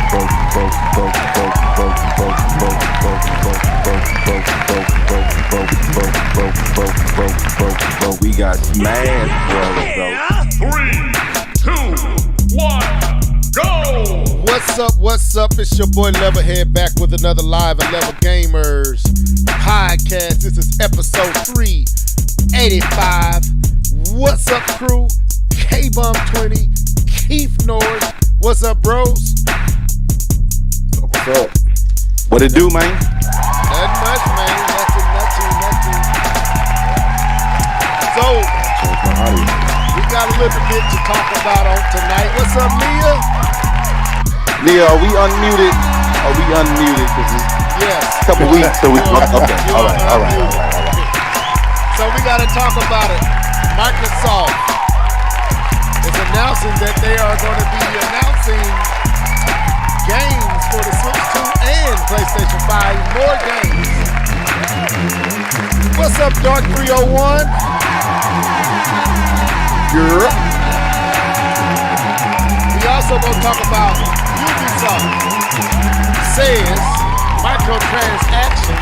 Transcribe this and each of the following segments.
We got smashed, bro. 3, 2, 1, go! What's up? It's your boy Levelhead back with another Live and Level Gamers podcast. This is episode 385. What's up, crew? K-Bum 20, Keith Norris. What's up, bros? What's up? What it do, man? Nothing much, man. Nothing. So, we got a little bit to talk about on tonight. What's up, Nia? Nia, are we unmuted? Yes. A couple weeks, so we okay. All right. So we got to talk about it. Microsoft is announcing that they are going to be announcing games for the Switch 2 and PlayStation 5. More games. What's up, Dark 301? Europe. We also going to talk about Ubisoft says microtransactions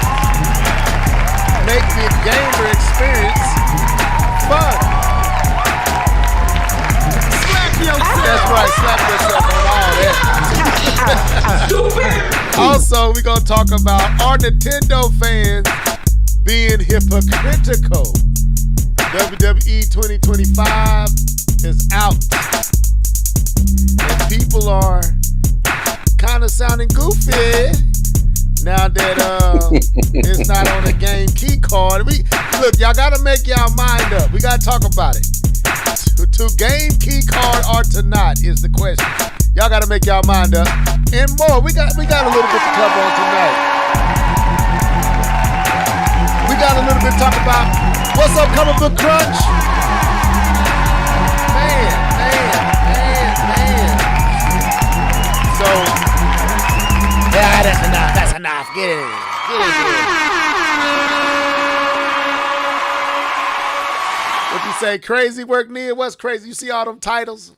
make the gamer experience fun. Slap yourself. That's right, slap yourself on all that. Also, we're going to talk about are Nintendo fans being hypocritical. WWE 2025 is out. And people are kind of sounding goofy now that it's not on the game key card. Look, y'all got to make y'all mind up. We got to talk about it. To game key card or to not is the question. Y'all got to make y'all mind up. And more. We got a little bit to cover on tonight. We got a little bit to talk about. What's up, Comic Book Crunch? Man. So, yeah, that's enough. Get it. What you say, crazy work, Nia? What's crazy? You see all them titles?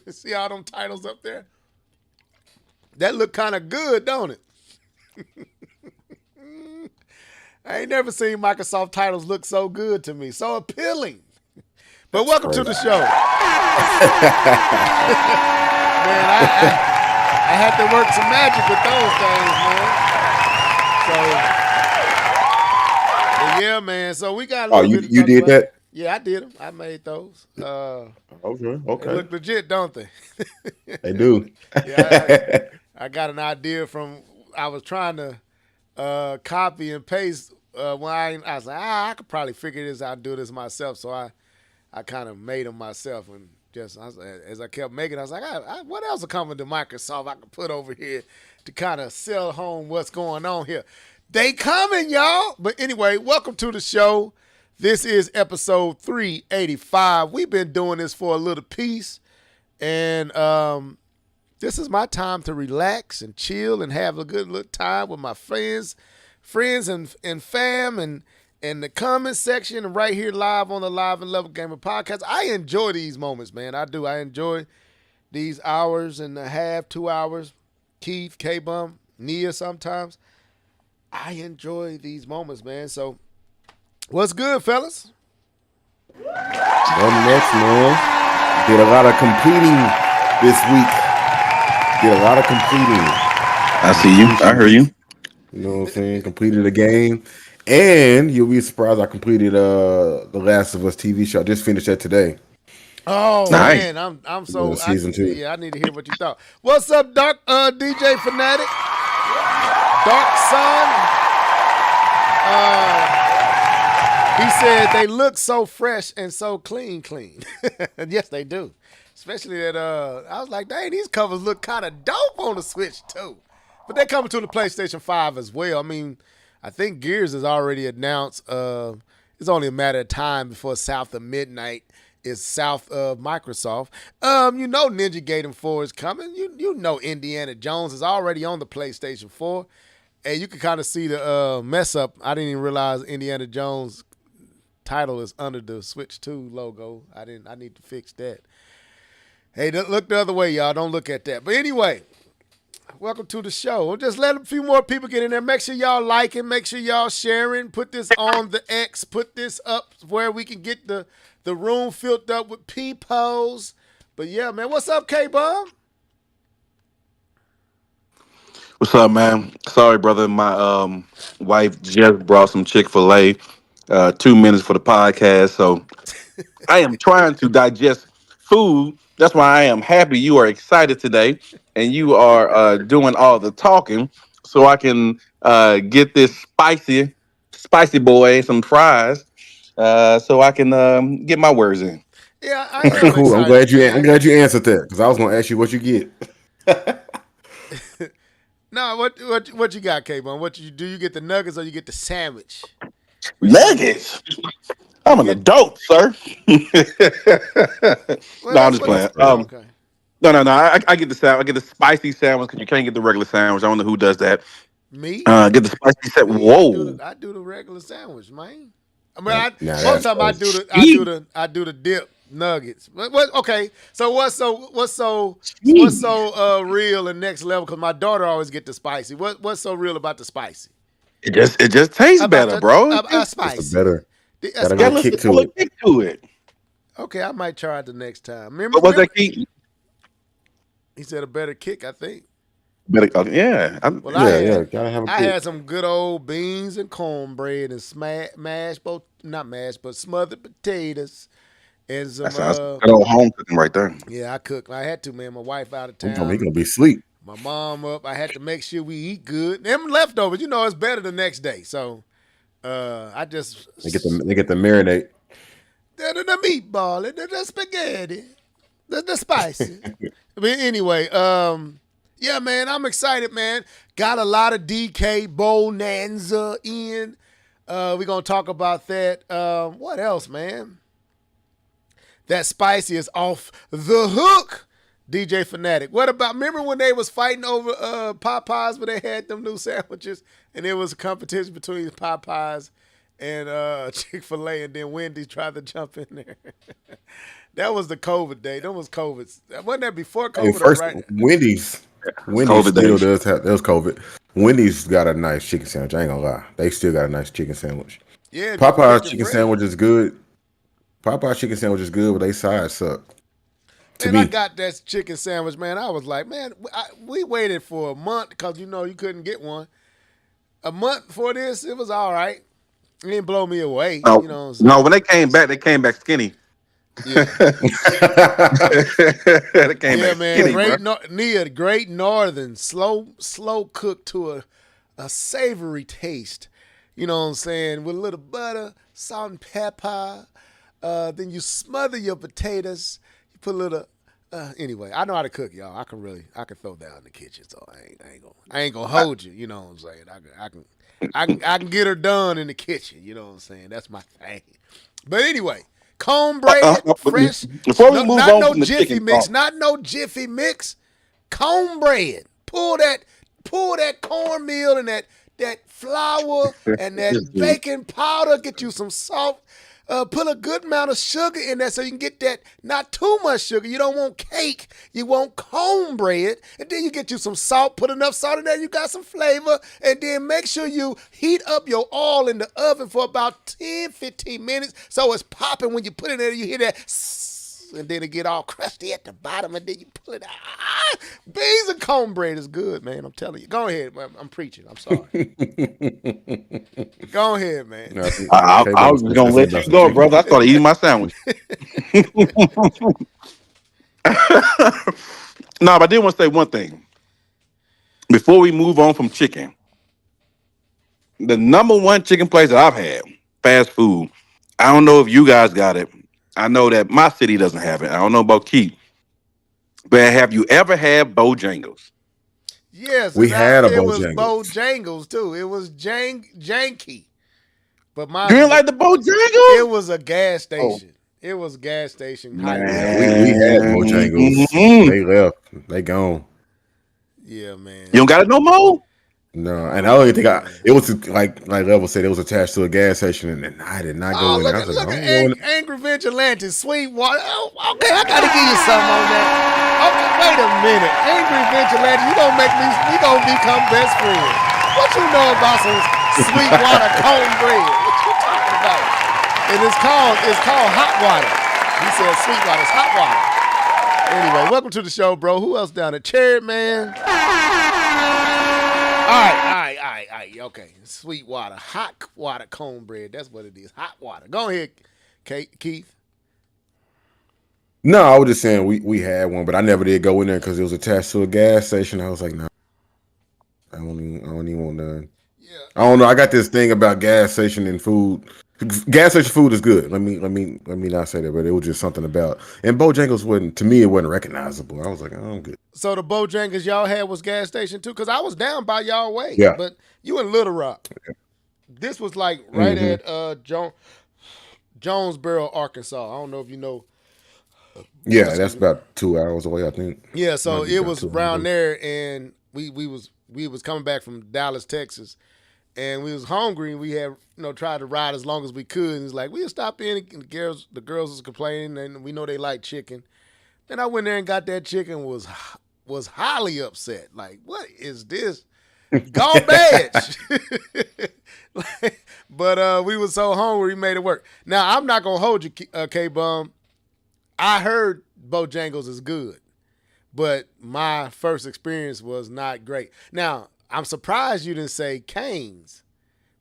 See all them titles up there? That look kind of good, don't it? I ain't never seen Microsoft titles look so good to me, so appealing. But welcome to the show. Man, I had to work some magic with those things, man. So, yeah, man. So we got a little bit you did that? Yeah, I did them. I made those. Okay. They look legit, don't they? They do. Yeah, I got an idea from. I was trying to copy and paste when I was like, I could probably figure this out and do this myself. So I kind of made them myself, and just as I kept making, I was like, what else is coming to Microsoft I could put over here to kind of sell home what's going on here? They coming, y'all. But anyway, welcome to the show. This is episode 385. We've been doing this for a little piece, and this is my time to relax and chill and have a good little time with my friends and fam and the comment section and right here live on the Live and Level Gamer podcast. I enjoy these moments, man. I do. I enjoy these hours and a half, 2 hours. Keith, K-Bum, Nia sometimes. I enjoy these moments, man. So what's good, fellas? Up next, man. Did a lot of completing this week. I see you. I heard you. You know what I'm saying? Completed a game. And you'll be surprised I completed The Last of Us TV show. I just finished that today. Oh, nice. Man, I'm so season 2. Yeah, I need to hear what you thought. What's up, Dark DJ Fanatic? Dark Sun. He said they look so fresh and so clean. Yes, they do. Especially that I was like, dang, these covers look kind of dope on the Switch too. But they're coming to the PlayStation 5 as well. I mean, I think Gears has already announced it's only a matter of time before South of Midnight is south of Microsoft. You know Ninja Gaiden 4 is coming. You know Indiana Jones is already on the PlayStation 4. And you can kind of see the mess up. I didn't even realize Indiana Jones title is under the Switch 2 logo. I need to fix that. Hey, look the other way, y'all. Don't look at that. But anyway, Welcome to the show. We'll just let a few more people get in there. Make sure y'all liking. Make sure y'all sharing. Put this on the X. Put this up where we can get the room filled up with peepholes. But yeah, man. What's up, K-Bum? What's up, man? Sorry, brother. My wife just brought some Chick-fil-A. 2 minutes for the podcast, so I am trying to digest food. That's why I am happy you are excited today, and you are doing all the talking, so I can get this spicy boy some fries, so I can get my words in. Yeah, I am Cool. excited. I'm glad you answered that because I was gonna ask you what you get. No, what you got, K-Bum? What you do? You get the nuggets or you get the sandwich? Nuggets. I'm an adult, sir. No, Well, I'm that's just what playing. it's. Okay. No. I get the I get the spicy sandwich because you can't get the regular sandwich. I don't know who does that. Me? Get the spicy sandwich. Me? Whoa. I do the regular sandwich, man. I mean, Now most that's time crazy. I do the dip nuggets. What? Okay. So what's Jeez. so real and next level? Because my daughter always get the spicy. What's so real about the spicy? It just tastes About better, bro. It's a spicy. better, That's got a Got little a spicy. kick a to little it. kick to it. Okay, I might try it the next time. What was Remember that key? he said a better kick. I think. Better, yeah. Well, Yeah, gotta have a I kick. had some good old beans and cornbread and not mashed, but smothered potatoes and some That sounds good old home cooking right there. yeah, I cooked. I had to, man. My wife out of He gonna town. be asleep. My mom up. I had to make sure we eat good. Them leftovers, it's better the next day. So I just They get the marinade. the meatball, the spaghetti, the spicy. But anyway, yeah, man, I'm excited, man. Got a lot of DK Bonanza in. We're gonna talk about that. What else, man? That spicy is off the hook. DJ Fanatic. What about? Remember when they was fighting over Popeyes, when they had them new sandwiches, and it was a competition between Popeyes and Chick-fil-A, and then Wendy's tried to jump in there. That was the COVID day. That was COVID. Wasn't that before Hey, COVID or first, right? Wendy's COVID still days. does have. There's COVID. Wendy's got a nice chicken sandwich. I ain't gonna lie. They still got a nice chicken sandwich. Yeah, you can Popeye's get your chicken bread. sandwich is good. Popeye's chicken sandwich is good, but they sides suck. To Man, I me, got that chicken sandwich, man. I was like, man, we waited for a month because you couldn't get one. A month for this, it was all right. It didn't blow me away. No, You know what I'm no. saying? When they came back skinny. Yeah. They came Yeah, back man. skinny, bro. Great Northern, slow cooked to a savory taste. You know what I'm saying? With a little butter, salt and pepper. Then you smother your potatoes. You put a little. Anyway, I know how to cook, y'all. I can throw down in the kitchen, so I ain't gonna hold you. You know what I'm saying? I can get her done in the kitchen. You know what I'm saying? That's my thing. But anyway, cornbread, fresh. Before we No, move not on no from the Jiffy chicken mix. talk, Not no Jiffy mix. Cornbread. Pull that cornmeal and that flour and this that dude. baking powder. Get you some salt. Put a good amount of sugar in there so you can get that, not too much sugar. You don't want cake. You want cornbread. And then you get you some salt. Put enough salt in there. You got some flavor. And then make sure you heat up your oil in the oven for about 10, 15 minutes so it's popping when you put it in there. You hear that and then it get all crusty at the bottom, and then you pull it out. Beans and cornbread is good, man. I'm telling you. Go ahead, man. I'm preaching. I'm sorry. Go ahead, man. No, I was gonna let you go, brother. I started eating my sandwich. No, but I did want to say one thing before we move on from chicken. The number one chicken place that I've had, fast food. I don't know if you guys got it. I know that my city doesn't have it. I don't know about Keith, but have you ever had Bojangles? Yes, We had a it was Bojangles. Bojangles too. It was Janky, but mine You was didn't like the Bojangles? it was a gas Oh, station. It was gas station hype. Yeah, we had Bojangles. man. They left. They gone. Yeah, man. You don't got it no more? No, and I don't even think it was like Level said, it was attached to a gas station, and I did not go Oh, in there. I was like, look I at don't go in Angry Vigilante, Sweetwater. Oh, okay, I gotta give you something on that. Okay, wait a minute. Angry Vigilante, we gonna become best friends. What you know about some Sweetwater cornbread? What you talking about? And it's called hot water. He said Sweetwater is hot water. Anyway, welcome to the show, bro. Who else down there? Cherry Man. All right. Okay. Sweetwater, hot water cornbread. That's what it is. Hot water. Go ahead, Keith. No, I was just saying we had one, but I never did go in there because it was attached to a gas station. I was like, no, I don't even want none. Yeah. I don't know. I got this thing about gas station and food. Gas station food is good. Let me not say that, but it was just something about. And Bojangles wasn't recognizable. I was like, oh, I'm good. So the Bojangles y'all had was gas station too, because I was down by y'all way. Yeah. But you in Little Rock. This was like right at Jonesboro, Arkansas. I don't know if you know. Yeah, that's about 2 hours away, I think. Yeah, so Might be it about was 2 hours around away. there, and we was coming back from Dallas, Texas, and we was hungry, and we had tried to ride as long as we could. And it's like we'll stop in, and the girls was complaining, and we know they like chicken. And I went there and got that chicken. Was highly upset. Like, what is this? Garbage. But we was so hungry, we made it work. Now I'm not gonna hold you, K-Bum. I heard Bojangles is good, but my first experience was not great. Now, I'm surprised you didn't say Cane's,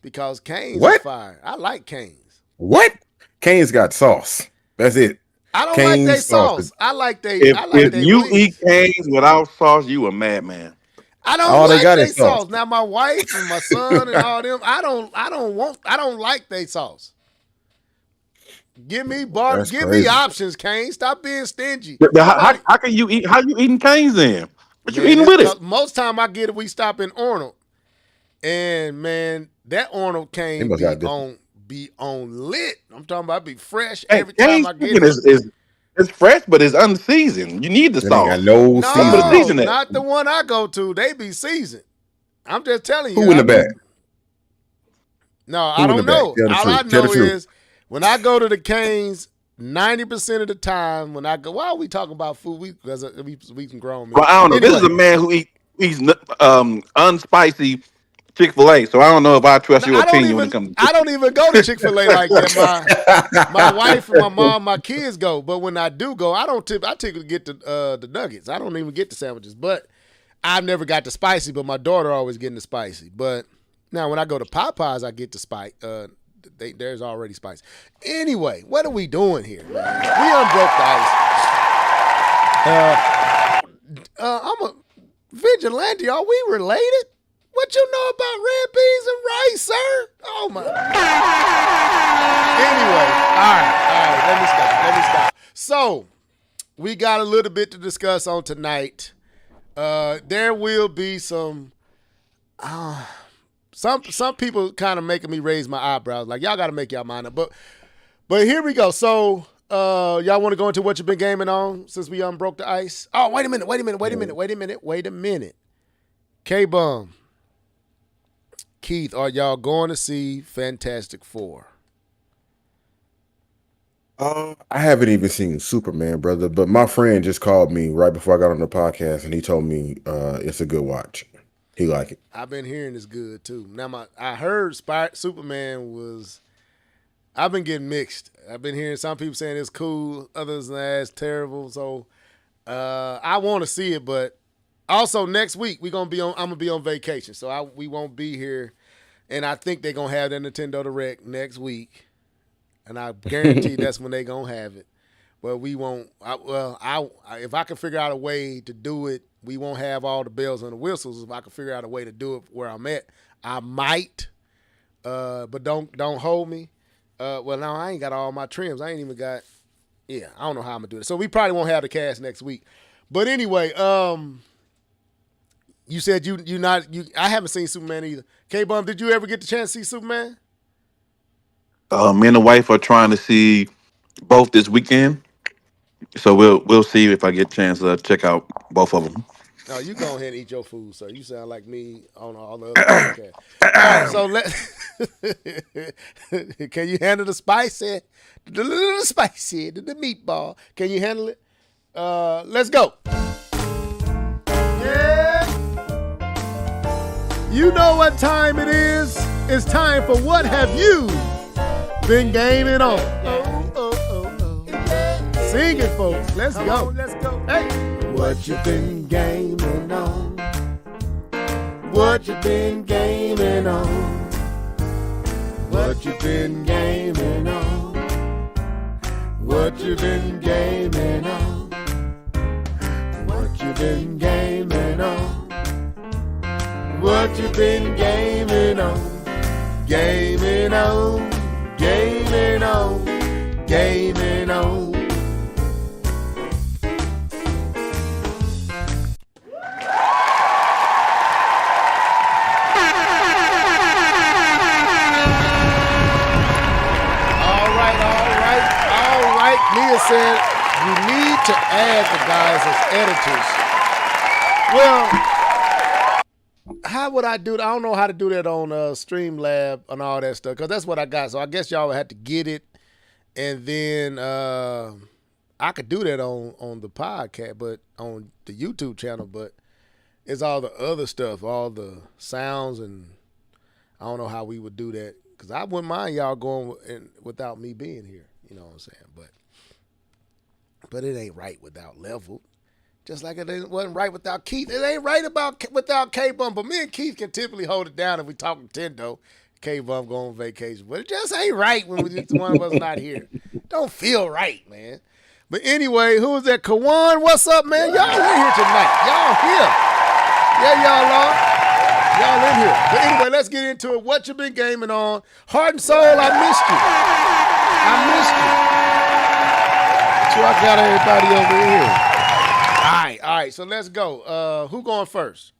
because Cane's is fire. I like Cane's. What? Cane's got sauce. That's it. I don't Cane's like they sauce. I like they If you wings. eat canes without sauce, you a madman. I don't All they like got they is sauce. sauce. Now my wife and my son and all them, I don't like they sauce. Give me That's me crazy. options, Kane. Stop being stingy. How can you eat? How you eating canes then? What you Man, eating with it? most time I get it, we stop in Arnold, and man, that Arnold They cane must got be on lit. I'm talking about be fresh Hey, every time cane's I get chicken it. is fresh, but it's unseasoned. You need the They ain't got sauce. no No, seasoning. season it. not the one I go to. They be seasoned. I'm just telling you. Who in the back? No, Who I in the don't back? know. Tell the All I truth. Tell know the truth. is when I go to the Canes, 90% of the time when I go, why are we talking about food? Because we can grow me. Well, I don't know. Anyway, This is a man who eats unspicy Chick-fil-A, so I don't know if I trust your opinion when it comes to I don't even go to Chick-fil-A like that. My wife and my mom, my kids go, but when I do go, I typically get the nuggets. I don't even get the sandwiches, but I've never got the spicy. But my daughter always getting the spicy. But now when I go to Popeyes, I get the spice. There's already spice. Anyway, what are we doing here? We unbroke the ice. I'm a vigilante. Are we related? What you know about red beans and rice, sir? Oh my. Anyway, all right. Let me stop. So, we got a little bit to discuss on tonight. There will be some people kind of making me raise my eyebrows. Like, y'all got to make y'all mind up. But here we go. So, y'all want to go into what you've been gaming on since we unbroke the ice? Oh, wait a minute. K-Bum. Keith, are y'all going to see Fantastic Four? I haven't even seen Superman, brother, but my friend just called me right before I got on the podcast, and he told me it's a good watch. He like it. I've been hearing it's good too. Now I heard Superman was. I've been getting mixed. I've been hearing some people saying it's cool, others saying it's terrible. So I want to see it, but also next week I'm gonna be on vacation, so we won't be here, and I think they're gonna have that Nintendo Direct next week, and I guarantee that's when they're gonna have it. But we won't. If I can figure out a way to do it, we won't have all the bells and the whistles. If I can figure out a way to do it where I'm at, I might. But don't hold me. Well, now I ain't got all my trims. I ain't even got. Yeah, I don't know how I'm gonna do it. So we probably won't have the cast next week. But anyway, you said you not. I haven't seen Superman either. K-Bum, did you ever get the chance to see Superman? Me and the wife are trying to see both this weekend, so we'll see if I get a chance to check out both of them. No, you go ahead and eat your food, sir. You sound like me on all the other podcasts. All right, so can you handle the spicy, the spicy, the meatball? Can you handle it? Let's go. Yeah. You know what time it is? It's time for What Have You Been Gaming On? Sing it, folks. Let's go. Let's go. Hey. What you been gaming on? What you been gaming on? What you been gaming on? What you been gaming on? What you been gaming on? What you been gaming on? Gaming on, gaming on, gaming on. Mia said you need to add the guys as editors. Well, how would I do that? I don't know how to do that on Streamlab and all that stuff because that's what I got. So I guess y'all would have to get it, and then I could do that on the podcast, but on the YouTube channel. But it's all the other stuff, all the sounds, and I don't know how we would do that because I wouldn't mind y'all going without me being here. You know what I'm saying? But it ain't right without Level. Just like it wasn't right without Keith. It ain't right without K-Bum. But me and Keith can typically hold it down if we talk Nintendo. K-Bum go on vacation. But it just ain't right when one of us not here. Don't feel right, man. But anyway, who is that? Kawan, what's up, man? Y'all in here tonight. Y'all here. Yeah, y'all are. Y'all in here. But anyway, let's get into it. What you been gaming on? Heart and soul, I missed you. So I got everybody over here. All right. So let's go. Who going first?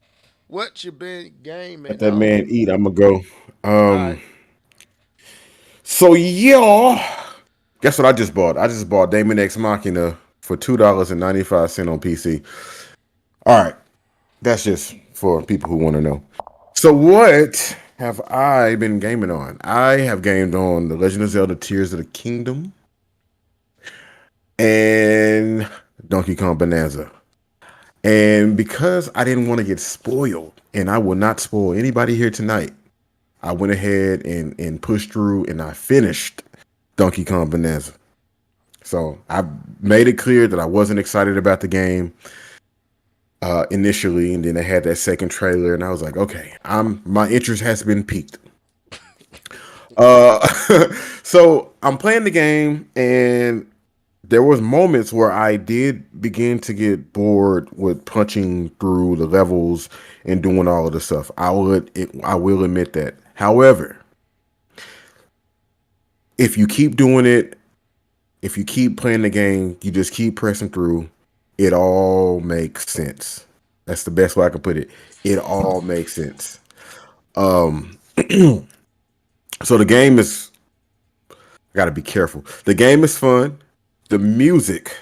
What you been gaming? Let that man eat. I'm gonna go. So yeah, guess what I just bought? I just bought Daemon X Machina for $2.95 on PC. All right, that's just for people who want to know. So what have I been gaming on? I have gamed on The Legend of Zelda: Tears of the Kingdom and Donkey Kong Bonanza. And because I didn't want to get spoiled, and I will not spoil anybody here tonight, I went ahead and pushed through and I finished Donkey Kong Bonanza. So I made it clear that I wasn't excited about the game initially, and then they had that second trailer, and I was like, okay, my interest has been piqued. So I'm playing the game, and there was moments where I did begin to get bored with punching through the levels and doing all of the stuff. I will admit that. However, if you keep doing it, if you keep playing the game, you just keep pressing through, it all makes sense. That's the best way I can put it. It all makes sense. So the game is, I gotta be careful. The game is fun. The music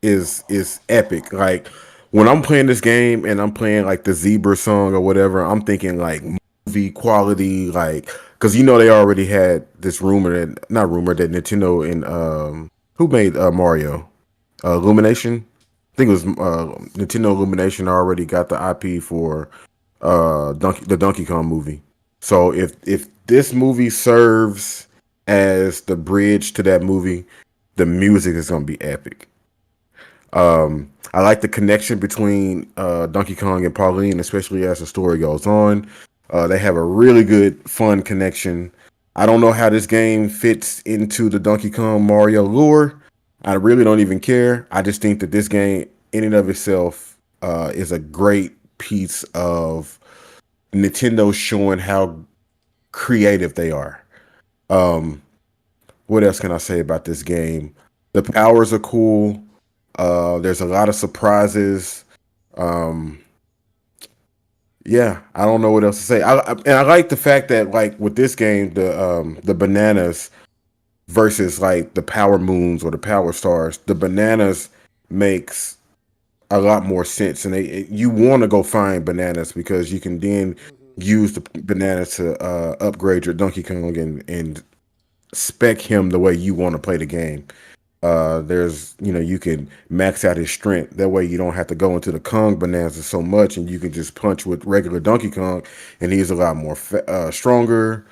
is epic. Like when I'm playing this game and I'm playing like the Zebra song or whatever, I'm thinking like movie quality, like because they already had this rumor that Nintendo and who made Mario, Illumination. I think it was Nintendo Illumination already got the IP for the Donkey Kong movie. So if this movie serves as the bridge to that movie, the music is going to be epic. I like the connection between Donkey Kong and Pauline, especially as the story goes on. They have a really good, fun connection. I don't know how this game fits into the Donkey Kong Mario lore. I really don't even care. I just think that this game, in and of itself, is a great piece of Nintendo showing how creative they are. What else can I say about this game? The powers are cool. There's a lot of surprises. Yeah, I don't know what else to say. And I like the fact that, like, with this game, the bananas versus like the power moons or the power stars, the bananas makes a lot more sense, and you want to go find bananas because you can then use the banana to upgrade your Donkey Kong and spec him the way you want to play the game. There's you can max out his strength. That way you don't have to go into the Kong Bonanza so much, and you can just punch with regular Donkey Kong, and he's a lot more stronger.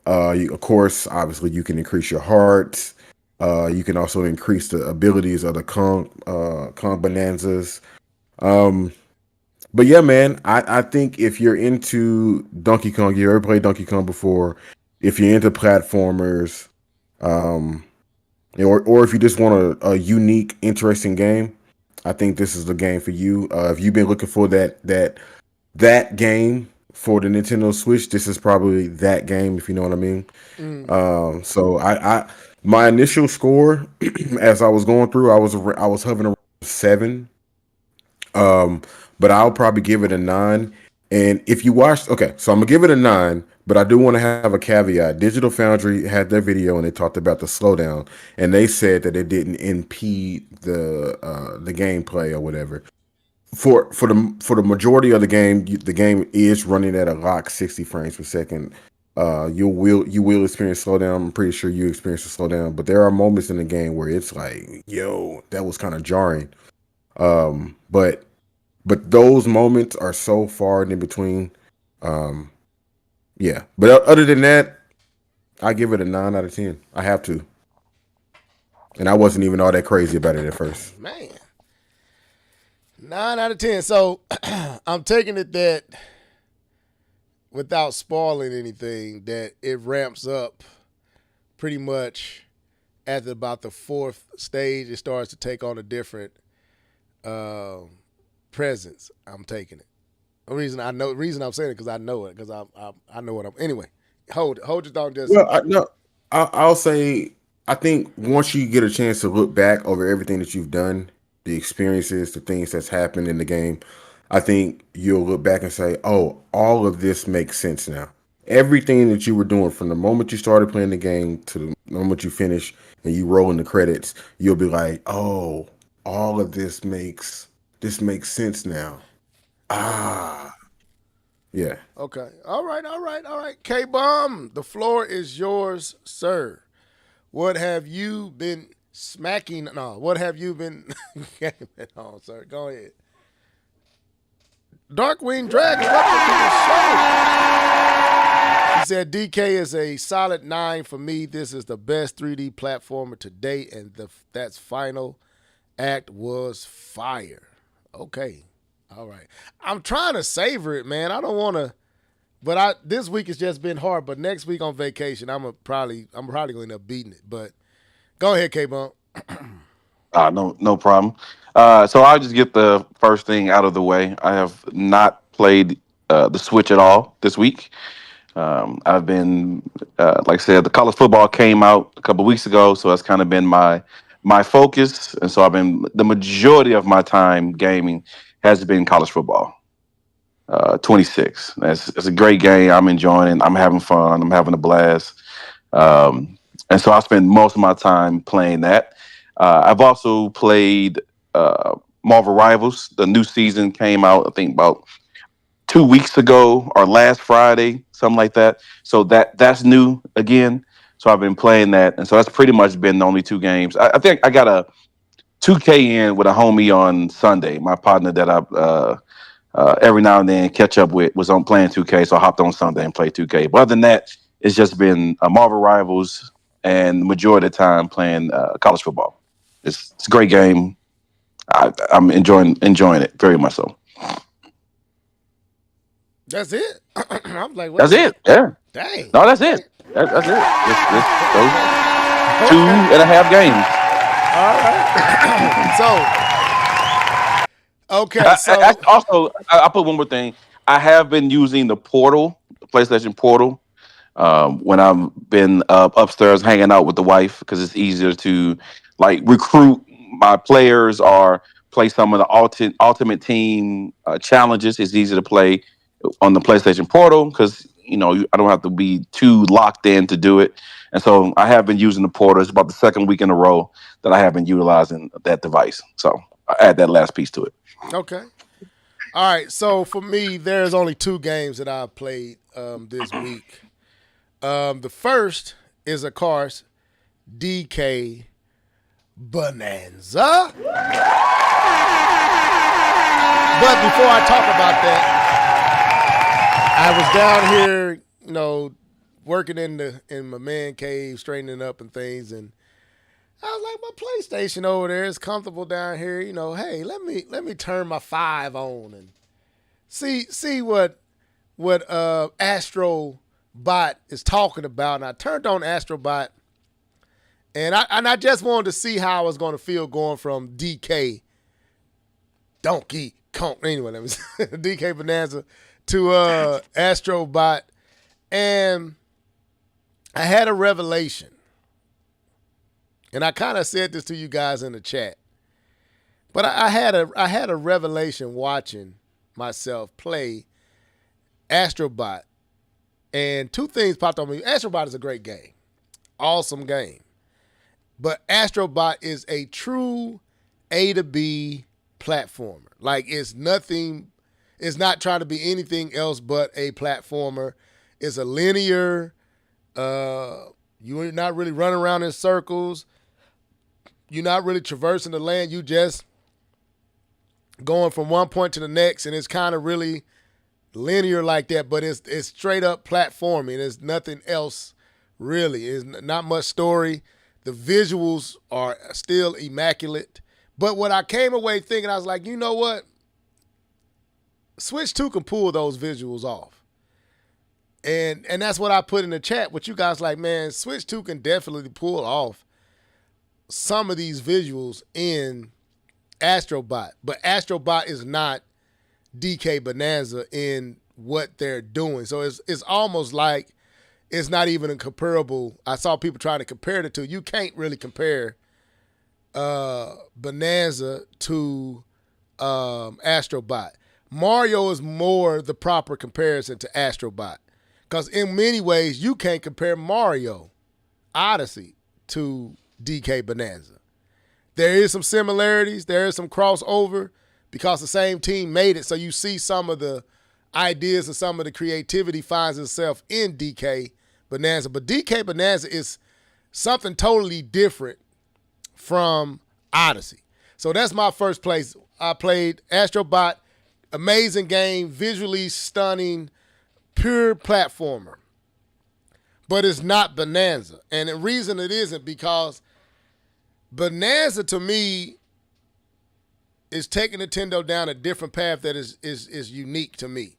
Of course, obviously, you can increase your hearts. You can also increase the abilities of the Kong Bonanzas. Um, but yeah, man, I think if you're into Donkey Kong, you ever played Donkey Kong before? If you're into platformers, um, or if you just want a unique, interesting game, I think this is the game for you. If you've been looking for that game for the Nintendo Switch, this is probably that game. If you know what I mean. Mm. So my initial score as I was going through, I was hovering around 7. Um, but I'll probably give it a 9. And if you watched, okay, so I'm gonna give it a 9, but I do want to have a caveat. Digital Foundry had their video and they talked about the slowdown, and they said that it didn't impede the gameplay or whatever. For the majority of the game, the game is running at a lock 60 frames per second. You will experience slowdown. I'm pretty sure you experience a slowdown, but there are moments in the game where it's like, yo, that was kind of jarring. But those moments are so far and in between. Um, yeah. But other than that, I give it a 9 out of 10. I have to, and I wasn't even all that crazy about it at first. Man, 9 out of 10. So I'm taking it that without spoiling anything, that it ramps up pretty much at about the 4th stage. It starts to take on a different presence. I'm taking it. The reason I'm saying it because I know it because I know what I'm. Anyway, hold your thought. Just Well, no, I'll say I think once you get a chance to look back over everything that you've done, the experiences, the things that's happened in the game, I think you'll look back and say, "Oh, all of this makes sense now." Everything that you were doing from the moment you started playing the game to the moment you finish and you roll in the credits, you'll be like, "Oh, all of this makes sense now." Ah, yeah. okay. All right. K Bomb, the floor is yours, sir. What have you been smacking? No, what have you been gaming on, sir? Go ahead. Darkwing Dragon, welcome to the show. He said DK is a solid 9 for me. This is the best 3D platformer to date, and that's final act was fire. Okay. All right. I'm trying to savor it, man. I don't want to, but this week has just been hard. But next week on vacation, I'm probably going to end up beating it. But go ahead, K Bump. No problem. So I'll just get the first thing out of the way. I have not played the Switch at all this week. I've been, like I said, the college football came out a couple weeks ago, so that's kind of been my focus, and so I've been the majority of my time gaming has been college football. 26. It's a great game. I'm enjoying it. I'm having fun. I'm having a blast. And so I spend most of my time playing that. I've also played Marvel Rivals. The new season came out, I think, about 2 weeks ago or last Friday, something like that. So that's new again. So I've been playing that, and so that's pretty much been the only 2 games. I think I got a 2K in with a homie on Sunday. My partner that I every now and then catch up with was on playing 2K, so I hopped on Sunday and played 2K. But other than that, it's just been Marvel Rivals and the majority of the time playing college football. It's a great game. I'm enjoying it very much so. That's it. I'm like, what? That's it. Yeah. Dang. No, that's it. That's it. Those 2.5 games. So, okay. So, I put one more thing. I have been using the Portal, the PlayStation Portal, when I've been upstairs hanging out with the wife because it's easier to like recruit my players or play some of the ultimate team challenges. It's easy to play on the PlayStation Portal because I don't have to be too locked in to do it. And so I have been using the Portal. It's about the second week in a row that I have been utilizing that device. So add that last piece to it. Okay. All right. So for me, there's only 2 games that I've played this week. The first is, of course, DK Bonanza. But before I talk about that, I was down here, working in my man cave, straightening up and things, and I was like, my PlayStation over there is comfortable down here. Hey, let me turn my 5 on and see what Astro Bot is talking about. And I turned on Astro Bot, and I just wanted to see how I was going to feel going from DK Donkey Kong. Anyway, let me DK Bonanza to Astro Bot, and I had a revelation. And I kind of said this to you guys in the chat, but I had a revelation watching myself play Astrobot, and 2 things popped on me. Astrobot is a great game, awesome game, but Astrobot is a true A to B platformer. Like, it's not trying to be anything else but a platformer. It's a linear. You're not really running around in circles. You're not really traversing the land. You just going from one point to the next, and it's kind of really linear like that. But it's straight up platforming. There's nothing else really. It's not much story. The visuals are still immaculate. But what I came away thinking, I was like, you know what? Switch 2 can pull those visuals off. And that's what I put in the chat with you guys. Like, man, Switch 2 can definitely pull off some of these visuals in Astrobot. But Astrobot is not DK Bonanza in what they're doing. So it's almost like it's not even a comparable. I saw people trying to compare the two. You can't really compare Bonanza to Astrobot. Mario is more the proper comparison to Astrobot. Because in many ways, you can't compare Mario Odyssey to DK Bonanza. There is some similarities. There is some crossover because the same team made it. So you see some of the ideas and some of the creativity finds itself in DK Bonanza. But DK Bonanza is something totally different from Odyssey. So that's my first place. I played Astrobot. Amazing game, visually stunning, pure platformer. But it's not Bonanza. And the reason it isn't because Bonanza, to me, is taking Nintendo down a different path that is unique to me.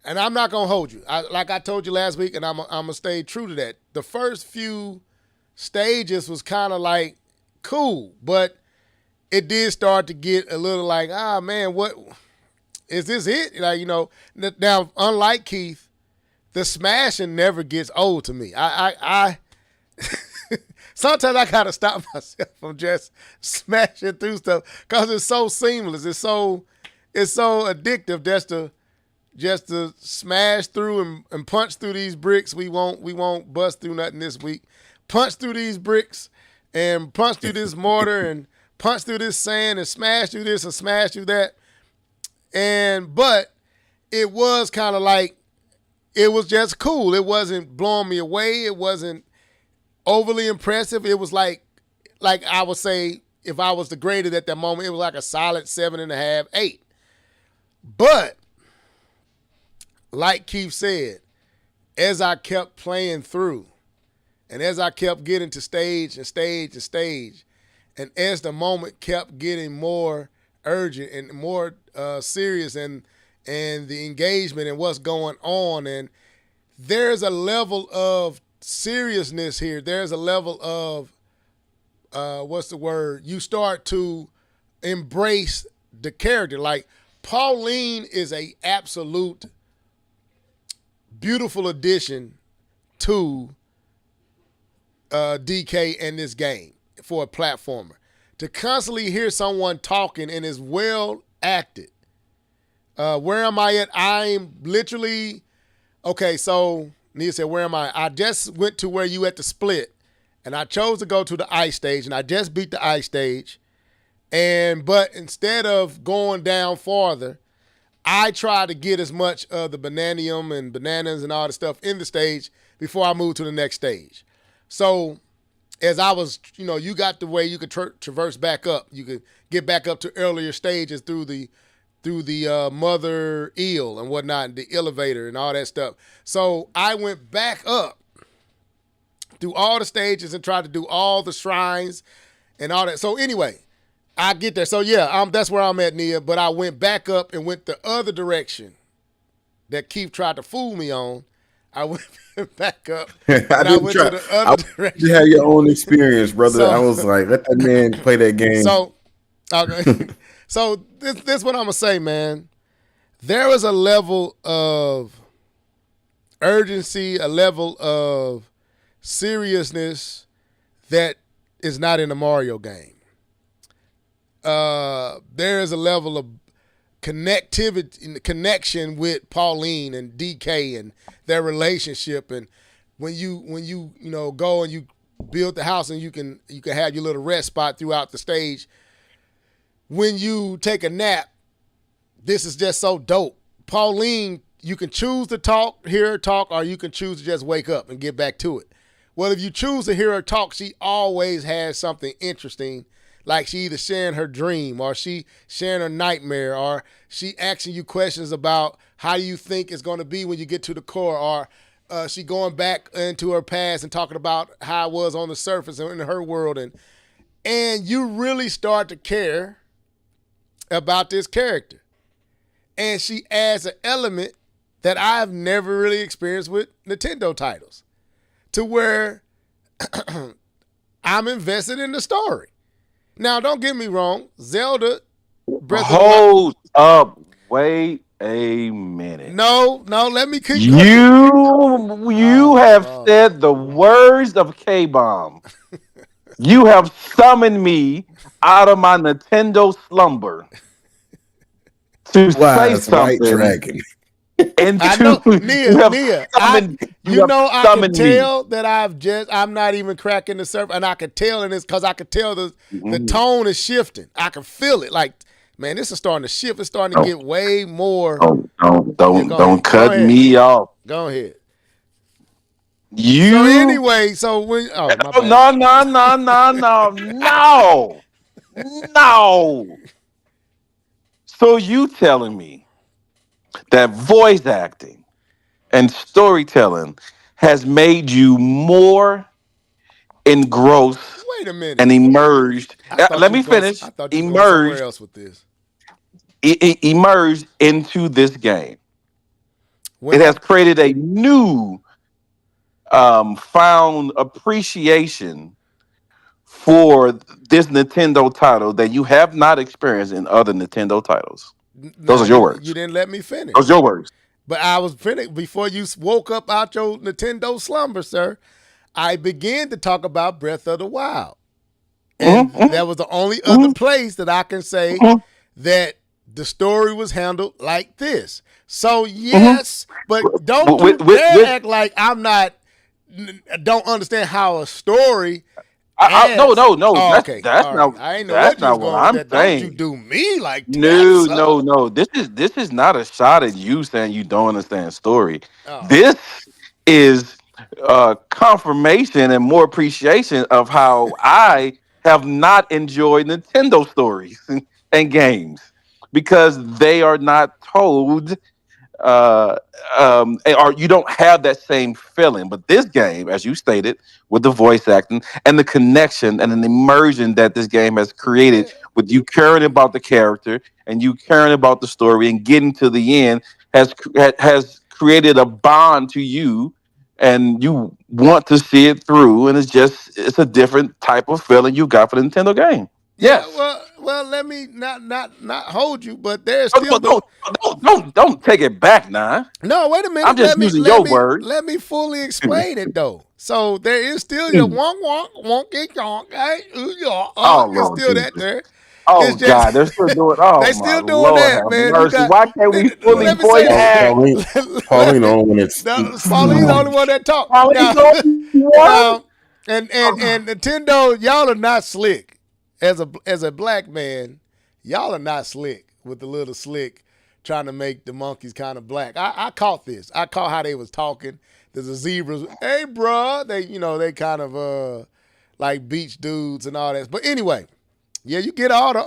And I'm not going to hold you. Like I told you last week, and I'm going to stay true to that. The first few stages was kind of like cool, but it did start to get a little like, man, what is this it? Like, now, unlike Keith, the smashing never gets old to me. I sometimes I gotta stop myself from just smashing through stuff because it's so seamless. It's so addictive just to smash through and punch through these bricks. We won't bust through nothing this week. Punch through these bricks and punch through this mortar and punch through this sand and smash through this and smash through that. But it was kind of like, it was just cool. It wasn't blowing me away. It wasn't overly impressive. It was like I would say, if I was to grade it at that moment, it was like a solid 7.5, 8. But like Keith said, as I kept playing through, and as I kept getting to stage and stage and stage, and as the moment kept getting more urgent and more serious, and the engagement and what's going on, and there's a level of seriousness here. There's a level of you start to embrace the character. Like, Pauline is a absolute beautiful addition to DK in this game for a platformer. To constantly hear someone talking and is well acted. Where am I at? I'm literally, okay, so Nia said, where am I? I just went to where you at the split, and I chose to go to the ice stage, and I just beat the ice stage, But instead of going down farther, I try to get as much of the bananium and bananas and all the stuff in the stage before I move to the next stage. So as I was, you got the way you could traverse back up. You could get back up to earlier stages through the mother eel and whatnot, and the elevator and all that stuff. So I went back up through all the stages and tried to do all the shrines and all that. So anyway, I get there. So yeah, that's where I'm at, Nia. But I went back up and went the other direction that Keith tried to fool me on. I went back up and I went to the other direction. You had your own experience, brother. So, I was like, let that man play that game. So, okay. So this what I'm gonna say, man. There was a level of urgency, a level of seriousness that is not in the Mario game. There is a level of connection with Pauline and DK and their relationship, and when you go and you build the house and you can have your little rest spot throughout the stage. When you take a nap, this is just so dope. Pauline, you can choose to hear her talk, or you can choose to just wake up and get back to it. Well, if you choose to hear her talk, she always has something interesting. Like she either sharing her dream, or she sharing her nightmare, or she asking you questions about how you think it's going to be when you get to the core, or she going back into her past and talking about how it was on the surface and in her world. And you really start to care about this character. And she adds an element that I've never really experienced with Nintendo titles, to where I'm invested in the story. Now, don't get me wrong, Zelda Breath of the Wild. Hold up, wait a minute. No, let me keep You have said the words of K-Bomb. You have summoned me out of my Nintendo slumber to say something. Dragon. I know, Nia, I can tell that I'm not even cracking the surface, and I can tell in this because I can tell the tone is shifting. I can feel it. Like, man, this is starting to shift. It's starting to get way more. Don't cut me off. Go ahead. So anyway, so when no. So you telling me that voice acting and storytelling has made you more engrossed and immersed. Let me finish. I thought you were going somewhere else with this. Emerged into this game. It has created a new found appreciation for this Nintendo title that you have not experienced in other Nintendo titles. Those are your words. You didn't let me finish. Those are your words. But I was finished before you woke up out your Nintendo slumber, sir. I began to talk about Breath of the Wild. And that was the only other place that I can say that the story was handled like this. So, yes, but don't act like I'm not, don't understand how a story. No. Oh, okay. That's not. I ain't know that's not what I'm saying. Don't you do me like that? No. This is not a shot at you saying you don't understand story. Oh. This is confirmation and more appreciation of how I have not enjoyed Nintendo stories and games because they are not told. Or you don't have that same feeling. But this game, as you stated, with the voice acting and the connection and an immersion that this game has created with you caring about the character and you caring about the story and getting to the end has created a bond to you and you want to see it through. And it's a different type of feeling you got for the Nintendo game. Yes. Yeah, well, let me not hold you, but there's still don't take it back now. No, wait a minute. I'm just using your words. Let me fully explain it though. So there is still your wonky yonk, right? It's still that there. Oh just, God, they're still doing. Oh, they still doing Lord, that, man. Why can't we fully voice act? Pauline the only one that's Pauline's the only one that talks. And Nintendo, y'all are not slick. as a black man, y'all are not slick with the little slick trying to make the monkeys kind of black. I caught this. I caught how they was talking. There's a zebras. Hey, bruh. They kind of like beach dudes and all that. But anyway, yeah, you get all the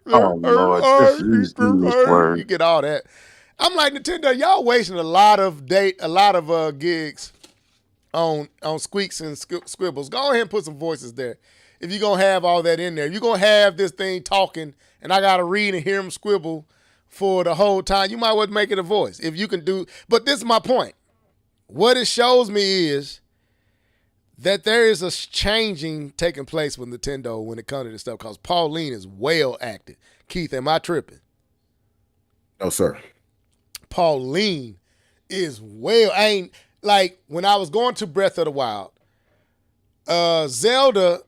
Lord, just use word. you get all that. I'm like, Nintendo, y'all wasting a lot of gigs on squeaks and squibbles. Go ahead and put some voices there. If you're going to have all that in there, you're going to have this thing talking and I got to read and hear him squibble for the whole time. You might well make it a voice if you can do. But this is my point. What it shows me is that there is a changing taking place with Nintendo when it comes to this stuff because Pauline is well acted. Keith, am I tripping? No, sir. Pauline is well. I ain't like when I was going to Breath of the Wild, Zelda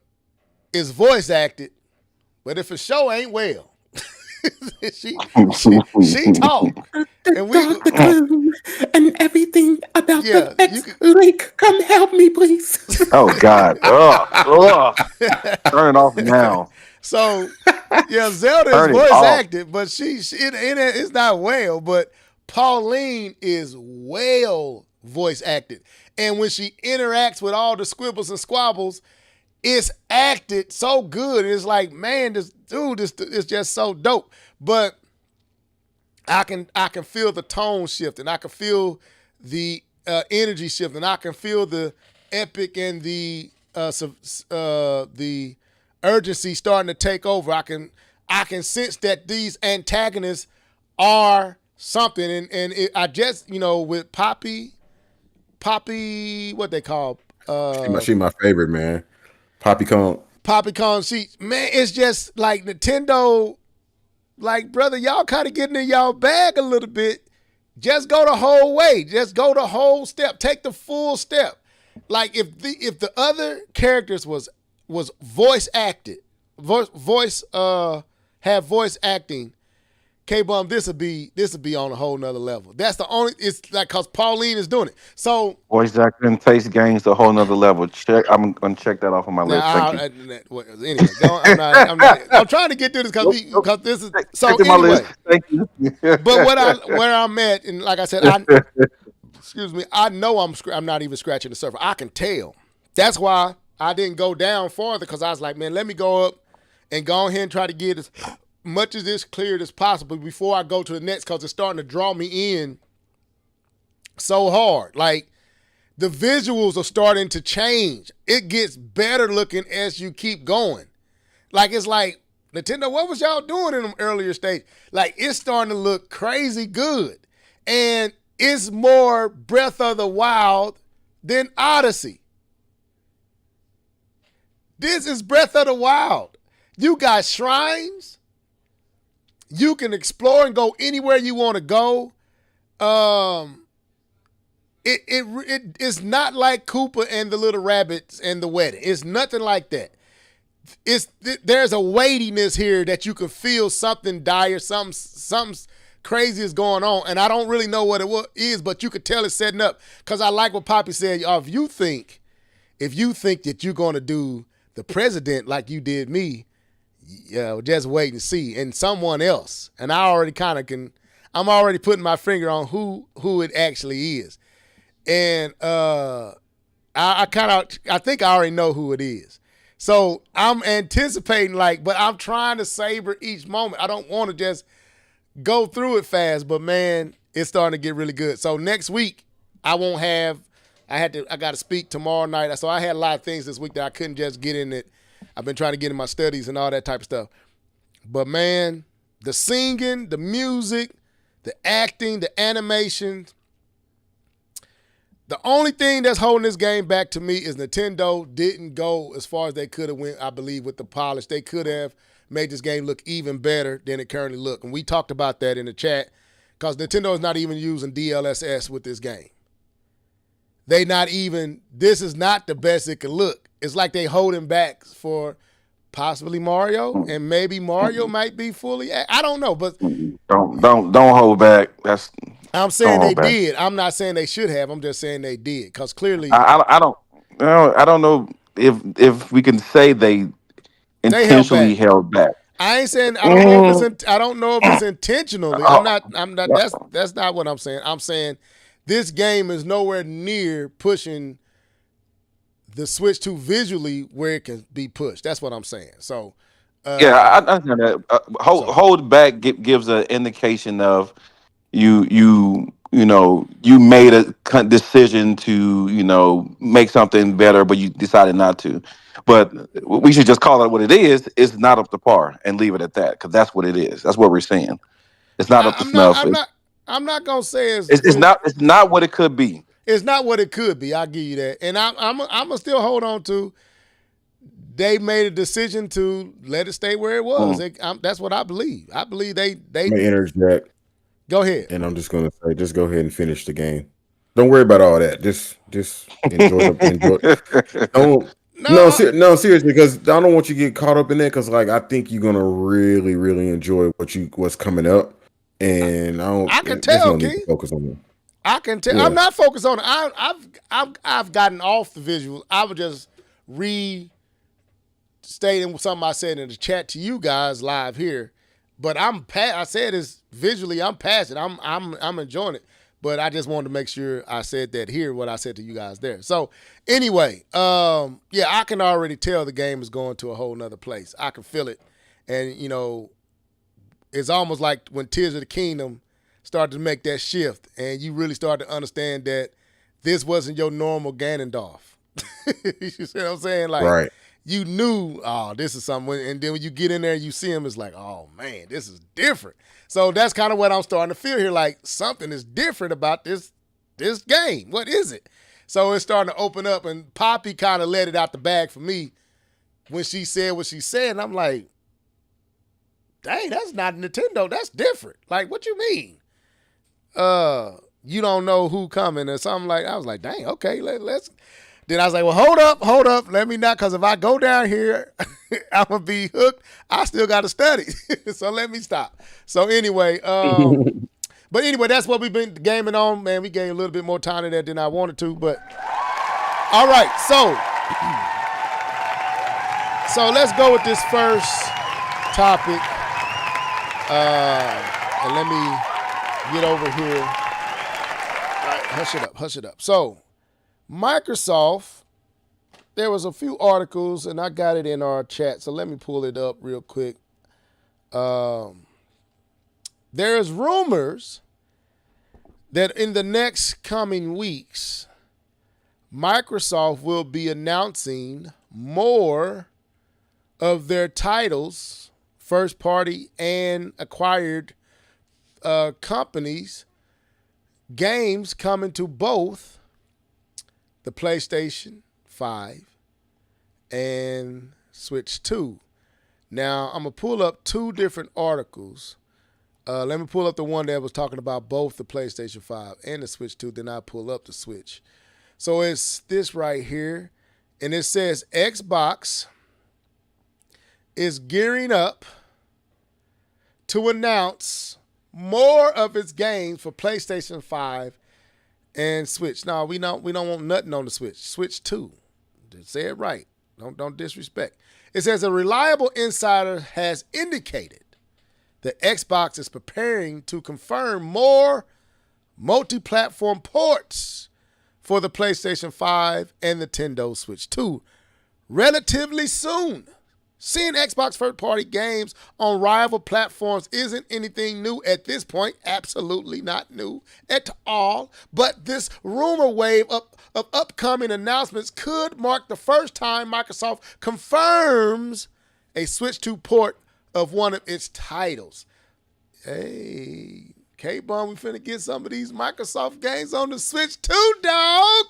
is voice acted, but if a show ain't well, she talk. And and everything about Yeah, the X-Link. Come help me, please. Oh God! Turn it off now. So yeah, Zelda Turn is it voice off. acted, but it's not well. But Pauline is well voice acted, and when she interacts with all the squibbles and squabbles, it's acted so good. It's like, man, this dude is just so dope. But I can feel the tone shift, and I can feel the energy shift, and I can feel the epic and the urgency starting to take over. I can sense that these antagonists are something, and I just with Poppy, what they call She my favorite, man. Poppy Kong. Man, it's just like Nintendo. Like, brother, y'all kind of getting in y'all bag a little bit. Just go the whole way. Just go the whole step. Take the full step. Like if the other characters was voice acted, have voice acting, K-Bum, this would be on a whole nother level. That's the only. It's like because Pauline is doing it. So Voice acting takes games to a whole nother level. I'm gonna check that off on my list. Thank you. Anyway, I'm trying to get through this because this is so. Check my Anyway, list. Thank you. but where I'm at, and like I said, excuse me, I know I'm not even scratching the surface. I can tell. That's why I didn't go down farther because I was like, man, let me go up and go ahead and try to get as much of this cleared as possible before I go to the next because it's starting to draw me in so hard. Like the visuals are starting to change. It gets better looking as you keep going. Like it's like, Nintendo, what was y'all doing in them earlier stage? Like it's starting to look crazy good. And it's more Breath of the Wild than Odyssey. This is Breath of the Wild. You got shrines. You can explore and go anywhere you want to go. It's not like Koopa and the Little Rabbits and the Wedding. It's nothing like that. There's a weightiness here that you can feel something dire, something crazy is going on, and I don't really know what it is, but you could tell it's setting up. Because I like what Poppy said. If you think that you're going to do the president like you did me, just wait and see. And someone else, and I already I'm already putting my finger on who it actually is. And I think I already know who it is. So I'm anticipating but I'm trying to savor each moment. I don't want to just go through it fast, but man, it's starting to get really good. So next week I got to speak tomorrow night. So I had a lot of things this week that I couldn't just get in it. I've been trying to get in my studies and all that type of stuff. But man, the singing, the music, the acting, the animations, the only thing that's holding this game back to me is Nintendo didn't go as far as they could have went, I believe, with the polish. They could have made this game look even better than it currently looks. And we talked about that in the chat because Nintendo is not even using DLSS with this game. This is not the best it can look. It's like they holding back for possibly Mario, and maybe Mario might be fully. I don't know, but don't hold back. I'm saying they did. I'm not saying they should have. I'm just saying they did because clearly I don't know. if we can say they They held intentionally back. held back. I ain't saying I don't know if it's Mm, I don't know if it's intentionally. oh, I'm not that's not what I'm saying. I'm saying this game is nowhere near pushing the Switch 2 visually where it can be pushed. That's what I'm saying. So yeah, uh I understand that. so Hold back gives an indication of you made a decision to make something better, but you decided not to. But we should just call it what it is. It's not up to par and leave it at that, because that's what it is. That's what we're saying. It's not up to I'm not snuff. I'm not gonna say It's not. It's not what it could be. it's not what it could be. I'll give you that. And I'm gonna still hold on to they made a decision to let it stay where it was. Mm. That's what I believe. I believe they I'm gonna interject, go ahead. and I'm just gonna say, just go ahead and finish the game. Don't worry about all that. Just enjoy the enjoy. Don't No, no seriously, because I don't want you to get caught up in that. Because like I think you're gonna really enjoy what's coming up, and I can there's tell, no need King. to focus on that. I can tell. I'm Yeah, not focused on it. I've gotten off the visual. I was just restating something I said in the chat to you guys live here. But I said it's visually. I'm past it. I'm enjoying it. But I just wanted to make sure I said that here. What I said to you guys there. So anyway, yeah, I can already tell the game is going to a whole nother place. I can feel it, and it's almost like when Tears of the Kingdom started to make that shift, and you really started to understand that this wasn't your normal Ganondorf. You see what I'm saying? Like right. you knew, oh, this is something, and then when you get in there, and you see him, it's like, oh man, this is different. So that's kind of what I'm starting to feel here. Like something is different about this game. What is it? So it's starting to open up, and Poppy kind of let it out the bag for me when she said what she said, and I'm like, dang, that's not Nintendo. That's different. Like, what you mean? You don't know who coming or something like. I was like, dang, okay, let's. Then I was like, well, hold up, let me not, because if I go down here, I'm gonna be hooked. I still got to study, so let me stop. So anyway, but anyway, that's what we've been gaming on, man. We gave a little bit more time to that than I wanted to, but all right, so let's go with this first topic, and let me get over here. All right, hush it up. So Microsoft, there was a few articles, and I got it in our chat, so let me pull it up real quick. There's rumors that in the next coming weeks, Microsoft will be announcing more of their titles, first party and acquired companies, games coming to both the PlayStation 5 and Switch 2. Now, I'm going to pull up two different articles. Let me pull up the one that was talking about both the PlayStation 5 and the Switch 2. Then I'll pull up the Switch. So it's this right here. And it says Xbox is gearing up to announce more of its games for PlayStation 5 and Switch. No, we don't want nothing on the Switch. Switch 2. Just say it right. Don't disrespect. It says a reliable insider has indicated that Xbox is preparing to confirm more multi-platform ports for the PlayStation 5 and the Nintendo Switch 2 relatively soon. Seeing Xbox first-party games on rival platforms isn't anything new at this point. Absolutely not new at all. But this rumor wave of upcoming announcements could mark the first time Microsoft confirms a Switch 2 port of one of its titles. Hey, K-Bum, we finna get some of these Microsoft games on the Switch 2, dog.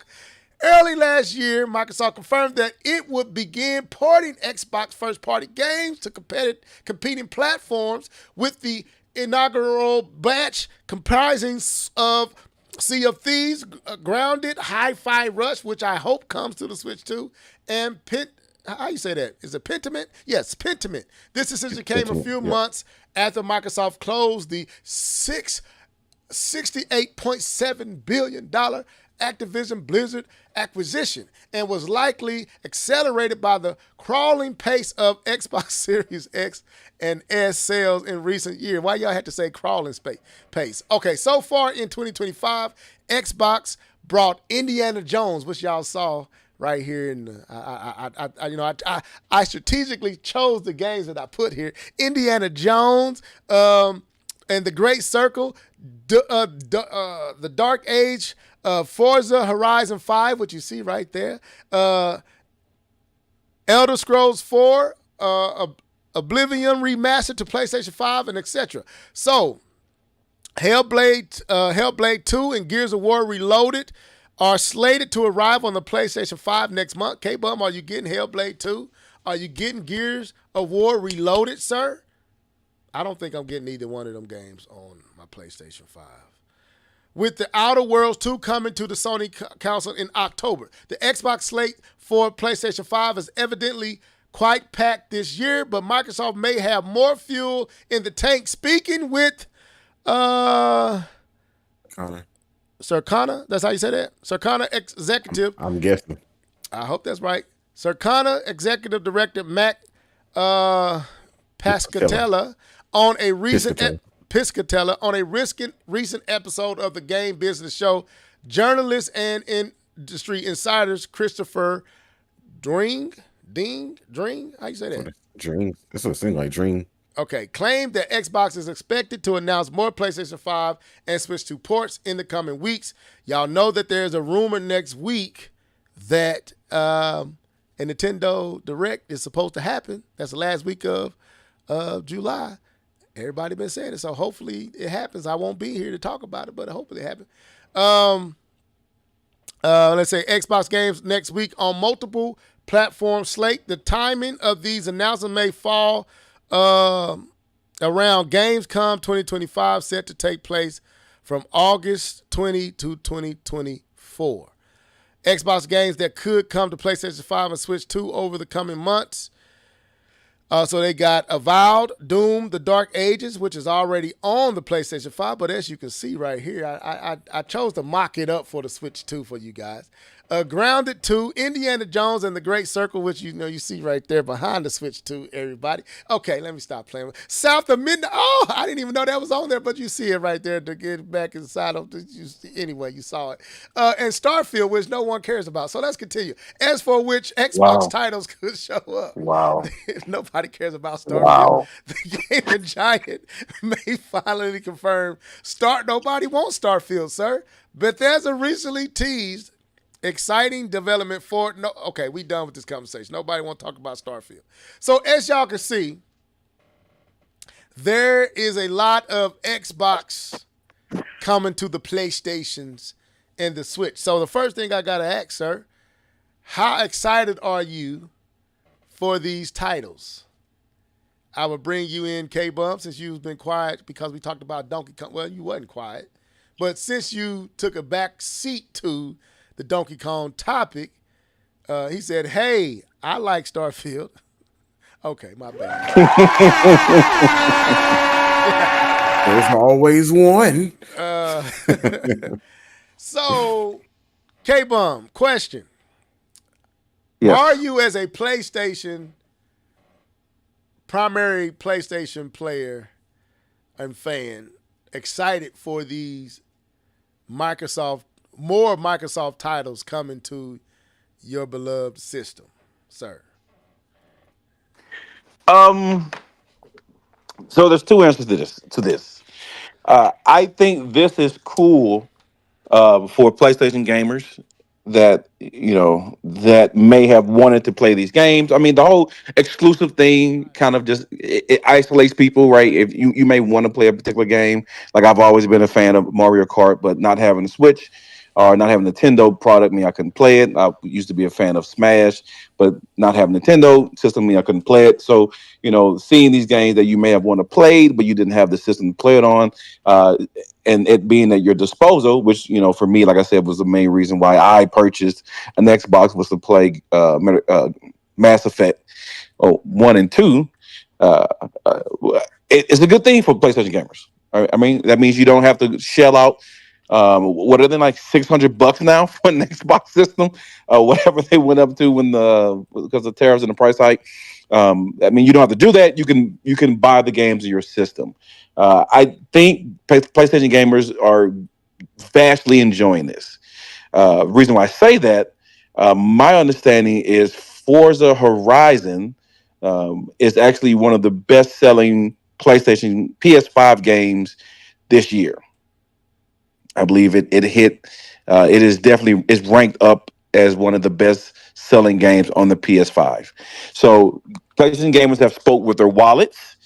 Early last year, Microsoft confirmed that it would begin porting Xbox first-party games to competing platforms with the inaugural batch comprising of Sea of Thieves, Grounded, Hi-Fi Rush, which I hope comes to the Switch 2, and how you say that? Is it Pentiment? Yes, Pentiment. This decision came a few months after Microsoft closed the $68.7 billion Activision Blizzard acquisition and was likely accelerated by the crawling pace of Xbox Series X and S sales in recent years. Why y'all had to say crawling pace? Okay, so far in 2025, Xbox brought Indiana Jones, which y'all saw right here in the, I strategically chose the games that I put here. Indiana Jones, and the Great Circle, the Dark Age, Forza Horizon 5, which you see right there, Elder Scrolls 4, Oblivion Remastered to PlayStation 5, and etc. So, Hellblade 2 and Gears of War Reloaded are slated to arrive on the PlayStation 5 next month. K-Bum, are you getting Hellblade 2? Are you getting Gears of War Reloaded, sir? I don't think I'm getting either one of them games on my PlayStation 5. With the Outer Worlds 2 coming to the Sony console in October, the Xbox slate for PlayStation 5 is evidently quite packed this year, but Microsoft may have more fuel in the tank. Speaking with Circana, that's how you say that? Circana executive. I'm guessing. I hope that's right. Circana executive director Matt Piscatella on a recent episode of the Game Business Show. Journalist and industry insiders Christopher Dring, how you say that? Dream. That's what it seems like. Dream. Okay, claimed that Xbox is expected to announce more PlayStation 5 and Switch 2 ports in the coming weeks. Y'all know that there's a rumor next week that a Nintendo Direct is supposed to happen. That's the last week of July. Everybody been saying it, so hopefully it happens. I won't be here to talk about it, but hopefully it happens. Let's say Xbox games next week on multiple platform slate. The timing of these announcements may fall around Gamescom 2025, set to take place from August 20 to 2024. Xbox games that could come to PlayStation 5 and Switch 2 over the coming months. So they got Avowed, Doom, The Dark Ages, which is already on the PlayStation 5. But as you can see right here, I chose to mock it up for the Switch 2 for you guys. Grounded 2, Indiana Jones and the Great Circle, which you see right there behind the Switch 2, everybody. Okay, let me stop playing. South of Midnight. Oh, I didn't even know that was on there, but you see it right there to get back inside of anyway, you saw it. And Starfield, which no one cares about. So let's continue. As for which Xbox titles could show up. Wow. Nobody cares about Starfield. Wow. The Gaming Giant may finally confirm nobody wants Starfield, sir. Bethesda recently teased exciting development for okay, we done with this conversation. Nobody want to talk about Starfield. So as y'all can see, there is a lot of Xbox coming to the PlayStations and the Switch. So the first thing I gotta ask, sir, how excited are you for these titles? I would bring you in, K-Bump, since you've been quiet because we talked about Donkey Kong. Well, you wasn't quiet. But since you took a back seat to the Donkey Kong topic, he said, hey, I like Starfield. Okay, my bad. There's always one. So, K-Bum, question. Yes. Are you, as a primary PlayStation player and fan, excited for these more Microsoft titles coming to your beloved system, sir? So there's two answers to this. I think this is cool for PlayStation gamers that may have wanted to play these games. I mean, the whole exclusive thing kind of just it isolates people, right? If you may want to play a particular game, like I've always been a fan of Mario Kart, but not having a Switch or not having a Nintendo product mean I couldn't play it. I used to be a fan of Smash, but not having a Nintendo system mean I couldn't play it. So, seeing these games that you may have wanted to play, but you didn't have the system to play it on, and it being at your disposal, which, for me, like I said, was the main reason why I purchased an Xbox, was to play Mass Effect 1 and 2. It's a good thing for PlayStation gamers. I mean, that means you don't have to shell out What are they, like $600 now for an Xbox system? Whatever they went up to when the because of tariffs and the price hike. I mean, you don't have to do that. You can buy the games in your system. I think PlayStation gamers are vastly enjoying this. Reason why I say that, my understanding is Forza Horizon is actually one of the best selling PlayStation PS5 games this year. I believe it hit. It is definitely is ranked up as one of the best selling games on the PS5. So PlayStation gamers have spoke with their wallets,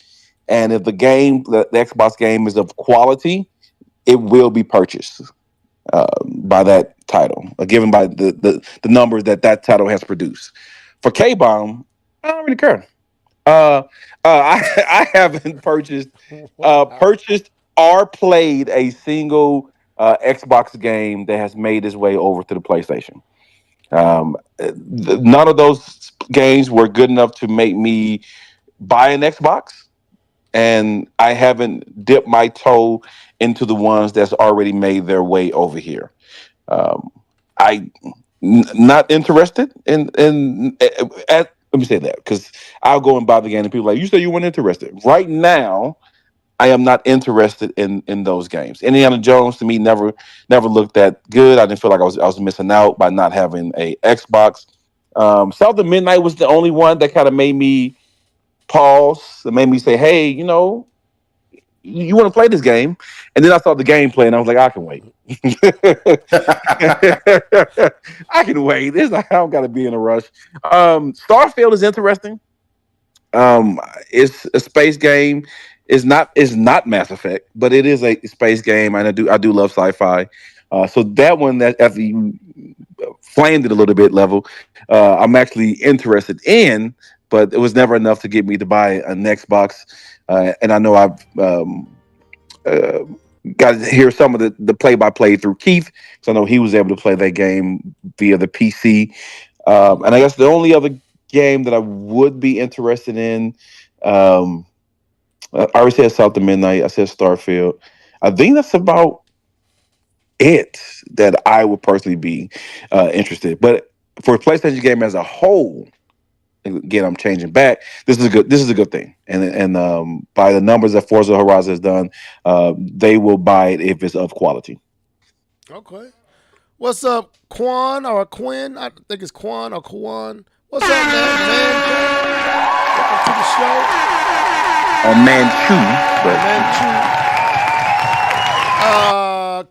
and if the Xbox game is of quality, it will be purchased by that title, given by the numbers that title has produced. For K Bomb, I don't really care. I haven't Wow. purchased or played a single Xbox game that has made its way over to the PlayStation. None of those games were good enough to make me buy an Xbox, and I haven't dipped my toe into the ones that's already made their way over here. Um, not interested in let me say that because I'll go and buy the game and people are like, you say you weren't interested. Right now, I am not interested in those games. Indiana Jones to me never looked that good. I didn't feel like I was missing out by not having a Xbox. South of Midnight was the only one that kind of made me pause. That made me say, hey, you want to play this game? And then I saw the gameplay and I was like, I can wait. I can wait. I don't got to be in a rush. Starfield is interesting. It's a space game. It's not Mass Effect, but it is a space game, and I do love sci-fi. So that one that after you flamed it a little bit level, I'm actually interested in, but it was never enough to get me to buy an Xbox. And I know I've uh, got to hear some of the play-by-play through Keith, because I know he was able to play that game via the PC. And I guess the only other game that I would be interested in, um, I already said South of Midnight. I said Starfield. I think that's about it that I would personally be interested. But for a PlayStation game as a whole, again, I'm changing back. This is a good thing, and by the numbers that Forza Horizon has done, they will buy it if it's of quality. Okay. What's up, Quan or Quinn? I think it's Quan or Quan. What's up, man? Welcome to the show, Manchu, but Manchu.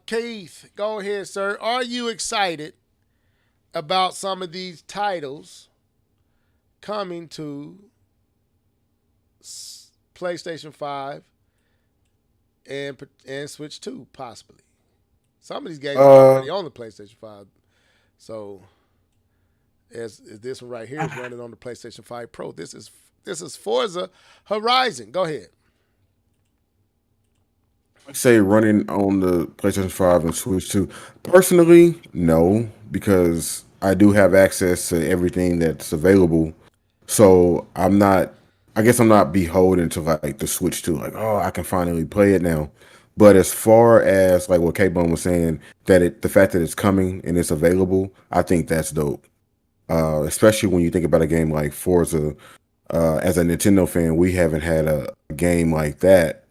Keith, go ahead, sir. Are you excited about some of these titles coming to PlayStation 5 and Switch 2, possibly? Some of these games are uh, already on the PlayStation 5. So, as this one right here is running on the PlayStation 5 Pro. This is Forza Horizon. Go ahead. say running on the PlayStation 5 and Switch 2. Personally, no, because I do have access to everything that's available. So I guess I'm not beholden to like the Switch 2. Like, oh, I can finally play it now. But as far as like what K Bone was saying, the fact that it's coming and it's available, I think that's dope. Especially when you think about a game like Forza. As a Nintendo fan, we haven't had a game like that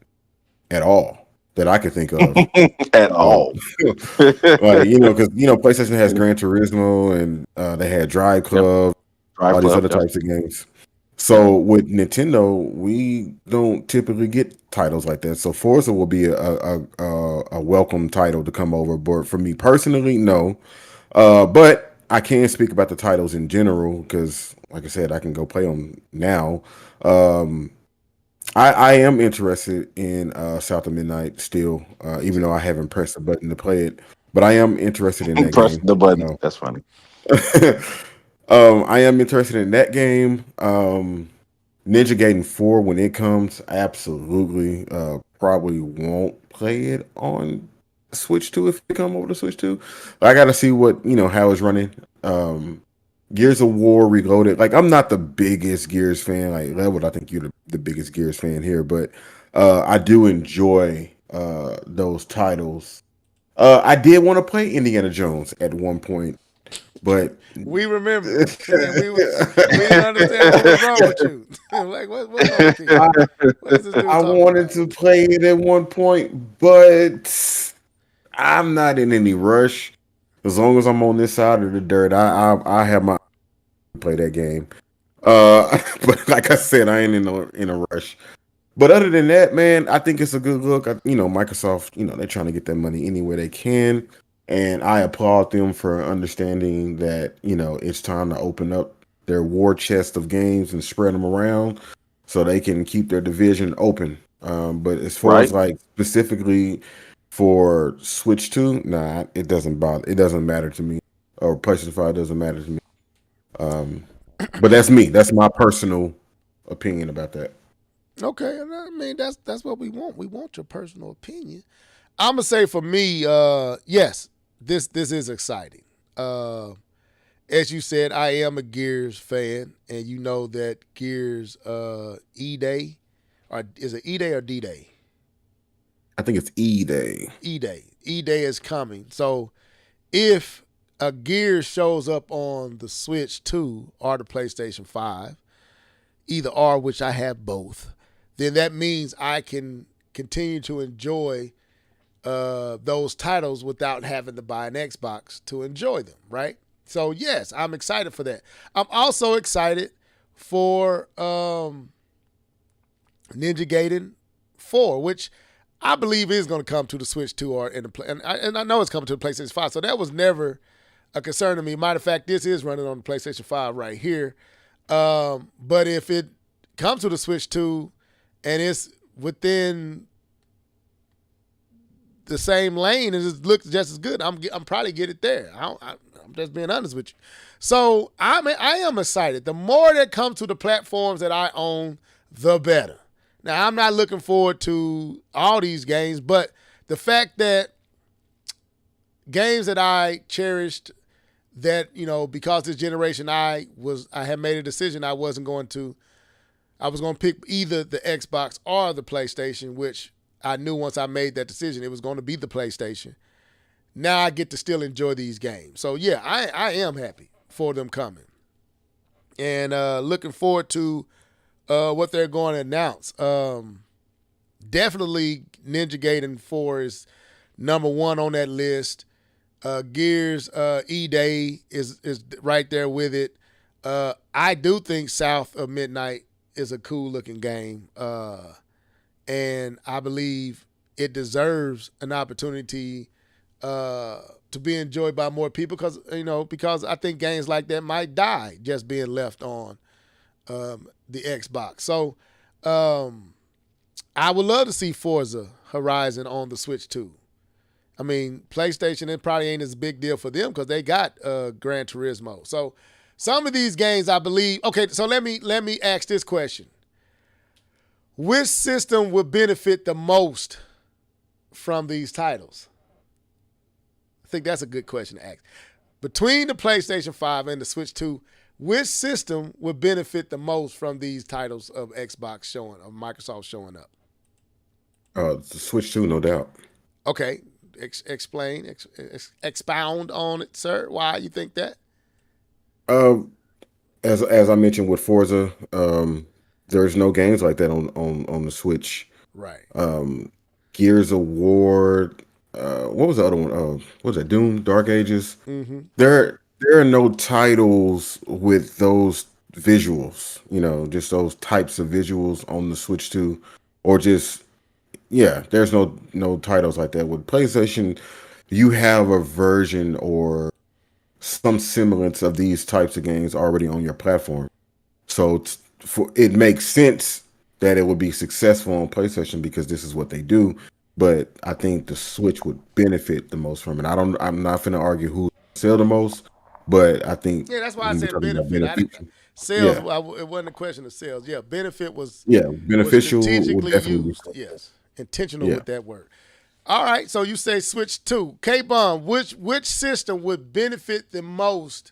at all that I could think of. at Um, all. like because PlayStation has Gran Turismo and they had Drive Yep. Club, Drive all these Club. other Yep. types of games. Yep. So with Nintendo, we don't typically get titles like that. So Forza will be a welcome title to come over. But for me personally, no. But I can speak about the titles in general because, like I said, I can go play them now. Um, I am interested in South of Midnight still, even though I haven't pressed the button to play it. But I am interested in that Press game. the button. That's funny. I am interested in that game. Ninja Gaiden 4 when it comes, absolutely. Probably won't play it on Switch 2 if it come over to Switch 2. I gotta see what how it's running. Um, Gears of War Reloaded. Like I'm not the biggest Gears fan. Like Level, I think you're the biggest Gears fan here, but I do enjoy those titles. I did want to play Indiana Jones at one point, but We remember. We didn't understand what was wrong with you. Like what's wrong with you? What is this dude I talking wanted about? to play it at one point, but I'm not in any rush. As long as I'm on this side of the dirt, I have my play that game. But like I said, I ain't in a rush. But other than that, man, I think it's a good look. Microsoft, they're trying to get that money any way they can, and I applaud them for understanding that it's time to open up their war chest of games and spread them around so they can keep their division open. But as far as Right? like specifically for Switch 2, nah, it doesn't bother. It doesn't matter to me, or PlayStation 5 doesn't matter to me. Um, but that's me. That's my personal opinion about that. Okay, and I mean that's what we want. We want your personal opinion. I'm gonna say for me, yes, this is exciting. As you said, I am a Gears fan, and you know that Gears E Day, or is it E Day or D Day? I think it's E Day. E Day. E Day is coming. So if a Gears shows up on the Switch 2 or the PlayStation 5, either or, which I have both, then that means I can continue to enjoy those titles without having to buy an Xbox to enjoy them, right? So yes, I'm excited for that. I'm also excited for Ninja Gaiden 4, which I believe is going to come to the Switch 2 or in the play, and I know it's coming to the PlayStation 5. So that was never a concern to me. Matter of fact, this is running on the PlayStation 5 right here. But if it comes to the Switch 2 and it's within the same lane and it looks just as good, I'm probably get it there. I'm just being honest with you. So I am excited. The more that comes to the platforms that I own, the better. Now I'm not looking forward to all these games, but the fact that games that I cherished, that because this generation I had made a decision I was going to pick either the Xbox or the PlayStation, which I knew once I made that decision it was going to be the PlayStation. Now I get to still enjoy these games. So yeah, I am happy for them coming, and looking forward to what they're going to announce. Definitely Ninja Gaiden 4 is number one on that list. Gears E Day is right there with it. I do think South of Midnight is a cool looking game, and I believe it deserves an opportunity to be enjoyed by more people because I think games like that might die just being left on the Xbox. So I would love to see Forza Horizon on the Switch too. I mean, PlayStation, it probably ain't as big deal for them because they got Gran Turismo. So some of these games, I believe. Okay, so let me ask this question: which system would benefit the most from these titles? I think that's a good question to ask. Between the PlayStation 5 and the Switch 2, which system would benefit the most from these titles of Microsoft showing up? The Switch 2, no doubt. Okay, explain, expound on it, sir. Why you think that? Um, as I mentioned with Forza, there's no games like that on the Switch. Right. Gears of War. What was the other one? What was that? Doom, Dark Ages. Mm-hmm. There are no titles with those visuals. Just those types of visuals on the Switch 2, or just there's no titles like that with PlayStation. You have a version or some semblance of these types of games already on your platform, so it makes sense that it would be successful on PlayStation because this is what they do. But I think the Switch would benefit the most from it. I'm not going to argue who sell the most, but I think Yeah, that's why I when we're said talking about benefit. Sales, yeah, it wasn't a question of sales. Yeah, benefit was beneficial would strategically definitely be used. Yes, intentional yeah. with that word. All right, so you say Switch 2. K-Bomb, which system would benefit the most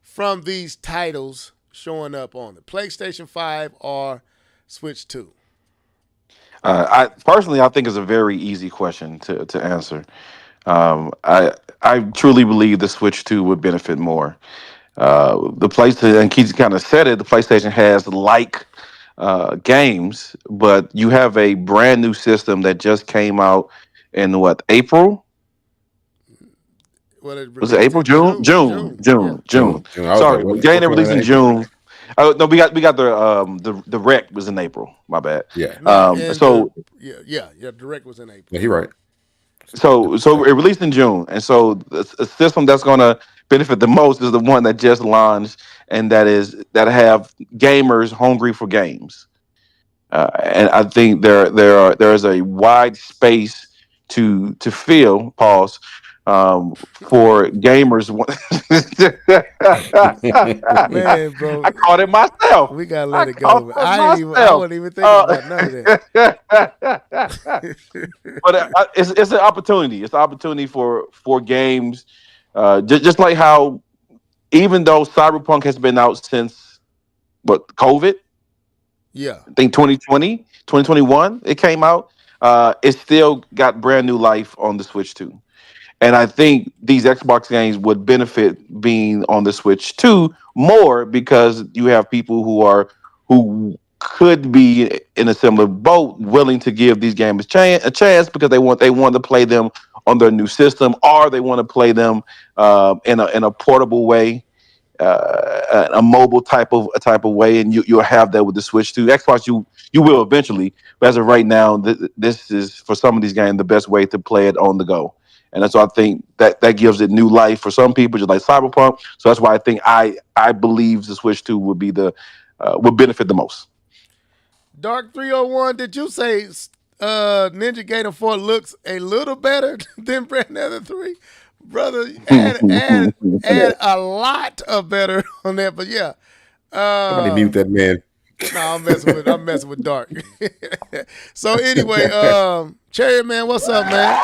from these titles showing up on the PlayStation 5 or Switch 2? I personally, I think it's a very easy question to answer. I truly believe the Switch 2 would benefit more. The PlayStation, and Keith kind of said it, the PlayStation has games, but you have a brand new system that just came out in what, April? Well, it Was it released April? in June? June. June. June. Yeah. June. June. June. I was like, Sorry, what? game What that coming out released in in April? June. Oh no, we got the rec was in April. My bad. Yeah. No, and So yeah. Direct was in April. Yeah, you're right. so it released in June, and so the system that's going to benefit the most is the one that just launched, and that have gamers hungry for games. And I think there is a wide space to fill. Pause. For gamers. Man, bro, I caught it myself. we gotta I let it go. caught Man. it I myself. wasn't even thinking about none of But it's an opportunity. It's an opportunity for games, just like how even though Cyberpunk has been out since what COVID, Yeah. I think 2020, 2021, it came out. It still got brand new life on the Switch too. And I think these Xbox games would benefit being on the Switch too more because you have people who could be in a similar boat, willing to give these games a chance because they want to play them on their new system, or they want to play them in a portable way, a mobile type of way, and you'll have that with the Switch too. Xbox, you will eventually, but as of right now, this is for some of these games the best way to play it on the go. And that's why I think that gives it new life for some people, just like Cyberpunk. So that's why I think I believe the Switch 2 would benefit the most. Dark 301, did you say Ninja Gator 4 looks a little better than Brand Nether 3? Brother, add a lot of better on that, but yeah. Somebody mute that man. No, I'm messing with Dark. So anyway, Cherry Man, what's up, man?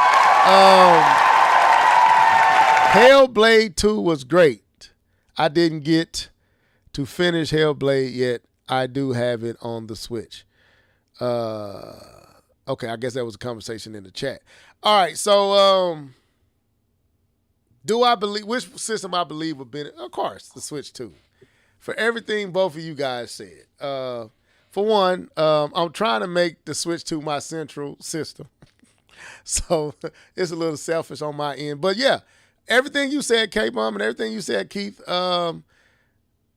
Hellblade 2 was great. I didn't get to finish Hellblade yet. I do have it on the Switch. Okay, I guess that was a conversation in the chat. All right, so do I believe which system I believe would benefit? Of course, the Switch 2. For everything both of you guys said. For one, I'm trying to make the Switch 2 my central system. So it's a little selfish on my end. But yeah, everything you said, K-Bum, and everything you said, Keith,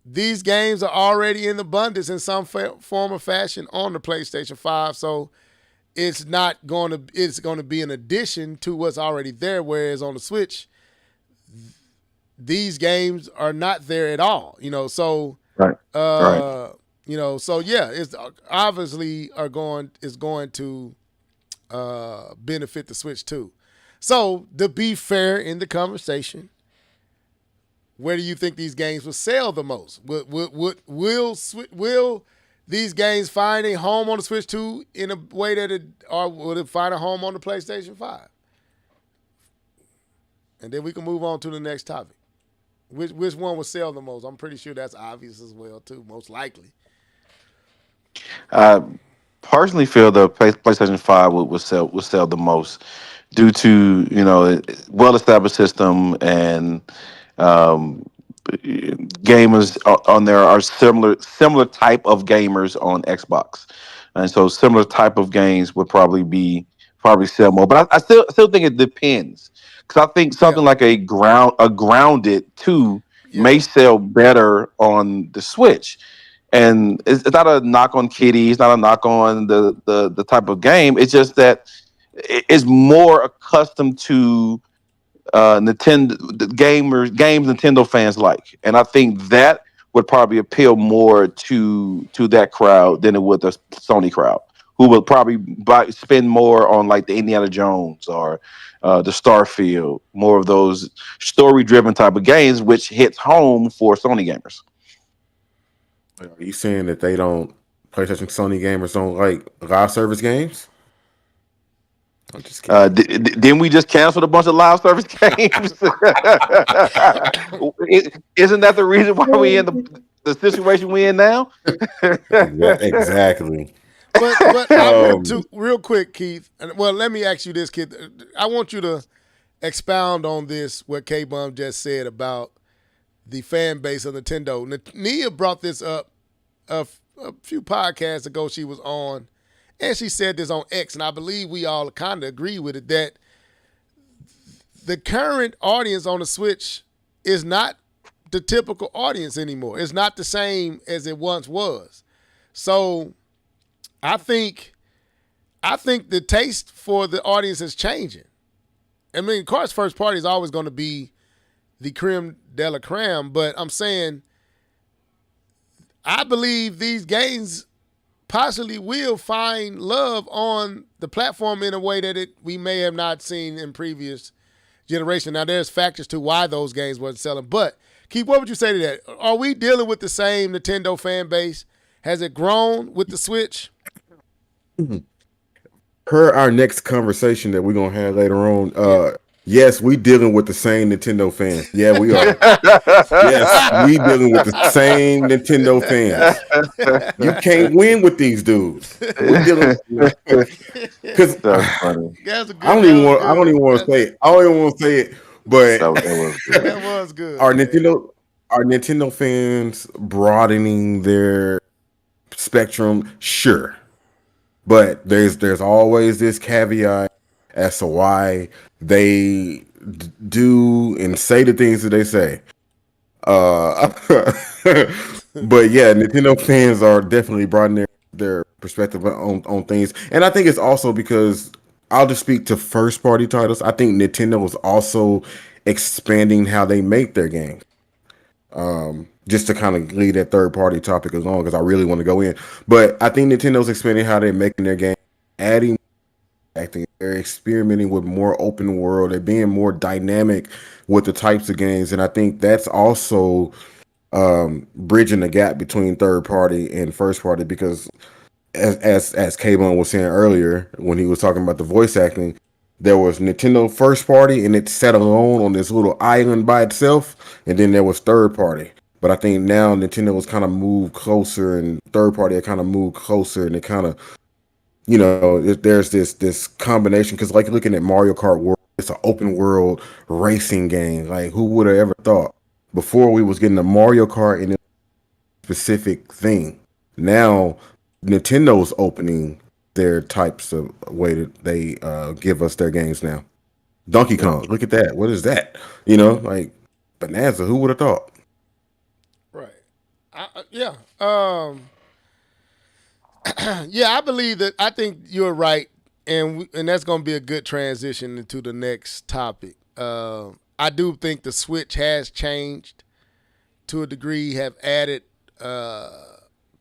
these games are already in abundance in some form or fashion on the PlayStation 5. So it's going to be an addition to what's already there, whereas on the Switch, these games are not there at all, so Right. Right. So yeah, it's obviously is going to benefit the Switch too. So to be fair in the conversation, where do you think these games will sell the most? Will these games find a home on the Switch 2 in a way or will it find a home on the PlayStation 5? And then we can move on to the next topic. Which one will sell the most? I'm pretty sure that's obvious as well too, most likely. I personally feel the PlayStation 5 would sell the most due to well established system, and um, gamers on there are similar type of gamers on Xbox, and so similar type of games would probably sell more. But I still think it depends, because I think something Yeah. like a Grounded 2 Yeah. may sell better on the Switch. And it's not a knock on Kitty. It's not a knock on the type of game. It's just that it's more accustomed to Nintendo games Nintendo fans like, and I think that would probably appeal more to that crowd than it would the Sony crowd, who will probably spend more on like the Indiana Jones or the Starfield, more of those story driven type of games, which hits home for Sony gamers. Are you saying that PlayStation Sony gamers don't like live service games? I'm just kidding. Didn't we just cancel a bunch of live service games? Isn't that the reason why we in the situation we in now? Exactly. But I want to real quick, Keith. Well, let me ask you this, Keith. I want you to expound on this, what K-Bum just said about the fan base of Nintendo. Nia brought this up a few podcasts ago she was on, and she said this on X, and I believe we all kind of agree with it, that the current audience on the Switch is not the typical audience anymore. It's not the same as it once was. So I think the taste for the audience is changing. I mean, of course, first party is always going to be the creme de la creme, but I'm saying I believe these games possibly will find love on the platform in a way that we may have not seen in previous generation. Now, there's factors to why those games wasn't selling, but Keith, what would you say to that? Are we dealing with the same Nintendo fan base? Has it grown with the Switch? Per our next conversation that we're gonna have later on, yes, we dealing with the same Nintendo fans. Yeah, we are. Yes, we dealing with the same Nintendo fans. You can't win with these dudes. We dealing because That's funny. I don't even want to say it. I don't even want to say it, but That was good. That was good. our Nintendo fans broadening their spectrum, sure. But there's always this caveat as to why they do and say the things that they say. But yeah, Nintendo fans are definitely broadening their perspective on things. And I think it's also because I'll just speak to first party titles. I think Nintendo is also expanding how they make their games. Just to kind of leave that third party topic alone because I really want to go in. But I think Nintendo's expanding how they're making their game, adding acting. They're experimenting with more open world. They're being more dynamic with the types of games. And I think that's also bridging the gap between third party and first party because as K-Bone was saying earlier when he was talking about the voice acting, there was Nintendo first party and it sat alone on this little island by itself, and then there was third party. But I think now Nintendo has kind of moved closer, and third party kind of moved closer, and it kind of, there's this combination because like looking at Mario Kart World, it's an open world racing game. Like who would have ever thought? Before we was getting a Mario Kart in a specific thing. Now Nintendo's opening their types of way that they give us their games now. Donkey Kong, look at that. What is that? Like Bonanza. Who would have thought? Right. Yeah. Yeah, I believe that. I think you're right, and that's going to be a good transition into the next topic. I do think the Switch has changed to a degree, have added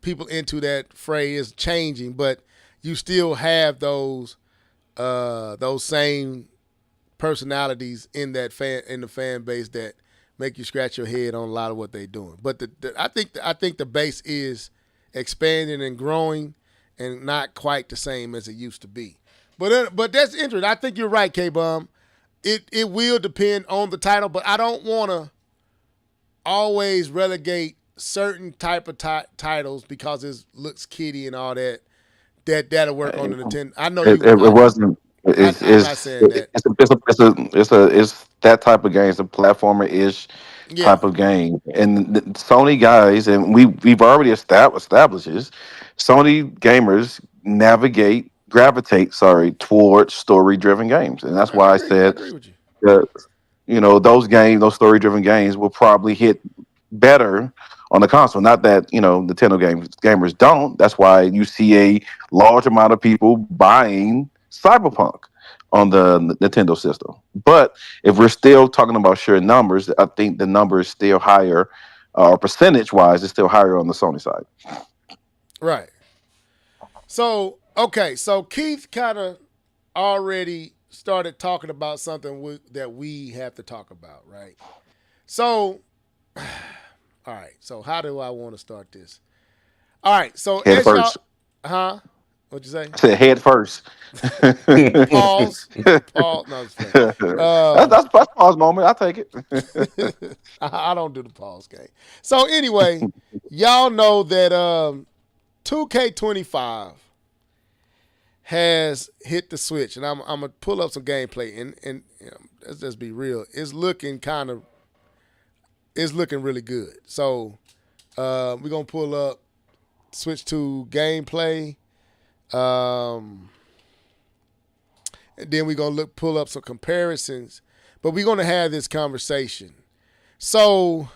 people into that fray is changing, but you still have those same personalities in the fan base that make you scratch your head on a lot of what they're doing. But I think the base is expanding and growing, and not quite the same as it used to be. But that's interesting. I think you're right, K-Bum. It will depend on the title, but I don't want to always relegate certain type of titles because it looks kiddie and all that. That'll work on the Nintendo. I know It wasn't. It's I'm not saying that. It's that type of game. It's a platformer-ish type of game. And the Sony guys, and we've already established this. Sony gamers gravitate towards story-driven games, and that's why I said agree with you. that those story-driven games will probably hit better on the console. Not that Nintendo gamers don't. That's why you see a large amount of people buying Cyberpunk on the Nintendo system. But if we're still talking about sheer numbers, I think the number is still higher, or percentage-wise, it's still higher on the Sony side. Right. So, okay. So Keith kind of already started talking about something that we have to talk about, right? So, all right. So how do I want to start this? All right. So Head first. What'd you say? I said head first. Pause. Pause. No, it's fine. That's a pause moment. I'll take it. I don't do the pause game. So anyway, y'all know that 2K25 has hit the Switch, and I'm gonna pull up some gameplay, and let's just be real, it's looking really good. So we're gonna pull up Switch 2 gameplay, and then we're gonna pull up some comparisons, but we're gonna have this conversation. So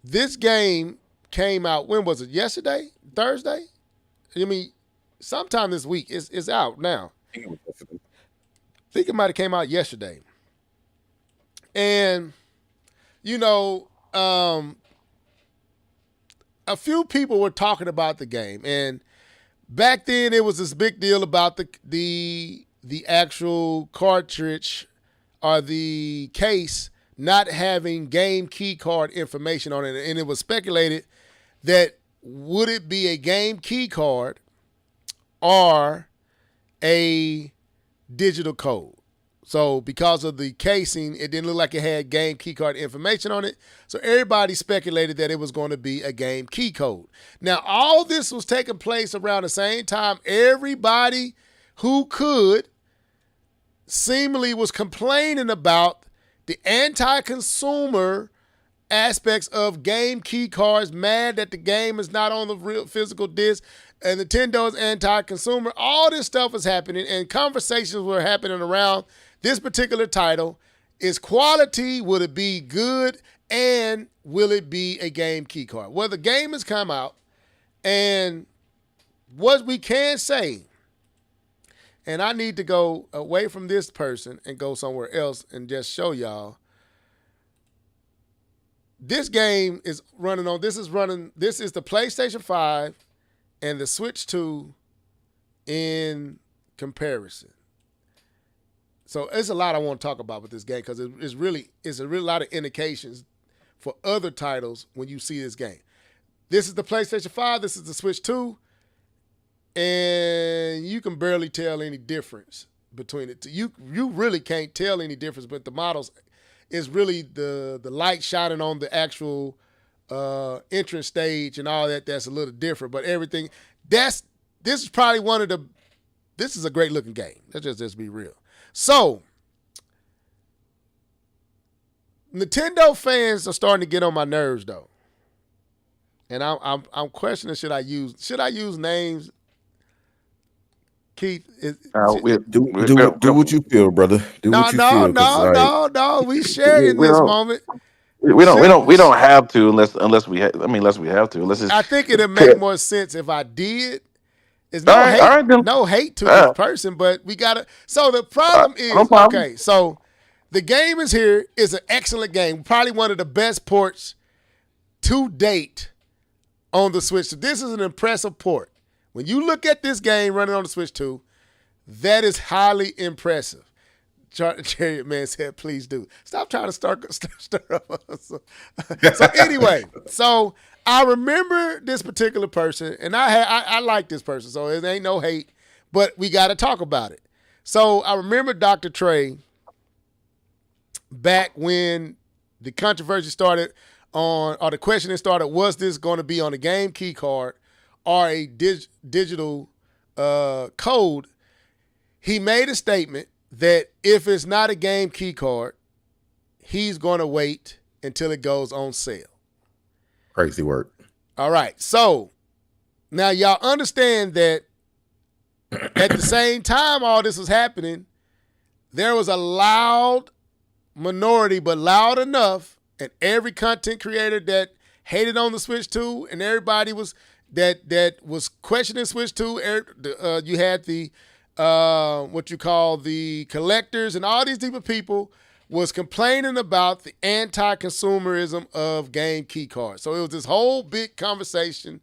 this game came out, when was it? Yesterday? Thursday? I mean, sometime this week. It's out now. I think it might have came out yesterday. And, a few people were talking about the game. And back then it was this big deal about the actual cartridge or the case not having game key card information on it. And it was speculated that would it be a game key card or a digital code. So because of the casing, it didn't look like it had game key card information on it. So everybody speculated that it was going to be a game key code. Now, all this was taking place around the same time. Everybody who could seemingly was complaining about the anti-consumer aspects of game key cards, mad that the game is not on the real physical disc, and Nintendo's anti-consumer. All this stuff was happening, and conversations were happening around this particular title. Is quality, will it be good, and will it be a game key card? Well, the game has come out, and what we can say, and I need to go away from this person and go somewhere else and just show y'all. This game is running on, this is the PlayStation 5 and the Switch 2 in comparison. So there's a lot I want to talk about with this game because it's a really lot of indications for other titles when you see this game. This is the PlayStation 5, this is the Switch 2, and you can barely tell any difference between it. You really can't tell any difference, but the models is really the light shining on the actual entrance stage and all that. That's a little different, but everything this is probably this is a great looking game. Let's just be real. So Nintendo fans are starting to get on my nerves though, and I'm questioning should I use names? Keith, do what you feel, brother. Do what you feel. No. We sharing this moment. We don't have to unless we have to. Let's just. I think it'd make more sense if I did. It's no hate to this person, but we gotta. So the problem is okay. So the game is here. It's an excellent game. Probably one of the best ports to date on the Switch. So this is an impressive port. When you look at this game running on the Switch 2, that is highly impressive. Chariot Man said, please do. Stop trying to stir up. So anyway, so I remember this particular person, and I like this person, so it ain't no hate, but we got to talk about it. So I remember Dr. Trey back when the controversy started or the questioning started, was this going to be on a game key card or a digital code? He made a statement that if it's not a game key card, he's going to wait until it goes on sale. Crazy work. All right. So now y'all understand that at the same time all this was happening, there was a loud minority, but loud enough, and every content creator that hated on the Switch 2 and everybody was that was questioning Switch 2. You had the what you call the collectors and all these different people was complaining about the anti-consumerism of game key cards. So it was this whole big conversation.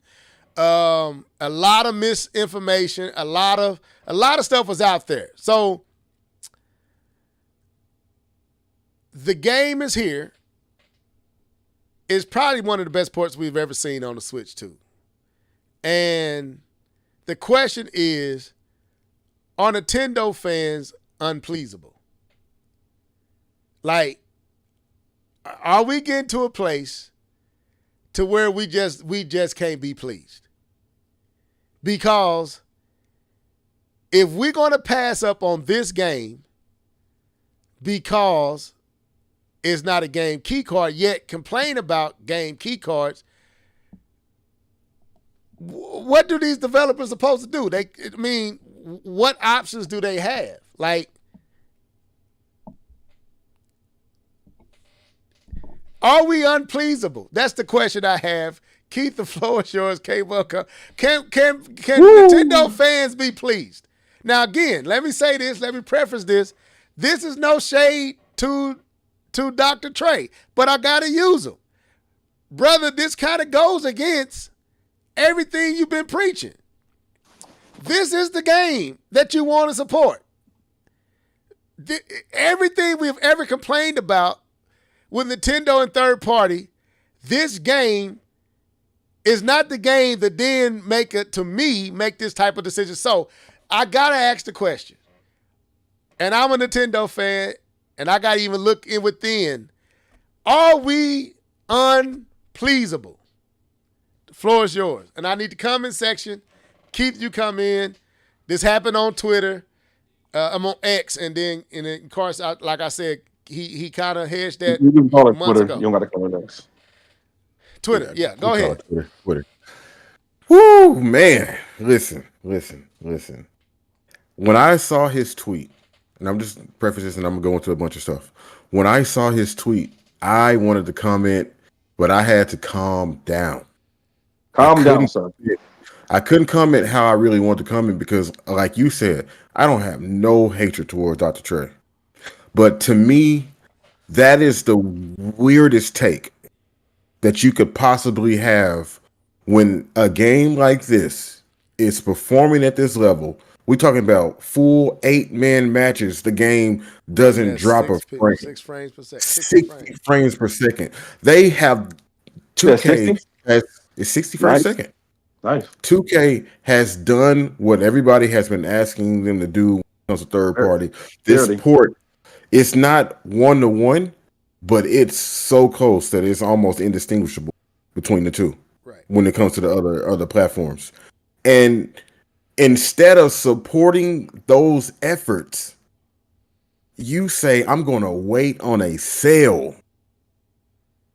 A lot of misinformation, a lot of stuff was out there. So the game is here. It's probably one of the best ports we've ever seen on the Switch 2. And the question is, are Nintendo fans unpleasable? Like, are we getting to a place to where we just can't be pleased? Because if we're going to pass up on this game because it's not a game key card, yet complain about game key cards, what do these developers supposed to do? What options do they have? Like, are we unpleasable? That's the question I have. Keith, the floor is yours. K-Buck. Can Nintendo fans be pleased? Now, again, let me say this. Let me preface this. This is no shade to Dr. Trey, but I got to use him. Brother, this kind of goes against everything you've been preaching. This is the game that you want to support. Everything we've ever complained about with Nintendo and third party, this game is not the game that then make this type of decision. So I got to ask the question, and I'm a Nintendo fan, and I got to even look in within. Are we unpleasable? The floor is yours. And I need the comment section. Keith, you come in. This happened on Twitter. I'm on X, and then of course, like I said, he kind of hedged that. You can call it months Twitter. ago. You don't got to call it X. Twitter, yeah, go ahead. Twitter. Woo, man. Listen. When I saw his tweet, and I'm just preface this and I'm going to go into a bunch of stuff. When I saw his tweet, I wanted to comment, but I had to calm down. Calm down, sir. I couldn't comment how I really wanted to comment because, like you said, I don't have no hatred towards Dr. Trey. But to me, that is the weirdest take that you could possibly have when a game like this is performing at this level. We're talking about full 8-man matches. The game doesn't drop a frame. 6 frames per second. 60 frames per second. They have 2K is 60 frames per second. Nice. 2K has done what everybody has been asking them to do when it comes to third party. This port, it's not 1-to-1, but it's so close that it's almost indistinguishable between the two when it comes to the other platforms. And instead of supporting those efforts, you say, I'm going to wait on a sale,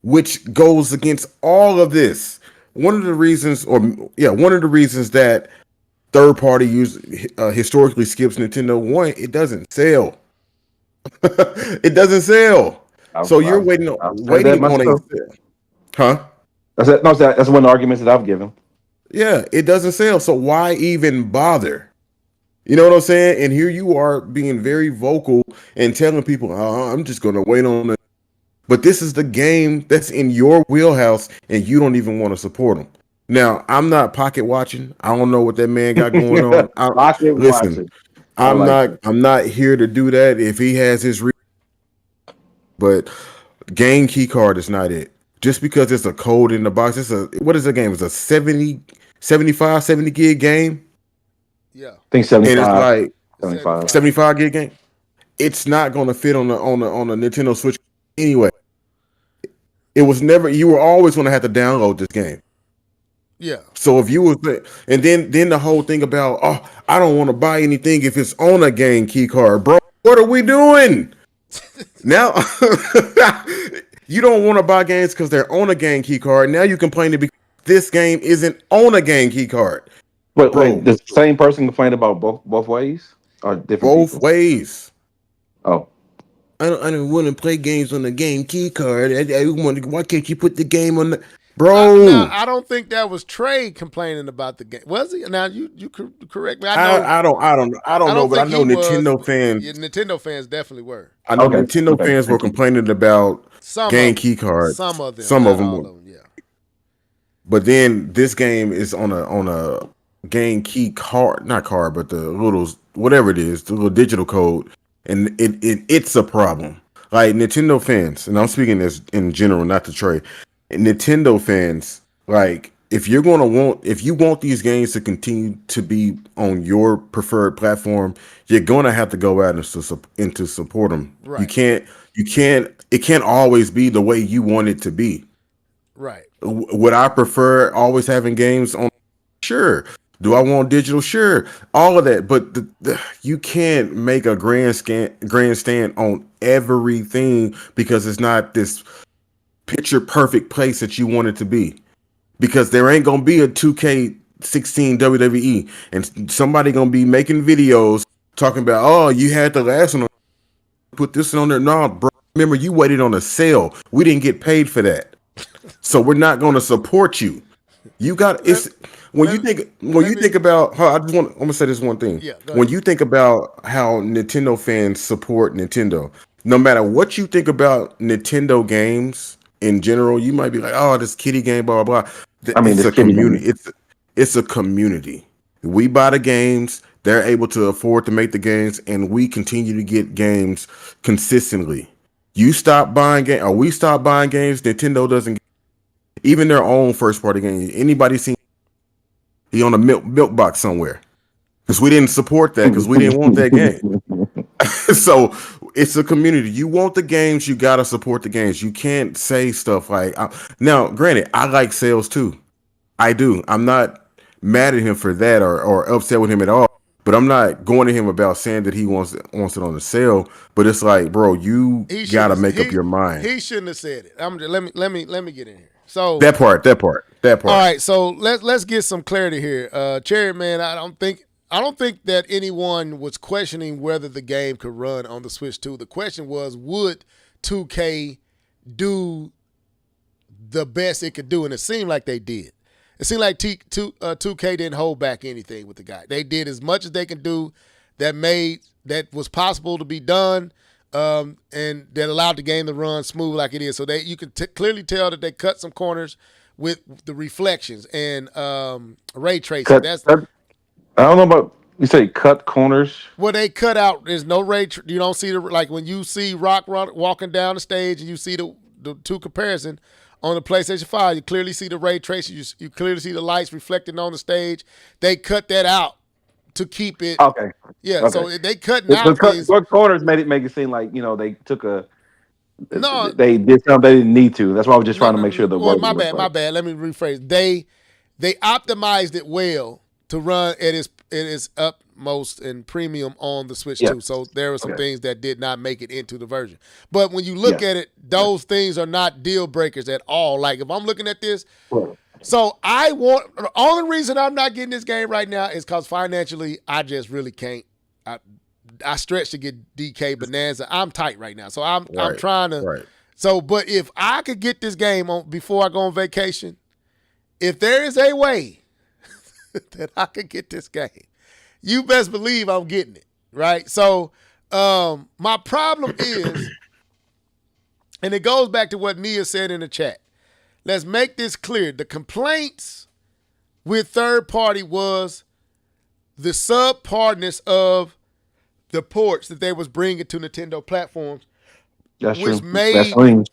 which goes against all of this. One of the reasons that third party historically skips Nintendo One, it doesn't sell. It doesn't sell. So you're waiting on a sale. Huh? That's one of the arguments that I've given. Yeah, it doesn't sell. So why even bother? You know what I'm saying? And here you are being very vocal and telling people, I'm just going to wait on it. But this is the game that's in your wheelhouse, and you don't even want to support them. Now, I'm not pocket watching. I don't know what that man got going on. I'm not here to do that. If he has his but game key card is not it. Just because it's a code in the box, what is the game? It's a 70 gig game. Yeah, I think 75. And it's like 75 gig game. It's not going to fit on the Nintendo Switch anyway. It was never. You were always going to have to download this game. Yeah. So if you were, and then the whole thing about, I don't want to buy anything if it's on a game key card, bro. What are we doing now? You don't want to buy games because they're on a game key card. Now you complain because this game isn't on a game key card. But does the same person complain about both ways or different? Both ways. Oh. I don't want to play games on the game key card. Why can't you put the game on the bro? I don't think that was Trey complaining about the game. Was he? Now you correct me. I don't know, but I know Nintendo fans. Yeah, Nintendo fans definitely were. I know Nintendo fans were complaining about game key cards. Some of them. Some of them were. Yeah. But then this game is on a game key card, not card, but the little whatever it is, the little digital code. And it's a problem. Like Nintendo fans, and I'm speaking as in general, not to Trey. Nintendo fans, like if you want these games to continue to be on your preferred platform, you're gonna have to go out and to support them. Right. It can't always be the way you want it to be. Right. Would I prefer always having games on? Sure. Do I want digital? Sure, all of that. But you can't make a grandstand on everything because it's not this picture perfect place that you want it to be. Because there ain't gonna be a 2K16 WWE, and somebody gonna be making videos talking about, oh, you had the last one, put this on there. No, bro. Remember, you waited on a sale. We didn't get paid for that, so we're not gonna support you. You got it's when you think about how I'm gonna say this one thing. Yeah, go When ahead. you think about how Nintendo fans support Nintendo, no matter what you think about Nintendo games in general, you might be like, "Oh, this kitty game, blah blah blah." I mean, It's this a kitty game. community. It's a community. We buy the games. They're able to afford to make the games, and we continue to get games consistently. You stop buying game, or we stop buying games. Nintendo doesn't even their own first party game. Anybody seen he on a milk box somewhere? Because we didn't support that because we didn't want that game. So it's a community. You want the games, you gotta support the games. You can't say stuff like now. Granted, I like sales too. I do. I'm not mad at him for that or upset with him at all. But I'm not going to him about saying that he wants it on the sale. But it's like, bro, you He gotta shouldn't. make up your mind. He shouldn't have said it. Let me get in here. So That part. all right, so let's get some clarity here. Cherry man, I don't think that anyone was questioning whether the game could run on the Switch 2. The question was, would 2K do the best it could do? And it seemed like they did. It seemed like 2K didn't hold back anything with the guy. They did as much as they can do that was possible to be done, and that allowed the game to run smooth like it is. So you can clearly tell that they cut some corners with the reflections and ray tracing. I don't know about you say cut corners. Well, they cut out. There's no ray. You don't see like when you see Rock walking down the stage and you see the two comparison on the PlayStation 5. You clearly see the ray tracing. You clearly see the lights reflecting on the stage. They cut that out to keep it. Okay. Yeah. Okay. So they cutting out things. Cut corners make it seem like they took No, they did something they didn't need to. That's why I was just trying to make sure the Well, word was my right. bad. Let me rephrase. They optimized it well to run at its utmost and premium on the Switch Yeah. 2. So there were some Okay. things that did not make it into the version. But when you look at it, those things are not deal breakers at all. Like if I'm looking at this, so the only reason I'm not getting this game right now is because financially I just really can't. I stretch to get DK Bonanza. I'm tight right now, so I'm trying to. Right. So, but if I could get this game on before I go on vacation, if there is a way that I could get this game, you best believe I'm getting it, right? So, my problem is, and it goes back to what Nia said in the chat. Let's make this clear. The complaints with third party was the subpartness of the ports that they was bringing to Nintendo platforms, That's which true. made That's clean.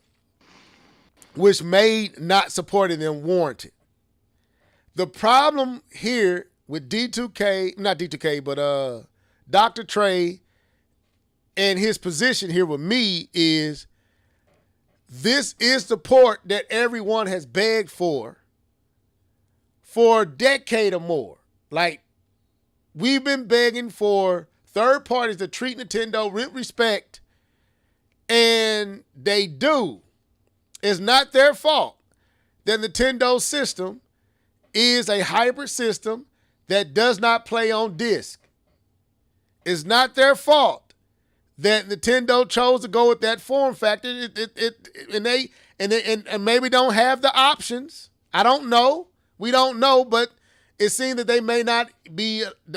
which made not supporting them warranted. The problem here with D2K, not D2K, but Dr. Trey and his position here with me is this is the port that everyone has begged for a decade or more. Like, we've been begging for third parties to treat Nintendo with respect, and they do. It's not their fault that Nintendo's system is a hybrid system that does not play on disc. It's not their fault that Nintendo chose to go with that form factor. And maybe don't have the options. I don't know. We don't know, but it seems that they may not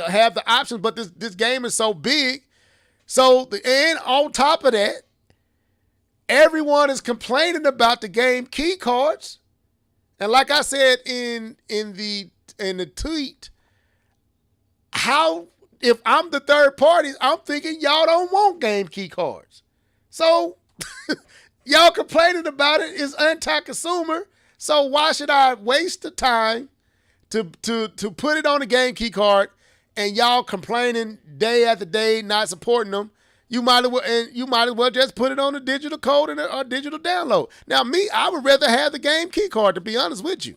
have the options. But this game is so big. And on top of that, everyone is complaining about the game key cards. And like I said in the tweet, how if I'm the third party, I'm thinking y'all don't want game key cards. So y'all complaining about it is anti-consumer. So why should I waste the time to put it on a game key card and y'all complaining day after day, not supporting them? You might as well just put it on a digital code and a digital download. Now, I would rather have the game key card, to be honest with you.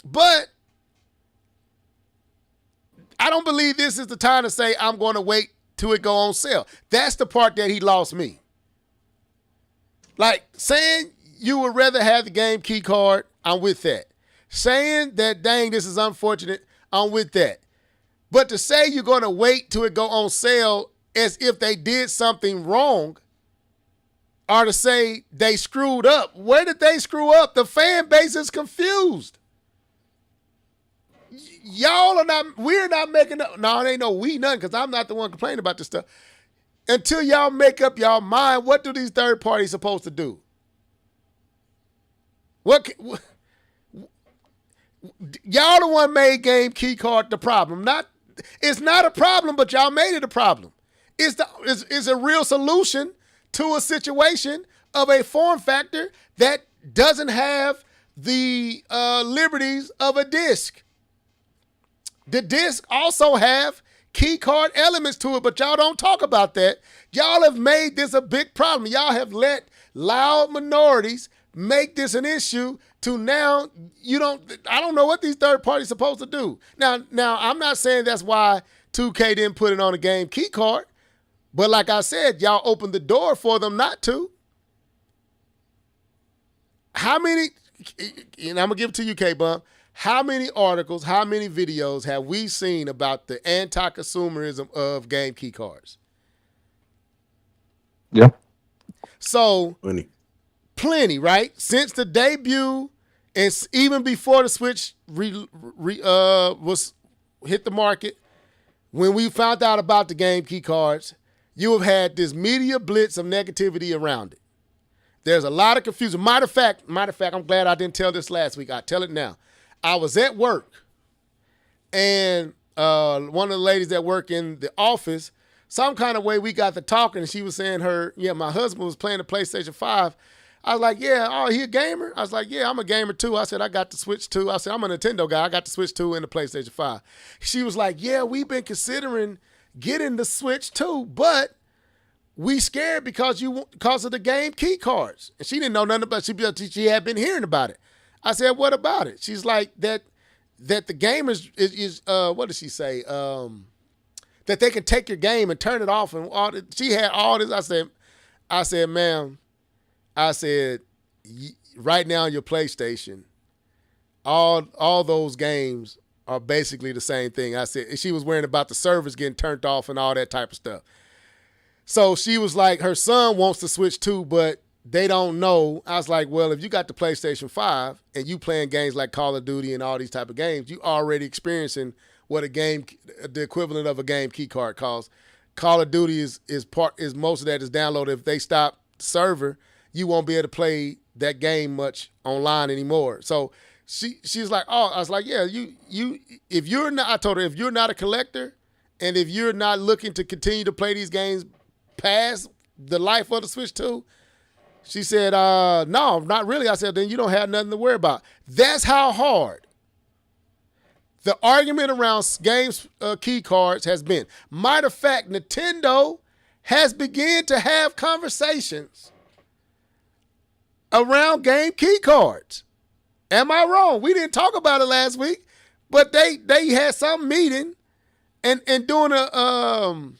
But I don't believe this is the time to say I'm going to wait till it go on sale. That's the part that he lost me. Like saying you would rather have the game key card, I'm with that. Saying that, dang, this is unfortunate, I'm with that. But to say you're going to wait till it go on sale as if they did something wrong, or to say they screwed up. Where did they screw up? The fan base is confused. We're not making up. No, it ain't no we nothing, because I'm not the one complaining about this stuff. Until y'all make up y'all mind, what do these third parties supposed to do? Y'all the one made game key card the problem. It's not a problem, but y'all made it a problem. It's a real solution to a situation of a form factor that doesn't have the liberties of a disc. The disc also have key card elements to it, but y'all don't talk about that. Y'all have made this a big problem. Y'all have let loud minorities make this an issue to now I don't know what these third parties supposed to do. Now I'm not saying that's why 2K didn't put it on a game key card, but like I said, y'all opened the door for them not to. How many, and I'm going to give it to you, K-Bump, how many articles, how many videos have we seen about the anti-consumerism of game key cards? Yeah. So, plenty, right? Since the debut, and even before the Switch was hit the market, when we found out about the game key cards, you have had this media blitz of negativity around it. There's a lot of confusion. Matter of fact, I'm glad I didn't tell this last week. I'll tell it now. I was at work, and one of the ladies that work in the office, some kind of way we got to talking, and she was saying my husband was playing the PlayStation 5. I was like, yeah, oh, he a gamer? I was like, yeah, I'm a gamer too. I said, I got the Switch 2. I said, I'm a Nintendo guy. I got the Switch 2 and the PlayStation 5. She was like, yeah, we've been considering getting the Switch 2, but we scared because of the game key cards. And she didn't know nothing about it. She had been hearing about it. I said, what about it? She's like, that the gamers is what did she say? That they can take your game and turn it off and all that. She had all this. I said, ma'am, right now on your PlayStation, all those games are basically the same thing. I said, she was worrying about the servers getting turned off and all that type of stuff. So she was like, her son wants to Switch too, but they don't know. I was like, well, if you got the PlayStation 5 and you playing games like Call of Duty and all these type of games, you already experiencing what the equivalent of a game key card costs. Call of Duty is most of that is downloaded. If they stop the server, you won't be able to play that game much online anymore. So she's like, oh, I was like, yeah, if you're not, I told her, if you're not a collector and if you're not looking to continue to play these games past the life of the Switch 2, she said, no, not really. I said, then you don't have nothing to worry about. That's how hard the argument around games key cards has been. Matter of fact, Nintendo has begun to have conversations around game key cards. Am I wrong? We didn't talk about it last week, but they had some meeting and doing a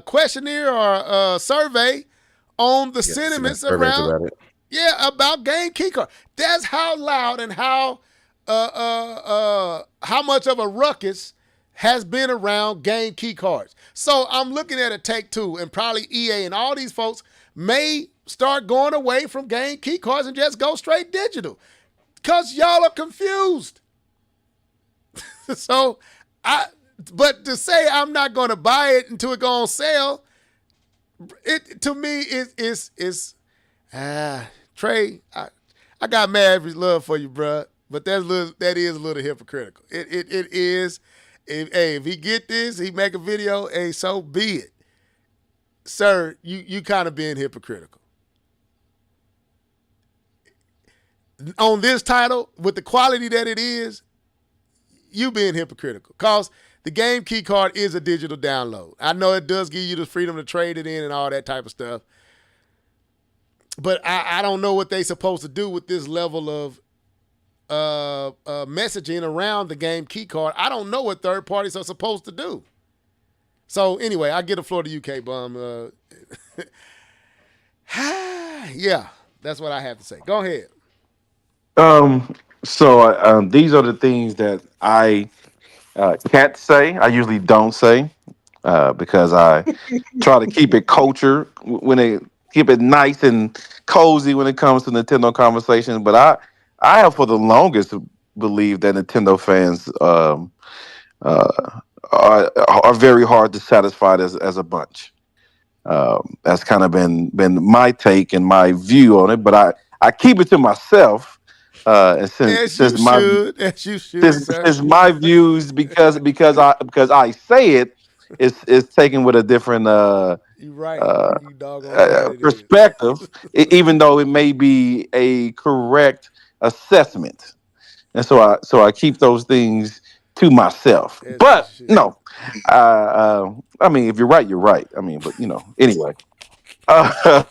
questionnaire or a survey on the sentiments around about game key card. That's how loud and how much of a ruckus has been around game key cards. So I'm looking at a Take-Two and probably EA and all these folks may start going away from game key cards and just go straight digital because y'all are confused. But to say I'm not going to buy it until it goes on sale, it to me is Trey. I got mad love for you, bruh, but that is a little hypocritical. It is. If he get this, he make a video, hey, so be it, sir. You kind of being hypocritical on this title with the quality that it is. You being hypocritical because the game key card is a digital download. I know it does give you the freedom to trade it in and all that type of stuff. But I don't know what they supposed to do with this level messaging around the game key card. I don't know what third parties are supposed to do. So anyway, I get the floor to you, K Bum. Yeah, that's what I have to say. Go ahead. Um, these are the things that I can't say. I usually don't say because I try to keep it culture when they keep it nice and cozy when it comes to Nintendo conversations. But I have for the longest believed that Nintendo fans are very hard to satisfy as a bunch. That's kind of been my take and my view on it. But I keep it to myself. And As you should. As you should, sir. since my views because I say it is taken with a different You right. uh, You doggone right it is. perspective, even though it may be a correct assessment, and so I keep those things to myself. As you But should. no, I mean, if you're right, you're right. I mean, but anyway. Uh,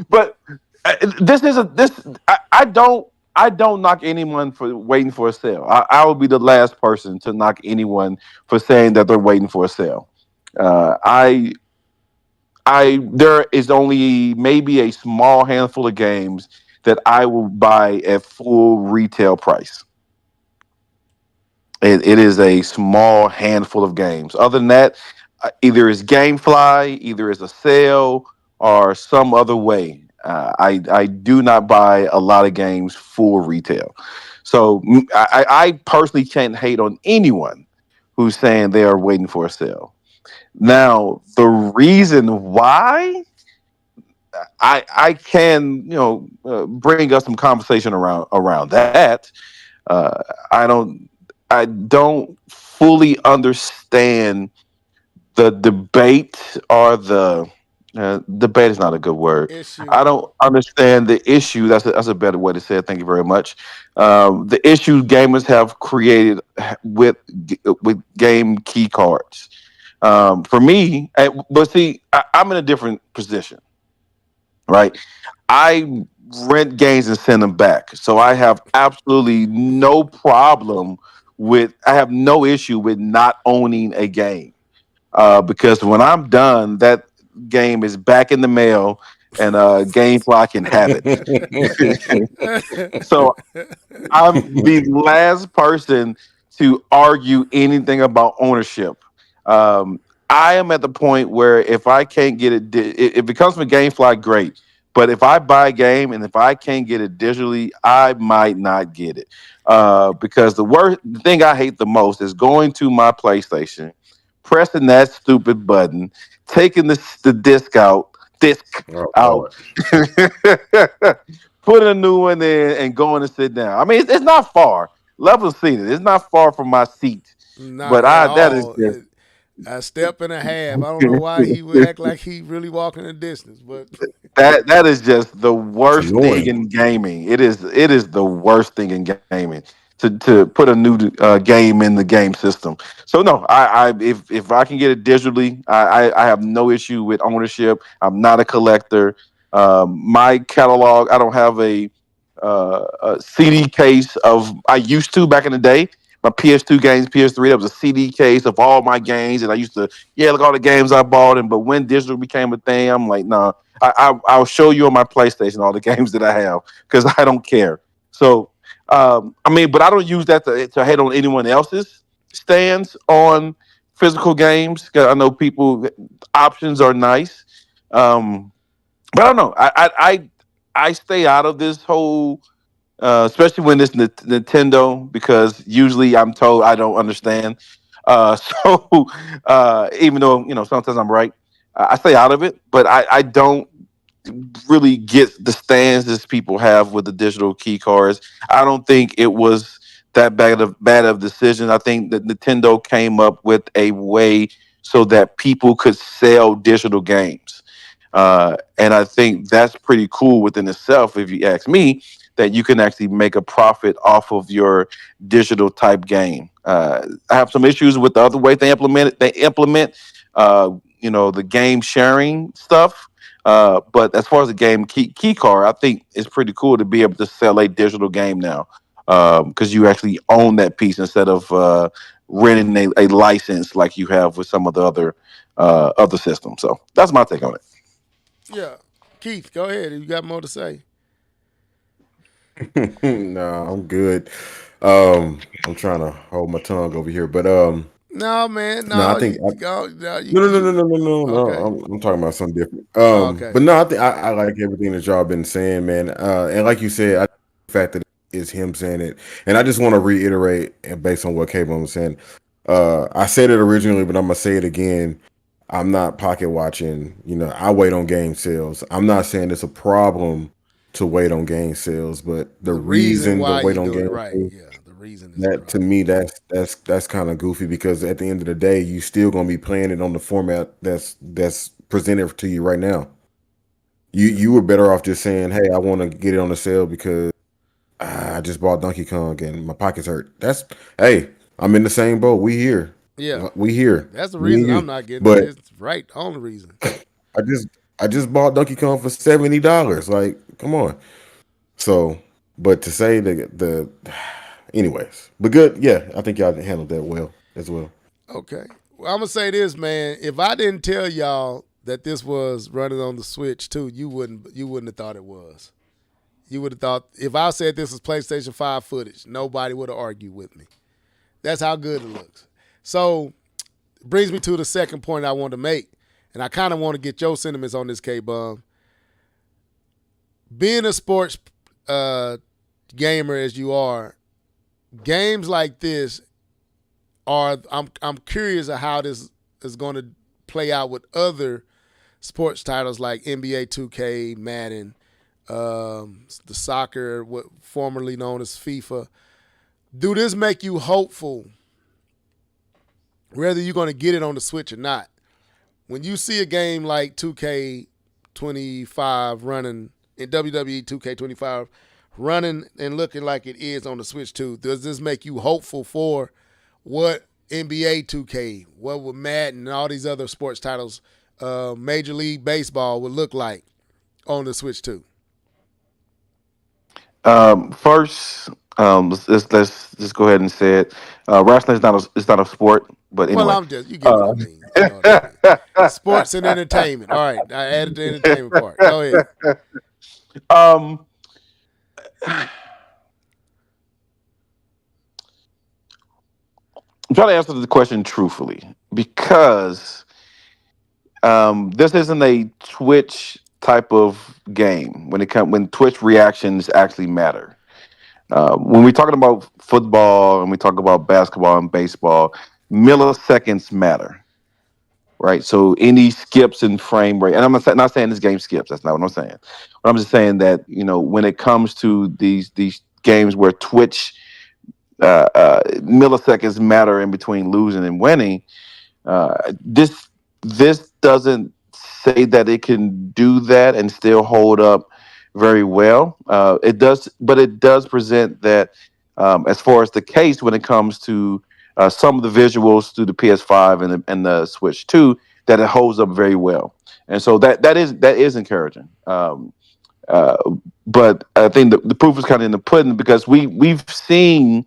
but this is a this I don't knock anyone for waiting for a sale. I will be the last person to knock anyone for saying that they're waiting for a sale. I there is only maybe a small handful of games that I will buy at full retail price. It is a small handful of games. Other than that, either it's GameFly, either it's a sale, or some other way. I do not buy a lot of games full retail. So I personally can't hate on anyone who's saying they are waiting for a sale. Now, the reason why I can bring us some conversation around that. I don't fully understand the debate or the debate is not a good word. Issue. I don't understand the issue. That's a better way to say it. Thank you very much. The issue gamers have created with game key cards. For me, but see, I'm in a different position, right? I rent games and send them back, so I have absolutely no problem with. I have no issue with not owning a game because when I'm done, that game is back in the mail, and GameFly can have it. So I'm the last person to argue anything about ownership. Um, I am at the point where if I can't get it, if it comes from GameFly, great. But if I buy a game and if I can't get it digitally, I might not get it. Because the thing I hate the most is going to my PlayStation, pressing that stupid button, taking the disc Oh out, Lord. putting a new one in, and going to sit down. I mean, it's not far. Level seated. It's not far from my seat. Not But at I that is all. just A step and a half. I don't know why he would act like he really walking the distance, but that is just the It's worst thing annoying. in gaming. It is the worst thing in gaming to put a new game in the game system. So no, if I can get it digitally, I have no issue with ownership. I'm not a collector. My catalog, I don't have a CD case of. I used to back in the day. My PS2 games, PS3, that was a CD case of all my games, and I used to look at all the games I bought. And but when digital became a thing, I'm like, nah, I'll show you on my PlayStation all the games that I have because I don't care. So, I mean, but I don't use that to hate on anyone else's stands on physical games. 'Cause I know people options are nice, but I don't know. I stay out of this whole especially when it's Nintendo, because usually I'm told I don't understand. So even though sometimes I'm right, I stay out of it. But I don't really get the stands as people have with the digital key cards. I don't think it was that bad of decision. I think that Nintendo came up with a way so that people could sell digital games. And I think that's pretty cool within itself, if you ask me, that you can actually make a profit off of your digital type game. I have some issues with the other way they implement it. They implement, the game sharing stuff. But as far as the game key card, I think it's pretty cool to be able to sell a digital game now, because you actually own that piece instead of renting a license like you have with some of the other systems. So that's my take on it. Yeah. Keith, go ahead. You got more to say? No, I'm good. I'm trying to hold my tongue over here, but No, man. no, I No, think you go. No, no, no, no, no, you. no, no, no, no. Okay. I'm talking about something different. Okay. But no, I think I like everything that y'all been saying, man. And like you said, the fact that it's him saying it, and I just want to reiterate, and based on what K-Bone was saying, I said it originally, but I'm gonna say it again. I'm not pocket watching. I wait on game sales. I'm not saying it's a problem to wait on game sales, but the The reason reason to why wait you on do it game right. sales, Yeah. The reason is the that to problem. me, that's kind of goofy because at the end of the day, you still gonna be playing it on the format that's presented to you right now. You were better off just saying, "Hey, I want to get it on the sale because I just bought Donkey Kong and my pockets hurt." Hey, I'm in the same boat. We here, Yeah. we here, That's the me and reason I'm you. not getting it. But It's right. The only reason. I just I just bought Donkey Kong for $70. Like, come on. So, but to say anyways, but good. Yeah, I think y'all handled that well as well. Okay. Well, I'm gonna say this, man. If I didn't tell y'all that this was running on the Switch too, you wouldn't have thought it was. You would have thought if I said this was PlayStation 5 footage, nobody would have argued with me. That's how good it looks. So brings me to the second point I want to make, and I kind of want to get your sentiments on this, K Bum. Being a sports uh, gamer as you are, games like this are. I'm curious of how this is going to play out with other sports titles like NBA 2K, Madden, the soccer, what formerly known as FIFA. Do this make you hopeful, whether you're going to get it on the Switch or not? When you see a game like 2K25 running in WWE 2K25 running and looking like it is on the Switch too, does this make you hopeful for what NBA 2K, what would Madden and all these other sports titles, Major League Baseball would look like on the Switch too? First, let's just go ahead and say it. Wrestling is not a sport, but Well, anyway. I'm just you get what I Uh, mean. You know what I mean. Sports and entertainment. All right, I added the entertainment part. Go ahead. um, I'm trying to answer the question truthfully because this isn't a Twitch type of game when Twitch reactions actually matter. When we're talking about football and we talk about basketball and baseball, milliseconds matter, right? So any skips in frame rate, and I'm not saying this game skips. That's not what I'm saying. But I'm just saying that when it comes to these games where Twitch milliseconds matter in between losing and winning, this doesn't say that it can do that and still hold up very well. It does, but it does present that as far as the case when it comes to some of the visuals through the PS5 and the Switch 2, that it holds up very well, and so that is encouraging. Uh, but I think the proof is kind of in the pudding because we've seen.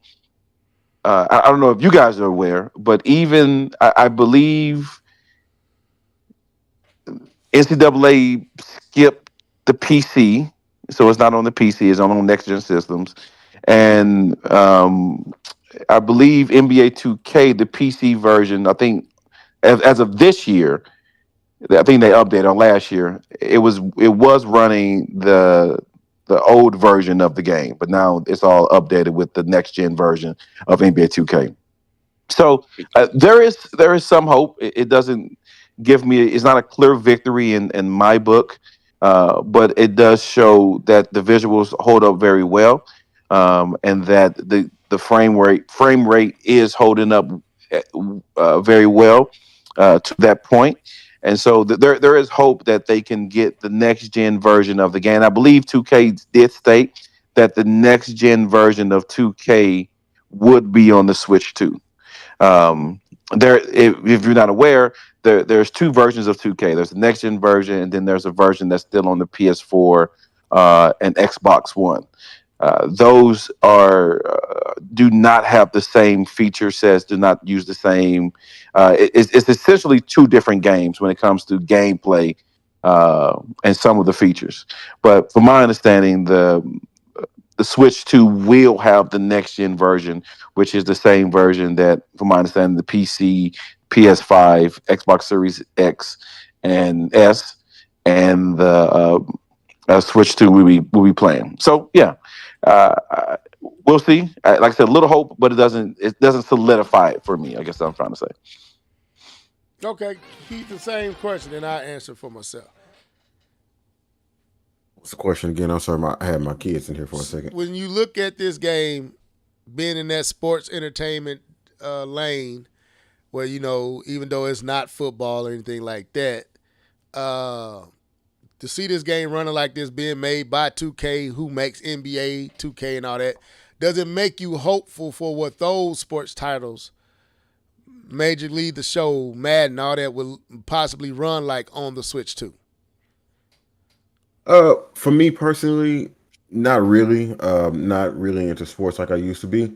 I don't know if you guys are aware, but even I believe NCAA skipped the PC, so it's not on the PC. It's on next gen systems, and I believe NBA 2K, the PC version. I think as of this year, I think they updated on last year. It was running the old version of the game, but now it's all updated with the next gen version of NBA 2K. So there is some hope. It doesn't give me. It's not a clear victory in my book, but it does show that the visuals hold up very well, and that the frame rate is holding up very well to that point. And so there is hope that they can get the next gen version of the game. I believe 2K did state that the next gen version of 2K would be on the Switch too. Um, if you're not aware, there's two versions of 2K. There's the next gen version, and then there's a version that's still on the PS4 and Xbox One. Those are do not have the same feature sets, do not use the same. It's essentially two different games when it comes to gameplay and some of the features. But from my understanding, the Switch 2 will have the next gen version, which is the same version that, from my understanding, the PC, PS5, Xbox Series X and S, and the Switch 2 will be playing. So yeah, we'll see. Like I said, a little hope, but it doesn't solidify it for me. I guess that's what I'm trying to say. Okay, keep the same question, and I answer for myself. What's the question again? I'm sorry, I had my kids in here for a second. When you look at this game, being in that sports entertainment lane, where even though it's not football or anything like that, to see this game running like this, being made by 2K, who makes NBA 2K and all that, does it make you hopeful for what those sports titles, Major League, the show, Madden, all that, will possibly run like on the Switch 2? For me personally, not really. Not really into sports like I used to be.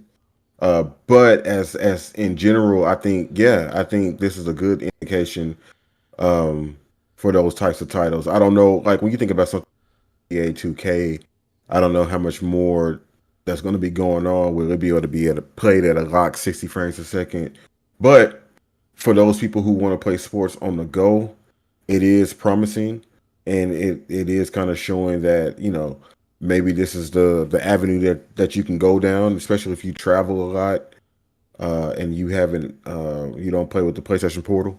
But as in general, I think this is a good indication for those types of titles. I don't know, like when you think about something like 2K, I don't know how much more that's going to be going on. Will it be able to play at a lock 60 frames a second? But for those people who want to play sports on the go, it is promising, and it is kind of showing that maybe this is the avenue that you can go down, especially if you travel a lot and you don't play with the PlayStation Portal.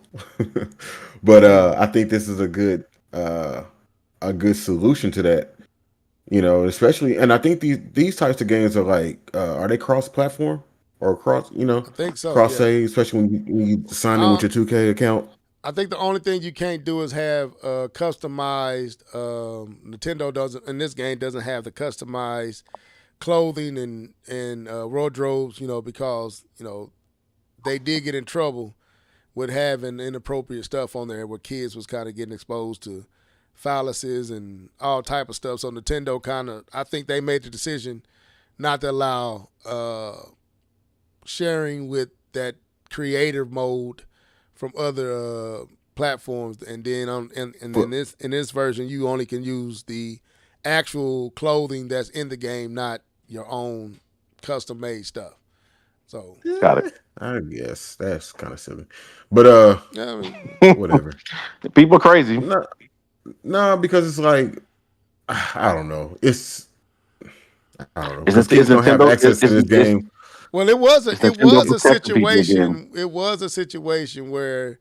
But I think this is a good solution to that. Especially, and I think these types of games are like, are they cross-platform or cross? I think so. Cross yeah. save, especially when you sign in with your 2K account. I think the only thing you can't do is have customized. Nintendo doesn't, in this game, doesn't have the customized clothing and wardrobes. Because they did get in trouble with having inappropriate stuff on there, where kids was kind of getting exposed to phalluses and all type of stuff. So Nintendo I think they made the decision not to allow sharing with that creative mode from other platforms, and then in this version, you only can use the actual clothing that's in the game, not your own custom made stuff. So Got it. I guess that's kind of silly, but whatever. People are crazy. No, because it's like, I don't know. I don't know. Is Kids don't have Nintendo- access to this game. Well, it was a protecting people again. situation. It was a situation where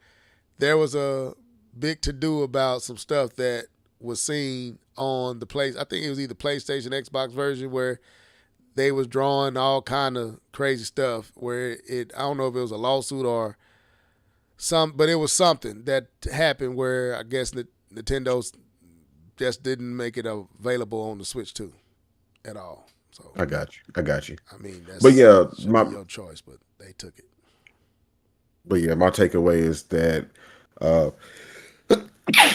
there was a big to do about some stuff that was seen on the I think it was either PlayStation, Xbox version, where they was drawing all kind of crazy stuff. Where I don't know if it was a lawsuit or but it was something that happened where I guess Nintendo just didn't make it available on the Switch 2 at all. So I got you. I mean, that's your choice, but they took it. But yeah, my takeaway is that,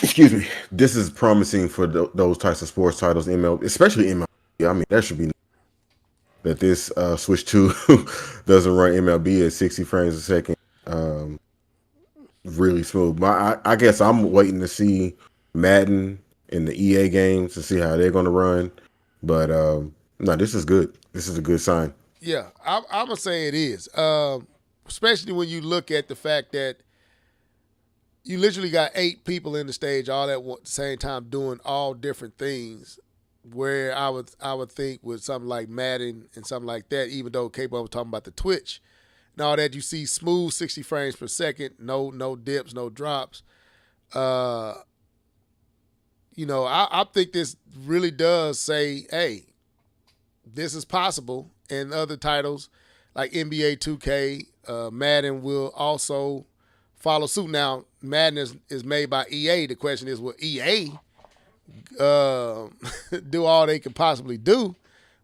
excuse me, this is promising for those types of sports titles, especially MLB. I mean, that should be that this Switch 2 doesn't run MLB at 60 frames a second, really smooth. I guess I'm waiting to see Madden and the EA games to see how they're going to run. But no, this is good. This is a good sign. Yeah, I'm gonna say it is, especially when you look at the fact that you literally got 8 people in the stage all at the same time doing all different things. Where I would think with something like Madden and something like that, even though K-Ball was talking about the Twitch and all that, you see smooth 60 frames per second, no dips, no drops. I think this really does say, hey, this is possible. And other titles like NBA 2K, Madden will also follow suit. Now, Madden is made by EA. The question is, will EA do all they can possibly do?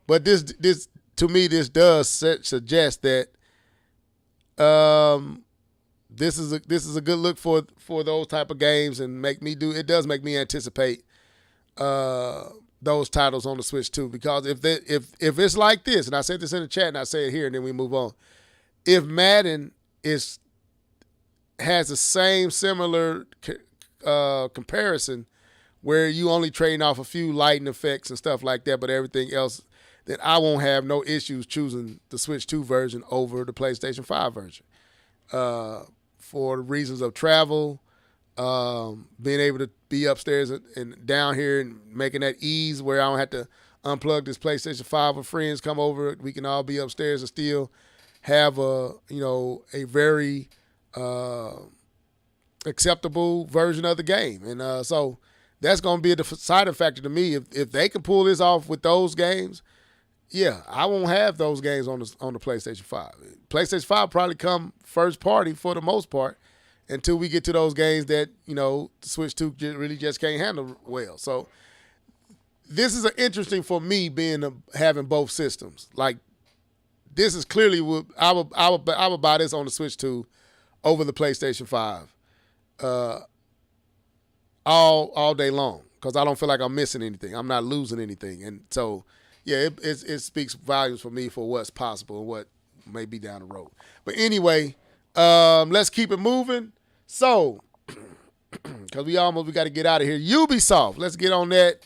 But this to me, this does suggest that this is a good look for those type of games, and it does make me anticipate those titles on the Switch too. Because if it's like this, and I said this in the chat and I say it here, and then we move on. If Madden has the same similar comparison where you only trading off a few lighting effects and stuff like that, but everything else, then I won't have no issues choosing the Switch 2 version over the PlayStation 5 version. For the reasons of travel, being able to be upstairs and down here and making that ease where I don't have to unplug this PlayStation 5 with friends come over. We can all be upstairs and still have a very acceptable version of the game. And so that's going to be a deciding factor to me. If they can pull this off with those games, yeah, I won't have those games on the PlayStation 5. PlayStation 5 probably come first party for the most part until we get to those games that, the Switch 2 really just can't handle well. So this is interesting for me having both systems. Like, this is clearly what I would buy this on the Switch 2 over the PlayStation 5 all day long, because I don't feel like I'm missing anything. I'm not losing anything. And so, yeah, it speaks volumes for me for what's possible and what may be down the road. But anyway, let's keep it moving. So, because we got to get out of here. Ubisoft, let's get on that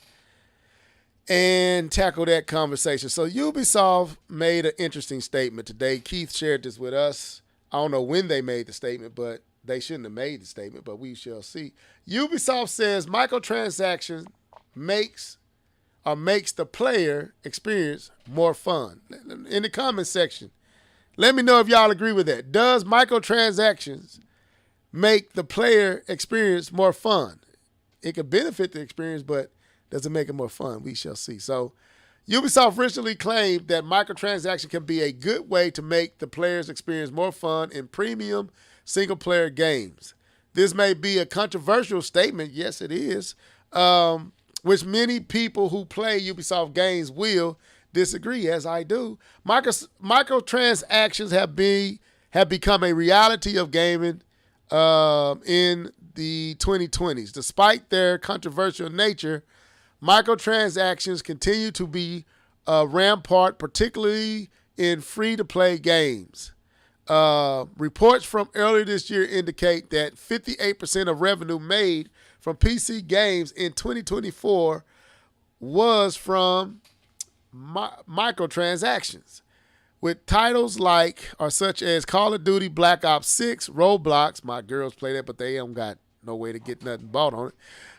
and tackle that conversation. So Ubisoft made an interesting statement today. Keith shared this with us. I don't know when they made the statement, but they shouldn't have made the statement, but we shall see. Ubisoft says microtransactions makes the player experience more fun. In the comment section, let me know if y'all agree with that. Does microtransactions make the player experience more fun? It could benefit the experience, but does it make it more fun? We shall see. So Ubisoft recently claimed that microtransaction can be a good way to make the player's experience more fun in premium single-player games. This may be a controversial statement. Yes, it is. Which many people who play Ubisoft games will disagree, as I do. Microtransactions have become a reality of gaming in the 2020s. Despite their controversial nature, microtransactions continue to be a rampart, particularly in free-to-play games. Reports from earlier this year indicate that 58% of revenue made from PC games in 2024 was from microtransactions, with titles such as Call of Duty, Black Ops 6, Roblox. My girls play that, but they don't got no way to get nothing bought on it.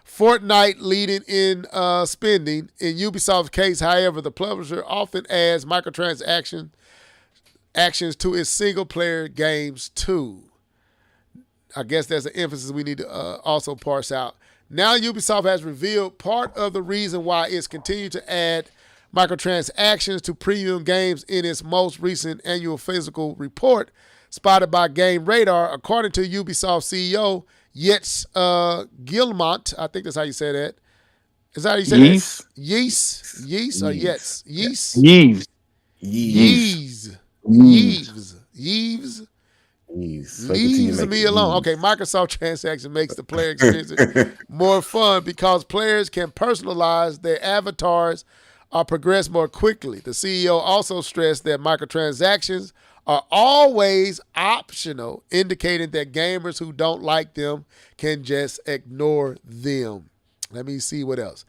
Fortnite leading in spending. In Ubisoft's case, however, the publisher often adds microtransactions to its single-player games too. I guess that's an emphasis we need to also parse out. Now Ubisoft has revealed part of the reason why it's continued to add microtransactions to premium games in its most recent annual physical report, spotted by Game Radar. According to Ubisoft CEO Jens Gilmont, I think that's how you say that. Is that how you say that? Yeast or Yets? Yeast? Yeeves. Leaves me alone. Okay, Microsoft transaction makes the player experience more fun because players can personalize their avatars or progress more quickly. The CEO also stressed that microtransactions are always optional, indicating that gamers who don't like them can just ignore them. Let me see what else.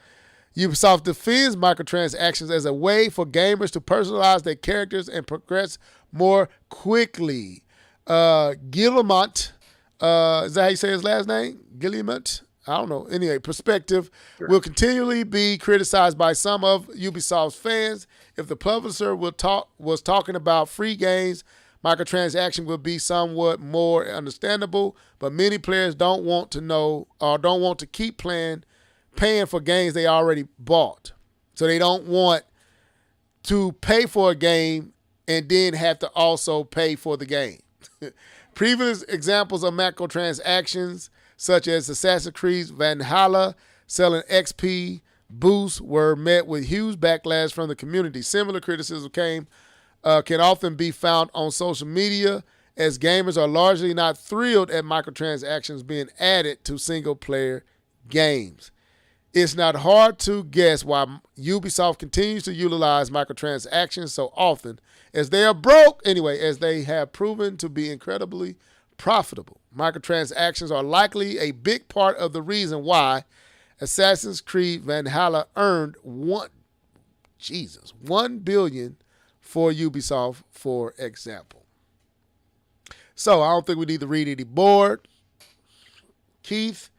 Ubisoft defends microtransactions as a way for gamers to personalize their characters and progress more quickly. Guillemot, is that how you say his last name? Guillemot? I don't know. Anyway, perspective will continually be criticized by some of Ubisoft's fans. If the publisher was talking about free games, microtransaction will be somewhat more understandable, but many players don't want to know or don't want to keep paying for games they already bought. So they don't want to pay for a game and then have to also pay for the game. Previous examples of microtransactions, such as Assassin's Creed Valhalla selling XP boosts, were met with huge backlash from the community. Similar criticism can often be found on social media as gamers are largely not thrilled at microtransactions being added to single-player games. It's not hard to guess why Ubisoft continues to utilize microtransactions so often, as they are broke anyway, as they have proven to be incredibly profitable. Microtransactions are likely a big part of the reason why Assassin's Creed Valhalla earned $1 billion for Ubisoft, for example. So I don't think we need to read any more. Keith,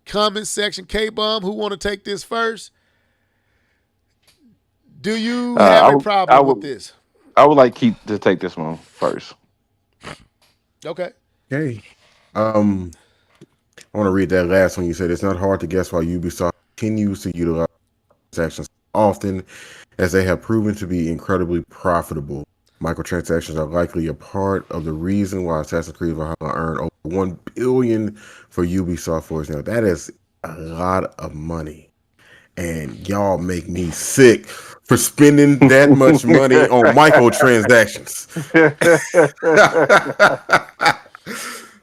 comment section, K-Bum, who want to take this first? Do you have a problem with this? I would like Keith to take this one first. Okay. Okay. I want to read that last one. You said it's not hard to guess why Ubisoft continues to utilize transactions often, as they have proven to be incredibly profitable. Microtransactions are likely a part of the reason why Assassin's Creed Valhalla earned over $1 billion for Ubisoft, for example. That is a lot of money. And y'all make me sick for spending that much money on microtransactions.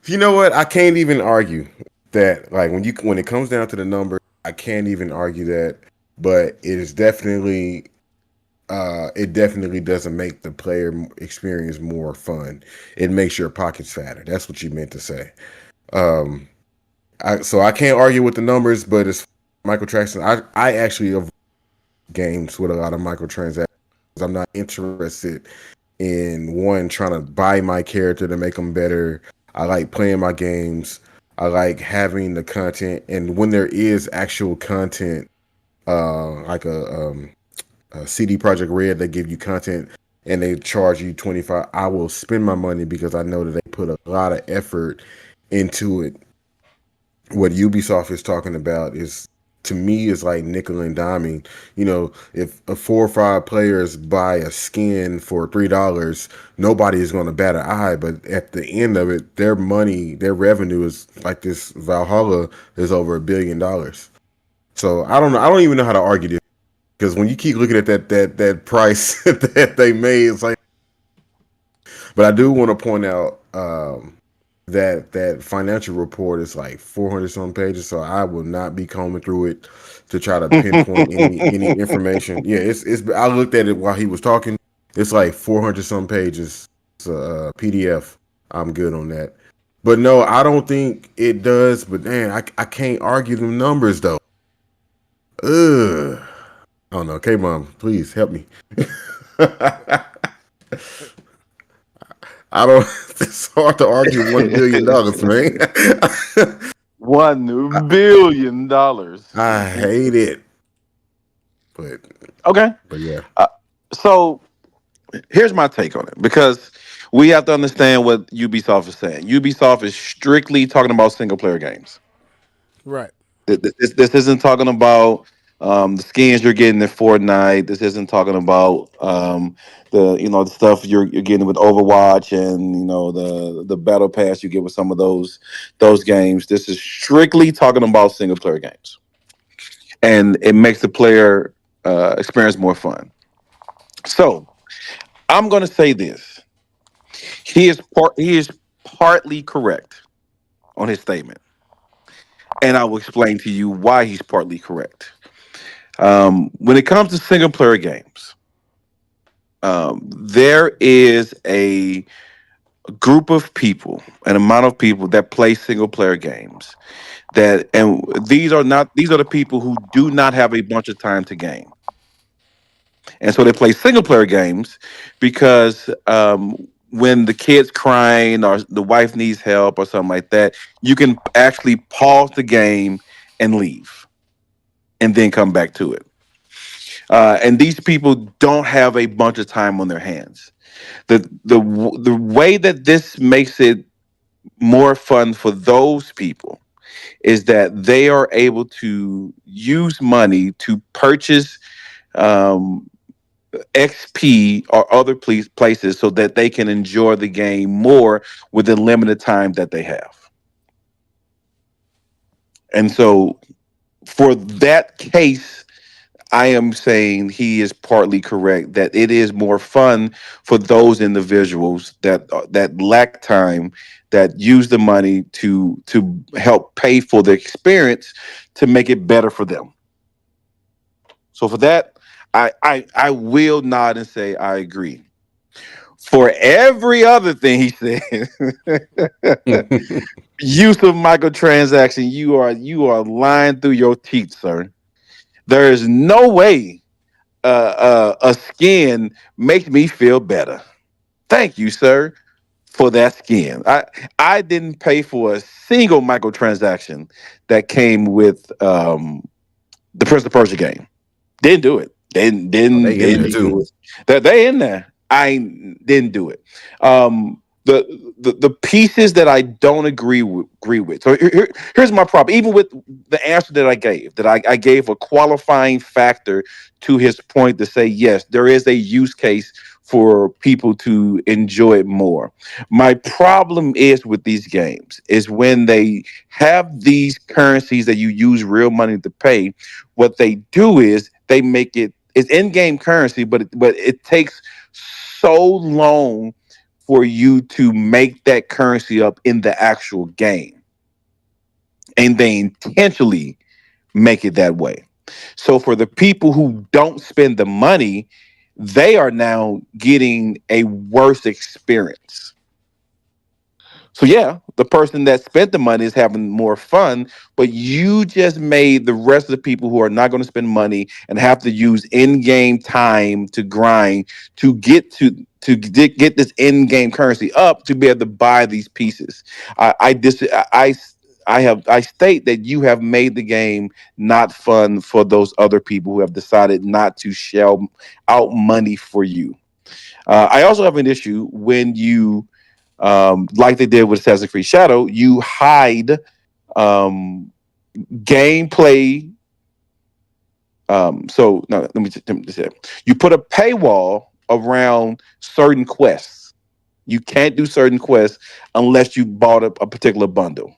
You know what? I can't even argue that. Like when it comes down to the number, I can't even argue that. But it is definitely, it definitely doesn't make the player experience more fun. It makes your pockets fatter. That's what you meant to say. So I can't argue with the numbers, but it's microtransactions. I actually avoid games with a lot of microtransactions. I'm not interested in trying to buy my character to make them better. I like playing my games. I like having the content, and when there is actual content, like a CD Projekt Red, they give you content and they charge you $25. I will spend my money because I know that they put a lot of effort into it. What Ubisoft is talking about is, to me, is like nickel and diming. You know, if 4 or 5 players buy a skin for $3, nobody is going to bat an eye. But at the end of it, their money, their revenue is like this. Valhalla is over $1 billion. So I don't know. I don't even know how to argue this, because when you keep looking at that price that they made, it's like. But I do want to point out that financial report is like 400 some pages, so I will not be combing through it to try to pinpoint any information. Yeah, it's. I looked at it while he was talking. It's like 400 some pages. It's a PDF. I'm good on that. But no, I don't think it does. But man, I can't argue the numbers though. Ugh. I don't know. K-Mom, please help me. I don't. It's hard to argue $1 billion, man. $1 billion. I hate it. But Okay. But yeah. So here's my take on it, because we have to understand what Ubisoft is saying. Ubisoft is strictly talking about single player games. Right. This isn't talking about the skins you're getting in Fortnite. This isn't talking about the stuff you're getting with Overwatch, and the battle pass you get with some of those games. This is strictly talking about single player games, and it makes the player experience more fun. So I'm going to say this: he is partly correct on his statement, and I will explain to you why he's partly correct. When it comes to single player games, there is a group of people, an amount of people that play single player games. And these are the people who do not have a bunch of time to game, and so they play single player games because when the kid's crying or the wife needs help or something like that, you can actually pause the game and leave, and then come back to it. And these people don't have a bunch of time on their hands. The way that this makes it more fun for those people is that they are able to use money to purchase XP or other places so that they can enjoy the game more with the limited time that they have. And so for that case, I am saying he is partly correct that it is more fun for those individuals that lack time, that use the money to help pay for the experience to make it better for them. So for that, I will nod and say I agree. For every other thing he said, use of microtransaction, you are lying through your teeth, sir. There is no way a skin makes me feel better. Thank you, sir, for that skin. I didn't pay for a single microtransaction that came with the Prince of Persia game. Didn't do it. Didn't Oh, didn't they in there didn't do too. it. That they in there. I didn't do it. The pieces that I don't agree with. So here's my problem. Even with the answer that I gave, I gave a qualifying factor to his point to say yes, there is a use case for people to enjoy it more. My problem is with these games is when they have these currencies that you use real money to pay. What they do is they make it's in-game currency, but it takes so long for you to make that currency up in the actual game, and they intentionally make it that way. So for the people who don't spend the money, they are now getting a worse experience. So yeah, the person that spent the money is having more fun, but you just made the rest of the people who are not going to spend money and have to use in-game time to grind to get this in-game currency up to be able to buy these pieces. I state that you have made the game not fun for those other people who have decided not to shell out money for you. I also have an issue when you, like they did with Assassin's Creed Shadow, you hide um, gameplay. So no, let me say, you put a paywall around certain quests. You can't do certain quests unless you bought a particular bundle,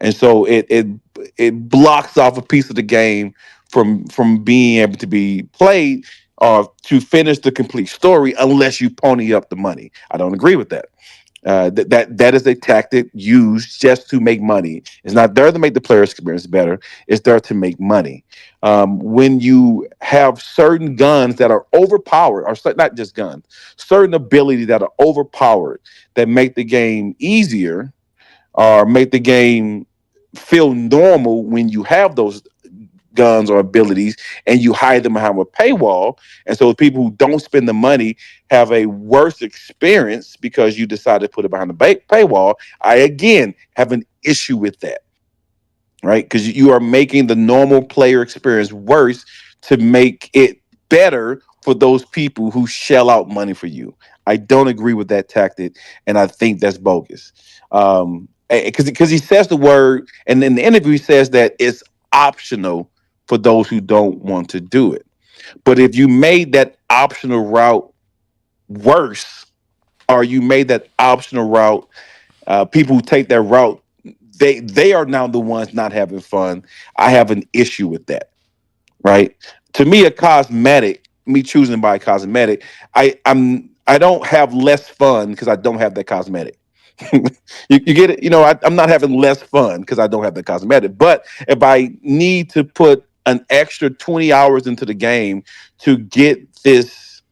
and so it blocks off a piece of the game from being able to be played or to finish the complete story unless you pony up the money. I don't agree with that. That is a tactic used just to make money. It's not there to make the player experience better. It's there to make money. When you have certain guns that are overpowered, or not just guns, certain abilities that are overpowered that make the game easier or make the game feel normal when you have those guns or abilities and you hide them behind a paywall. And so people who don't spend the money have a worse experience because you decided to put it behind the paywall. I again have an issue with that, right? Because you are making the normal player experience worse to make it better for those people who shell out money for you. I don't agree with that tactic, and I think that's bogus. Because he says the word, and in the interview he says that it's optional for those who don't want to do it. But if you made that optional route worse, or you made that optional route, people who take that route, they are now the ones not having fun. I have an issue with that, right? To me, a cosmetic, me choosing to buy a cosmetic, I don't have less fun because I don't have that cosmetic. You get it? I'm not having less fun because I don't have the cosmetic. But if I need to put an extra 20 hours into the game to get this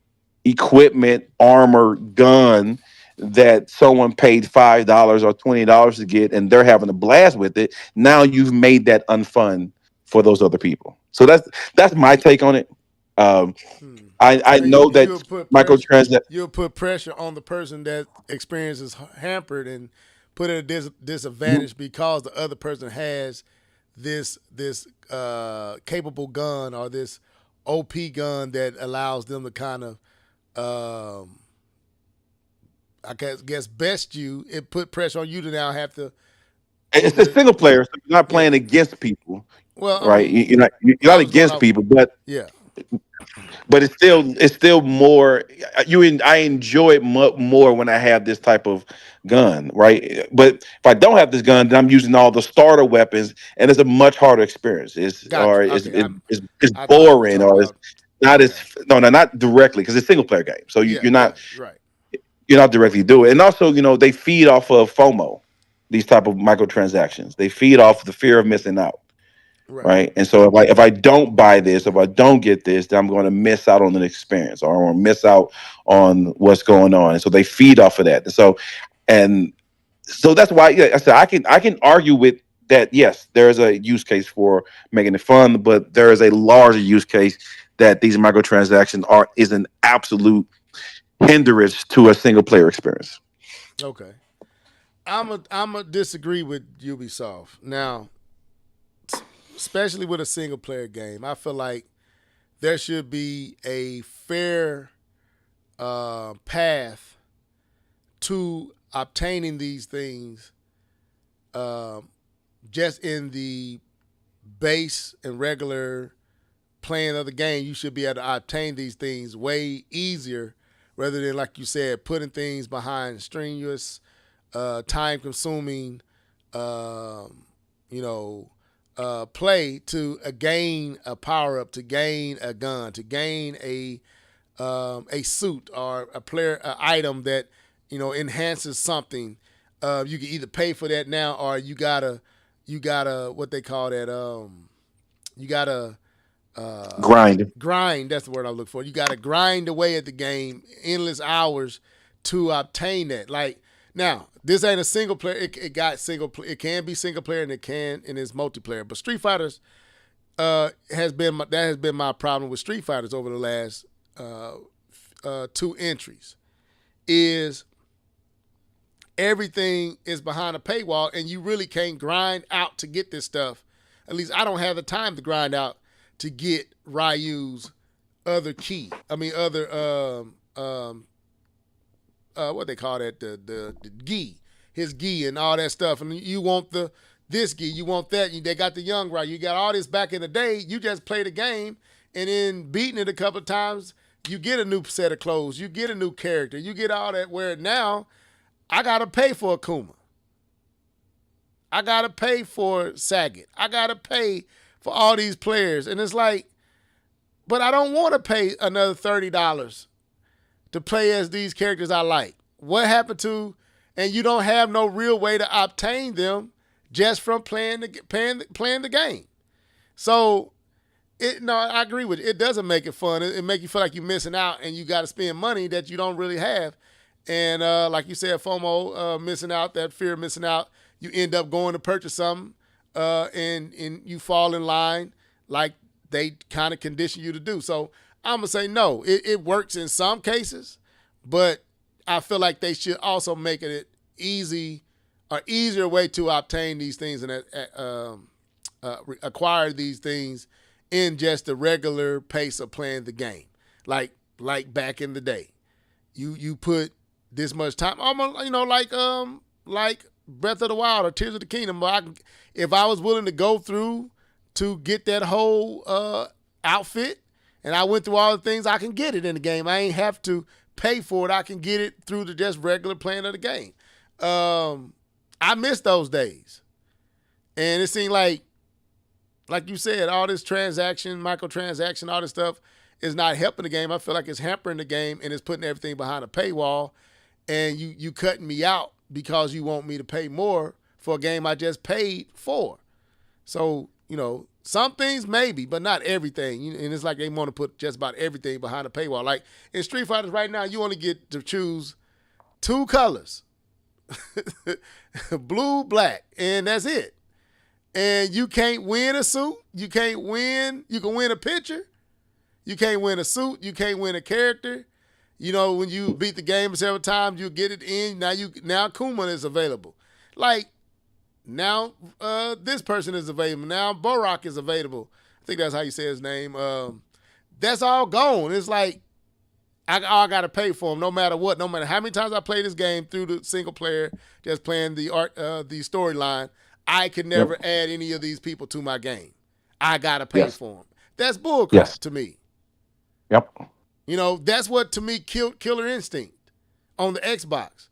equipment, armor, gun that someone paid $5 or $20 to get, and they're having a blast with it, now you've made that unfun for those other people. So that's my take on it. Um, Hmm. I So know that microtransaction. you'll put pressure on the person that experience is hampered and put at a disadvantage because the other person has this capable gun or this OP gun that allows them to kind of um, I guess best you. It put pressure on you to now have to It's a either single player, so you're not yeah. playing against people, Well, I right? mean, You're not I was going against off people, but yeah. but it's still more. I enjoy it more when I have this type of gun, right? But if I don't have this gun, then I'm using all the starter weapons, and it's a much harder experience. Got you. Okay, It's I thought you were boring, talking or it's about. not as Okay. no, not directly, because it's single player game. So Yeah. you're Yeah. not Right. directly do it. And also, they feed off of FOMO. These type of microtransactions, they feed off the fear of missing out, Right. right? And so if I don't buy this, if I don't get this, then I'm going to miss out on an experience, or I'm going to miss out on what's going on. And so they feed off of that. And so that's why, yeah, I said I can argue with that. Yes, there is a use case for making it fun, but there is a larger use case that these microtransactions is an absolute hindrance to a single player experience. Okay. I'm a disagree with Ubisoft now, especially with a single player game. I feel like there should be a fair path to obtaining these things, um, just in the base and regular playing of the game. You should be able to obtain these things way easier, rather than, like you said, putting things behind strenuous, time consuming, um, you know, play to gain a power up, to gain a gun, to gain a suit or a item that enhances something. You can either pay for that now, or you gotta what they call that. You gotta Grind. grind. That's the word I look for. You gotta grind away at the game endless hours to obtain that. Like, now, this ain't a single player. It got single. It can be single player, and it's multiplayer. But Street Fighters has been my problem with Street Fighters over the last two entries. Is everything is behind a paywall, and you really can't grind out to get this stuff. At least I don't have the time to grind out to get Ryu's other key. I mean, other what they call that, the gi, his gi and all that stuff. And you want this gi, you want that. They got the young Ryu. You got all this back in the day. You just play the game, and then beating it a couple of times, you get a new set of clothes. You get a new character. You get all that. Where now, I gotta pay for Akuma. I gotta pay for Sagat. I gotta pay for all these players, and it's like, but I don't want to pay another $30 to play as these characters I like. What happened to? And you don't have no real way to obtain them just from playing the game. So no, I agree with you. It doesn't make it fun. It make you feel like you're missing out, and you got to spend money that you don't really have. And like you said, FOMO, missing out, that fear of missing out, you end up going to purchase something, and you fall in line like they kind of condition you to do. So I'm gonna say no. It works in some cases, but I feel like they should also make it easy or easier way to obtain these things and acquire these things in just the regular pace of playing the game, like back in the day. You put this much time, almost like Breath of the Wild or Tears of the Kingdom. If I was willing to go through to get that whole outfit, and I went through all the things, I can get it in the game. I ain't have to pay for it. I can get it through the just regular playing of the game. I miss those days, and it seemed like you said, all this microtransaction, all this stuff is not helping the game. I feel like it's hampering the game, and it's putting everything behind a paywall, and you cutting me out because you want me to pay more for a game I just paid for. So, some things maybe, but not everything. And it's like they want to put just about everything behind a paywall. Like in Street Fighters right now, you only get to choose 2 colors, blue, black, and that's it. And you can't win a suit. You can win a picture. You can't win a suit. You can't win a character. When you beat the game several times, you get it in. Now Kuma is available. Like, now this person is available. Now Borak is available. I think that's how you say his name. That's all gone. It's like I got to pay for them no matter what. No matter how many times I play this game through the single player, just playing the storyline, I could never add any of these people to my game. I got to pay for them. That's bullcrap Yes. to me. Yep. You know, that's what to me killed Killer Instinct on the Xbox. For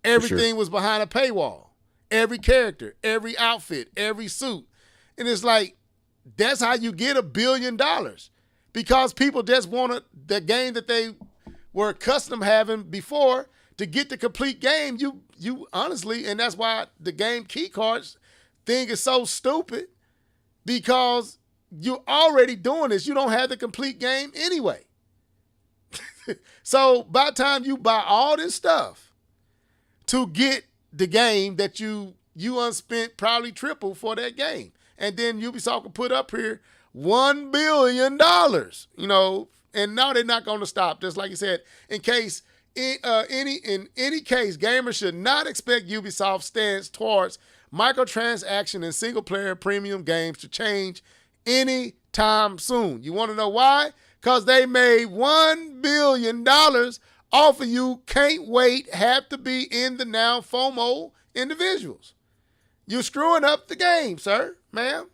sure. Everything was behind a paywall. Every character, every outfit, every suit. And it's like, that's how you get $1 billion. Because people just wanted the game that they were accustomed having before to get the complete game. You honestly, and that's why the game key cards thing is so stupid, because you're already doing this. You don't have the complete game anyway. So by the time you buy all this stuff to get the game that you unspent probably triple for that game, and then Ubisoft can put up here $1 billion, you know, and now they're not going to stop. Just like you said, in any case, gamers should not expect Ubisoft's stance towards microtransaction and single player premium games to change anytime soon. You want to know why? Because they made $1 billion off of you. Can't wait, have to be in the now FOMO individuals. You're screwing up the game, sir, ma'am.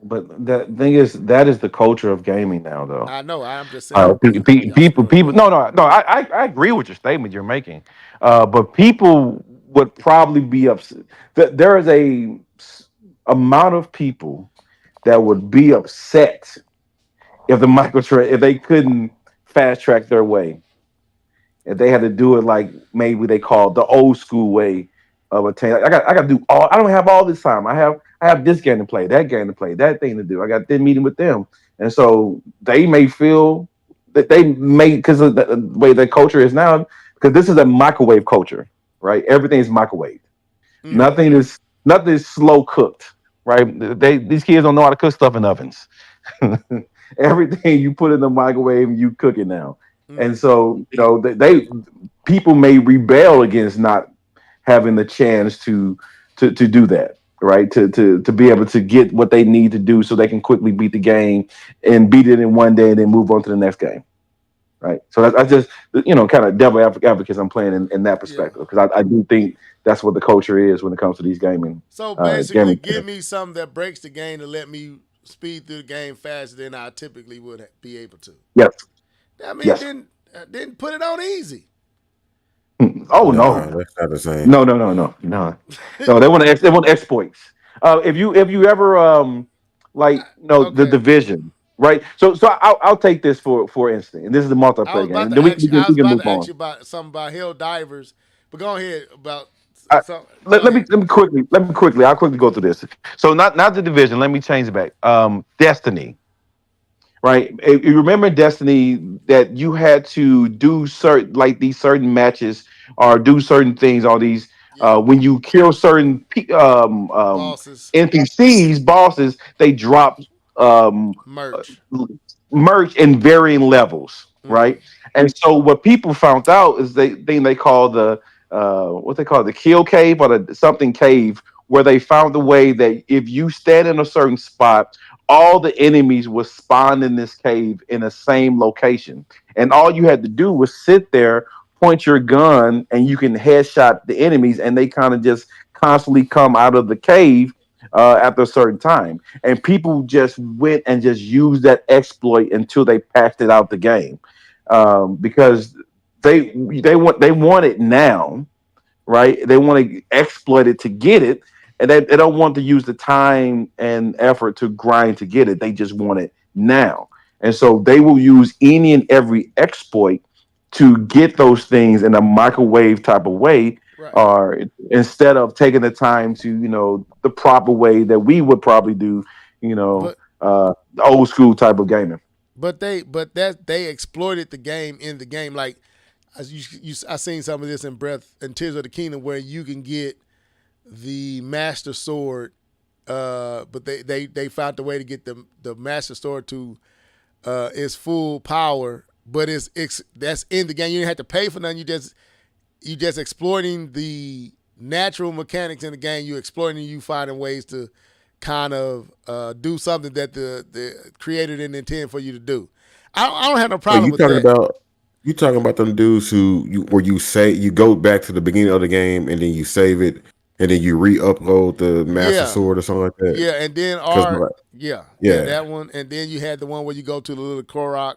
But the thing is, that is the culture of gaming now, though. I know. I'm just saying. People. No, no, no. I agree with your statement you're making, but people would probably be upset. There is a amount of people that would be upset if if they couldn't fast track their way, if they had to do it like maybe they call the old school way of attaining. I got to do all. I don't have all this time. I have this game to play, that game to play, that thing to do. I got this meeting with them, and so they may feel that they may, because of the way the culture is now, because this is a microwave culture, right? Everything is microwave. Nothing is slow cooked, right? These kids don't know how to cook stuff in ovens. Everything you put in the microwave, you cook it now. And so, you know, they people may rebel against not having the chance to do that, right? To be able to get what they need to do so they can quickly beat the game and beat it in one day and then move on to the next game, right? So that's just, you know, kind of devil advocates I'm playing in that perspective, because I do think that's what the culture is when it comes to these gaming. So basically, gaming give me something that breaks the game to let me speed through the game faster than I typically would be able to. Yes. I mean, Yes. didn't put it on easy. Oh No, no. that's not the same. No. No, they want exploits. If you ever like, you know, the Okay. division, right? So I'll take this for instance, and this is the multiplayer game. Then I we was can about move to ask on. you about something about Hell Divers, but go ahead about I, some. Go let me ahead. I'll quickly go through this. So not the division. Let me change it back. Destiny. Right. If you remember Destiny, that you had to do certain, like these certain matches or do certain things, all these Yeah, when you kill certain bosses, NPCs, bosses, they drop um, merch. merch in varying levels, Mm-hmm. right? And so what people found out is they call the what they call the kill cave, or the something cave, where they found a way that if you stand in a certain spot, all the enemies will spawn in this cave in the same location, and all you had to do was sit there, point your gun, and you can headshot the enemies, and they kind of just constantly come out of the cave after a certain time. And people just went and just used that exploit until they patched it out the game, because they want it now, right? They want to exploit it to get it, and they don't want to use the time and effort to grind to get it. They just want it now, and so they will use any and every exploit to get those things in a microwave type of way, Right. or instead of taking the time to, you know, the proper way that we would probably do, you know, But the old school type of gaming. they exploited the game in the game. Like I seen some of this in Breath and Tears of the Kingdom, where you can get the Master Sword, but they found a way to get the Master Sword to its full power, but it's that's in the game. You didn't have to pay for nothing. You just exploiting the natural mechanics in the game. You exploiting, you finding ways to kind of do something that the creator didn't intend for you to do. I don't have no Oh, problem with that. you talking about them dudes where you say you go back to the beginning of the game and then you save it and then you re-upload the Master Yeah, Sword or something like that. yeah, and then Because yeah, yeah, that one, and then you had the one where you go to the little Korok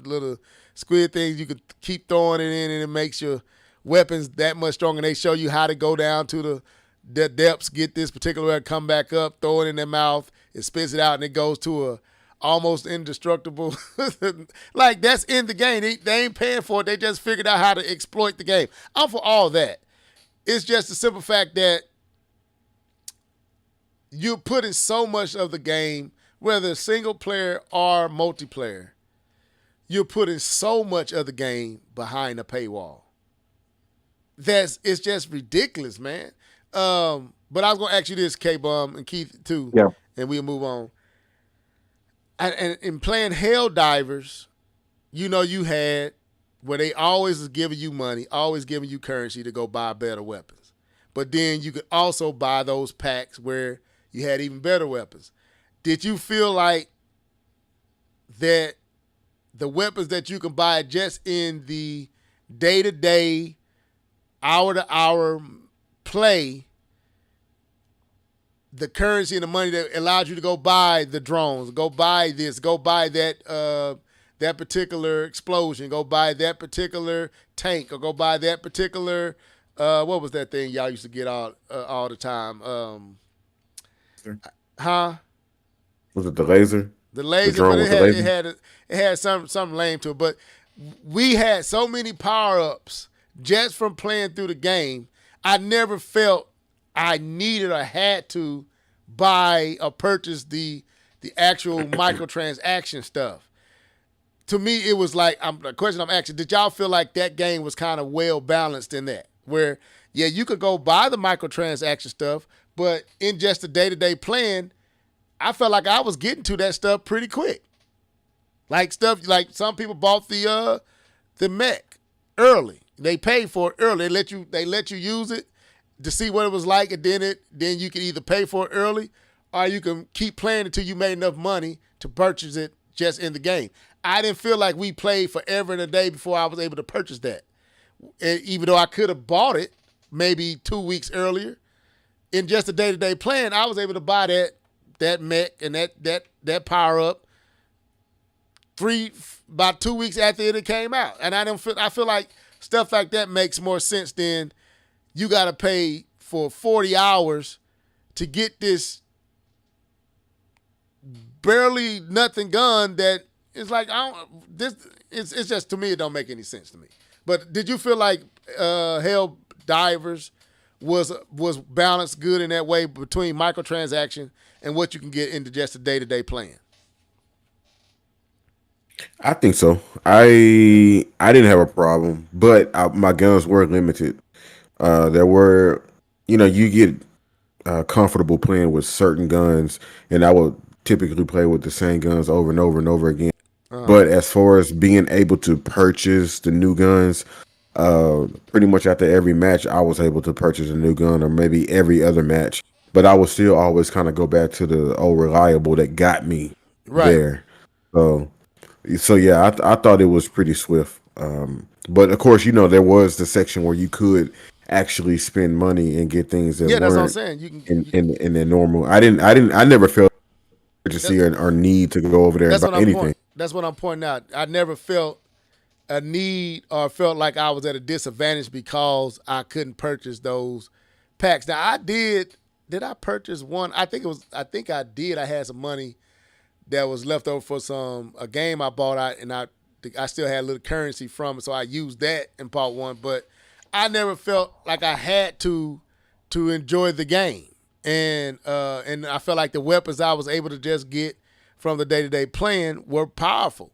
little squid things you could keep throwing it in, and it makes your weapons that much stronger. And they show you how to go down to the depths, get this particular weapon, come back up, throw it in their mouth, it spits it out, and it goes to a almost indestructible. Like, that's in the game. They ain't paying for it. They just figured out how to exploit the game. I'm for all that. It's just the simple fact that you're putting so much of the game, whether single player or multiplayer, you're putting so much of the game behind a paywall. It's just ridiculous, man. But I was gonna ask you this, K-Bum and Keith too, Yeah. and we'll move on. And in playing Helldivers, you had where they always is giving you money, always giving you currency to go buy better weapons. But then you could also buy those packs where you had even better weapons. Did you feel like that the weapons that you can buy just in the day-to-day, hour-to-hour play, the currency and the money that allowed you to go buy the drones, go buy this, go buy that that particular explosion, go buy that particular tank, or go buy that particular what was that thing y'all used to get all the time? Was it the laser? The laser, drone but with the laser? it had something lame to it. But we had so many power-ups just from playing through the game. I never felt I needed or had to buy or purchase the actual microtransaction stuff. To me, it was like, the question I'm asking, did y'all feel like that game was kind of well balanced in that? Where, yeah, you could go buy the microtransaction stuff, but in just the day-to-day playing, I felt like I was getting to that stuff pretty quick. Like stuff, like some people bought the mech early. They paid for it early. They let you use it to see what it was like, and then you can either pay for it early, or you can keep playing until you made enough money to purchase it just in the game. I didn't feel like we played forever and a day before I was able to purchase that. And even though I could have bought it maybe 2 weeks earlier, in just a day-to-day playing, I was able to buy that mech and that power up about 2 weeks after it came out. And I feel like stuff like that makes more sense than you got to pay for 40 hours to get this barely nothing gun that is like, it's just, to me, it don't make any sense to me. But did you feel like Helldivers was balanced good in that way between microtransaction and what you can get into just a day-to-day playing? I think so. I didn't have a problem, but my guns were limited. There were, you get comfortable playing with certain guns, and I would typically play with the same guns over and over and over again. But as far as being able to purchase the new guns, pretty much after every match, I was able to purchase a new gun, or maybe every other match. But I would still always kind of go back to the old reliable that got me there. So yeah, I thought it was pretty swift. But of course, there was the section where you could actually spend money and get things that Yeah, that's what I'm weren't saying. You can. in their normal. I never felt urgency or need to go over there and That's buy what I'm anything. pointing. That's what I'm pointing out. I never felt a need or felt like I was at a disadvantage because I couldn't purchase those packs. Now I did. Did I purchase one? I think I did. I had some money that was left over for a game I bought out, and I still had a little currency from it, so I used that and bought one. But I never felt like I had to enjoy the game, and I felt like the weapons I was able to just get from the day-to-day playing were powerful.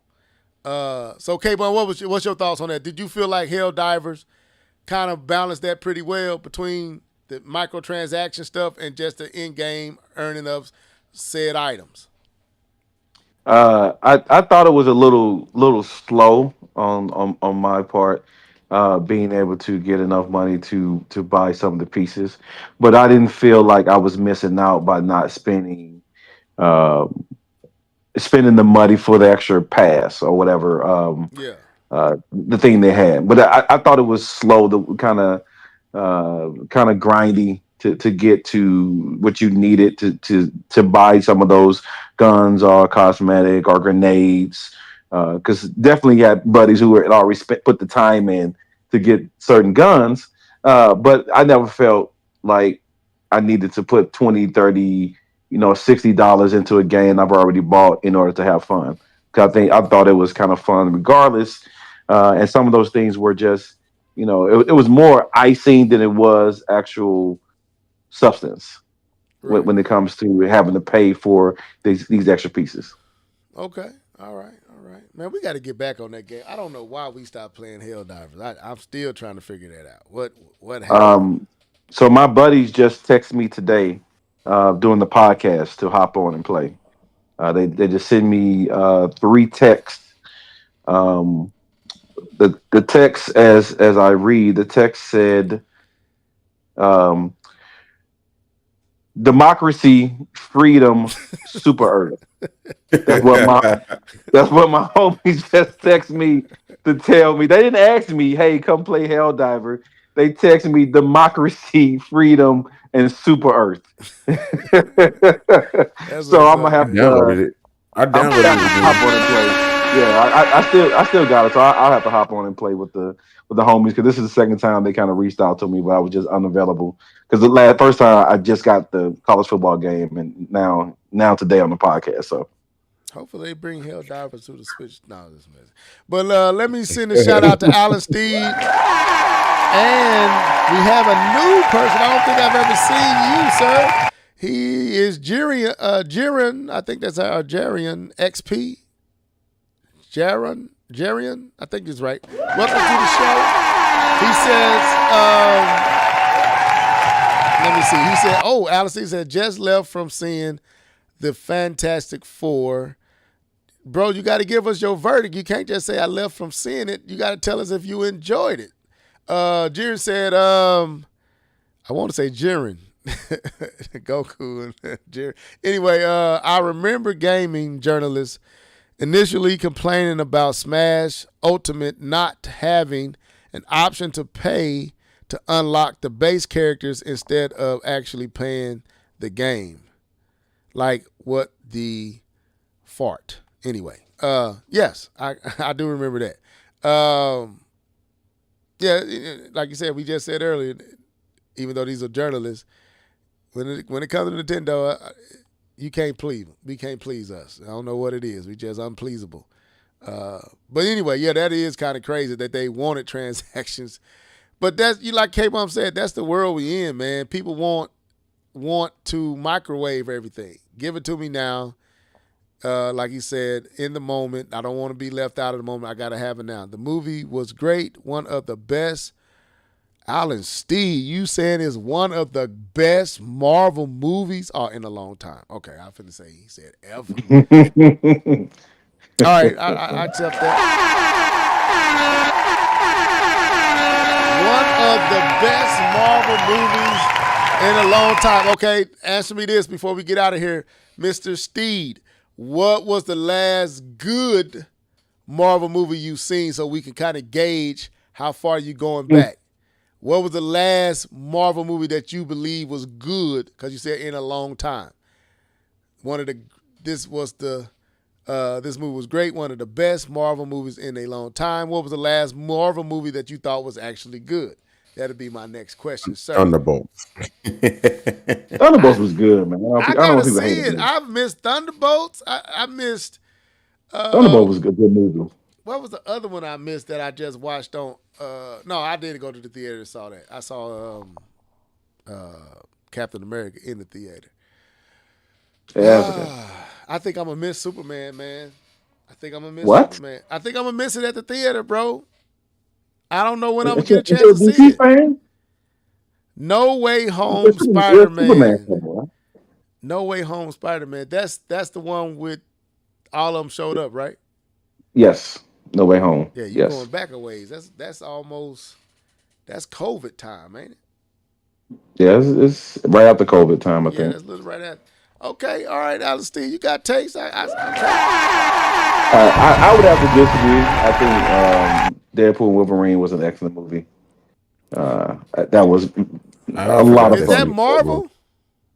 So K-Bun, what's your thoughts on that? Did you feel like Helldivers kind of balanced that pretty well between the microtransaction stuff and just the in-game earning of said items? I thought it was a little slow on my part, being able to get enough money to buy some of the pieces, but I didn't feel like I was missing out by not uh, spending the money for the extra pass or whatever. Yeah. The thing they had, but I thought it was slow, the kind of grindy to get to what you needed to buy some of those guns or cosmetic or grenades, because definitely had buddies who had already put the time in to get certain guns. But I never felt like I needed to put 20, 30, $60 into a game I've already bought in order to have fun. Because I thought it was kind of fun regardless. And some of those things were just, it was more icing than it was actual substance Right. when it comes to having to pay for these extra pieces. Okay. All right. Man, we got to get back on that game. I don't know why we stopped playing Helldivers. I'm still trying to figure that out. What happened? So my buddies just texted me today doing the podcast to hop on and play. They just sent me 3 texts. Um, the text as I read the text said, um, democracy, freedom, super earth. That's what my homies just text me to tell me. They didn't ask me, "Hey, come play Helldiver." They text me democracy, freedom, and super earth. That's So what's I'm gonna up, I have man. downloaded to. it. I I'm gonna downloaded have it to hop on and again. play. Yeah, I still got it. So I'll have to hop on and play with the homies because this is the second time they kind of reached out to me, but I was just unavailable because first time I just got the college football game, and now today on the podcast. So Hopefully they bring Helldivers to the Switch. No, this mess. But let me send a shout out to Alan Steed. And we have a new person. I don't think I've ever seen you, sir. He is Jiren. I think that's our Jarian XP. Jarian. I think he's right. Welcome to the show. He says, let me see. He said, Alice, he said, just left from seeing the Fantastic Four. Bro, you got to give us your verdict. You can't just say I left from seeing it. You got to tell us if you enjoyed it. Jiren said, I want to say Jiren. Goku and Jiren. Anyway, I remember gaming journalists initially complaining about Smash Ultimate not having an option to pay to unlock the base characters instead of actually playing the game. Like what the fart. Anyway, yes, I do remember that. Yeah, like you said, we just said earlier, even though these are journalists, when it comes to Nintendo, you can't please them. We can't please us. I don't know what it is. We just unpleasable. But anyway, yeah, that is kind of crazy that they wanted transactions. But that's, you like K-Bomb said, that's the world we in, man. People want to microwave everything. Give it to me now. Like he said, in the moment. I don't want to be left out of the moment. I got to have it now. The movie was great. One of the best. Alan Steed, you saying is one of the best Marvel movies in a long time. Okay, I'm finna say he said ever. All right, I accept that. One of the best Marvel movies in a long time. Okay, answer me this before we get out of here. Mr. Steed, what was the last good Marvel movie you've seen so we can kind of gauge how far you going back? What was the last Marvel movie that you believe was good? Because you said in a long time. This movie was great. One of the best Marvel movies in a long time. What was the last Marvel movie that you thought was actually good? That'll be my next question, sir. Thunderbolts. Thunderbolts was good, man. I don't know gotta if people see hated it. I've missed Thunderbolts. I missed. Thunderbolt was a good movie. What was the other one I missed that I just watched on? No, I didn't go to the theater and saw that. I saw Captain America in the theater. Yeah, I think I'm gonna miss Superman, man. I think I'm gonna miss What? Superman. I think I'm gonna miss it at the theater, bro. I don't know when I'm gonna Is get a you chance to a see DC it. fan? No Way Home You're a Spider-Man. fan, right? No Way Home Spider-Man. That's the one with all of them showed up, right? Yes. No Way Home. Yeah, you Yes. going back a ways. That's COVID time, ain't it? Yeah, it's right after COVID time, I Yeah, think. that's a little right at. Okay, all right, Alistair, you got taste. Okay. I would have to disagree. I think Deadpool and Wolverine was an excellent movie. That was a lot of Is fun. that Marvel?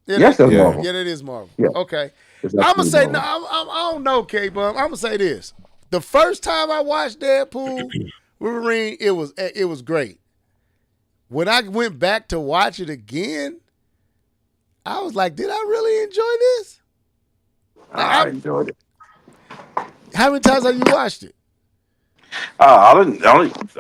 Yeah, Yes, that's Yeah. Marvel. Yeah, that is Marvel. Yeah. Okay. It's I'm gonna absolutely say no. Marvel. I don't know, K-Bum. I'm gonna say this. The first time I watched Deadpool, Wolverine, it was great. When I went back to watch it again, I was like, did I really enjoy this? I enjoyed it. How many times have you watched it? I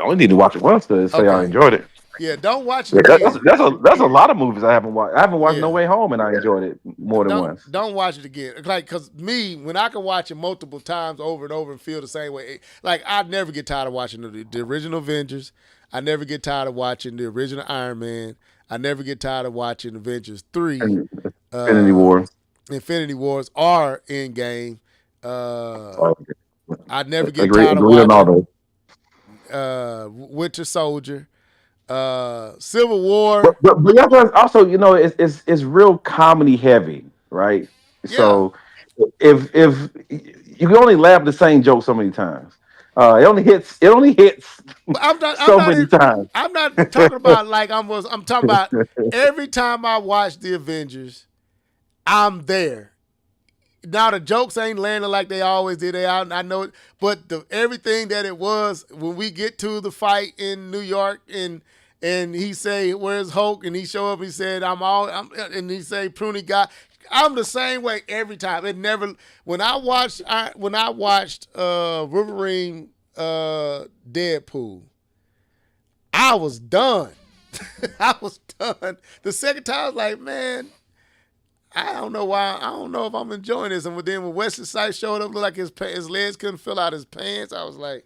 only need to watch it once to say I Okay. enjoyed it. Yeah, don't watch it Yeah, again. that's a lot of movies I haven't watched. I haven't watched No Yeah. Way Home, and I enjoyed it more than once. Don't watch it again. Like, cause me, when I can watch it multiple times over and over and feel the same way, like I never get tired of watching the original Avengers. I never get tired of watching the original Iron Man. I never get tired of watching Avengers 3, And Infinity War. Infinity Wars, or Endgame. I never get Agree tired of on all watching those. Winter Soldier, Civil War. But you have to also, you know, it's real comedy heavy, right? Yeah. So if you can only laugh at the same joke so many times, it only hits But I'm not. so many times. I'm not talking about like I'm talking about every time I watch the Avengers, I'm there. Now the jokes ain't landing like they always did. They out, I know it, but everything that it was when we get to the fight in New York and he say, "Where's Hulk?" and he show up. He said, and he say, "Pruny got." I'm the same way every time. It never. When I watched Wolverine, Deadpool, I was done. I was done. The second time, I was like, man, I don't know why. I don't know if I'm enjoying this. And then when Wesley Snipes showed up, looked like his legs couldn't fill out his pants. I was like,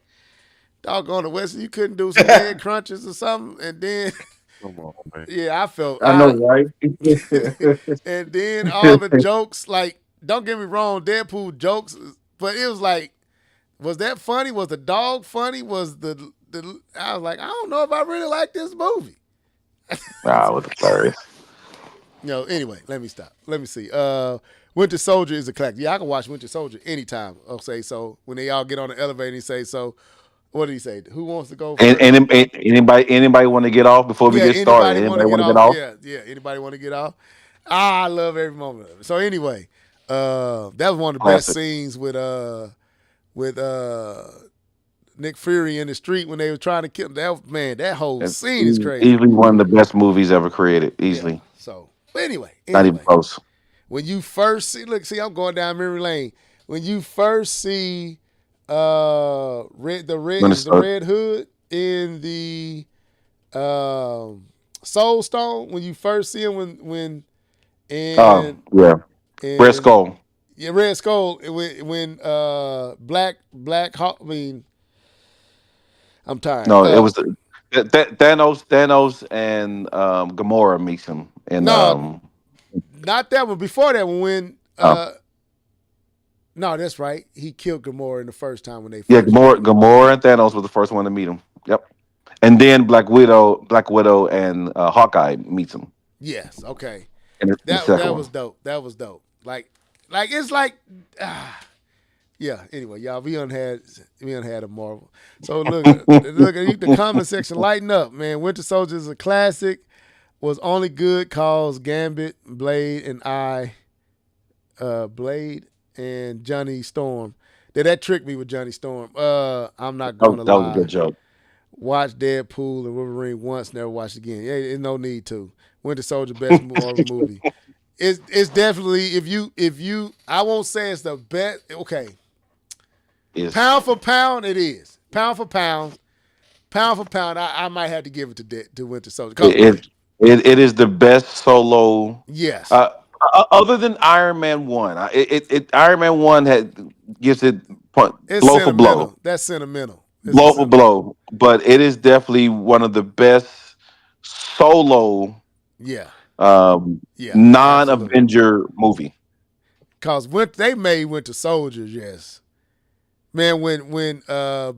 doggone it, Wesley, you couldn't do some leg crunches or something. And then, Come on, man. yeah, I felt. I know, right? And then all the jokes, like, don't get me wrong, Deadpool jokes, but it was like, was that funny? Was the dog funny? Was the I was like, I don't know if I really like this movie. It was hilarious. Anyway, let me stop. Let me see. Winter Soldier is a classic. Yeah, I can watch Winter Soldier anytime. I'll say so. When they all get on the elevator and he say so. What did he say? Who wants to go first? And anybody want to get off before we get started? Anybody want to get off? Yeah. Anybody want to get off? I love every moment of it. So anyway, that was one of the best scenes with Nick Fury in the street when they were trying to kill him. That whole scene is crazy. Easily one of the best movies ever created. Easily. Yeah. So, but anyway, Not even close. When you first see, I'm going down memory lane. When you first see the Red Hood in the Soul Stone, when you first see him Red Skull. Yeah, Red Skull. When Black Hawk. I mean, I'm tired. No, it was Thanos and Gamora meets him. And not that one. Before that one, when no, that's right. He killed Gamora in the first time when they first Gamora and Thanos was the first one to meet him. Yep. And then Black Widow and Hawkeye meets him. Yes. Okay. That was dope. That was dope. Like it's like. Yeah. Anyway, y'all, we done had a Marvel. So look at the comment section. Lighten up, man. Winter Soldier is a classic. Was only good cause Gambit, Blade, and Johnny Storm. That tricked me with Johnny Storm. I'm not going to lie. That was a good joke. Watch Deadpool and Wolverine once, never watch it again. Yeah, there's no need to. Winter Soldier, best Marvel movie. It's definitely if you I won't say it's the best. Okay. Pound for pound, it is. Pound for pound, I might have to give it to Winter Soldier. It is the best solo. Yes. Other than Iron Man 1, Iron Man 1 gives it blow for blow. That's sentimental. Blow for blow, but it is definitely one of the best solo. Non-Avenger movie. Because they made Winter Soldier, yes. Man, when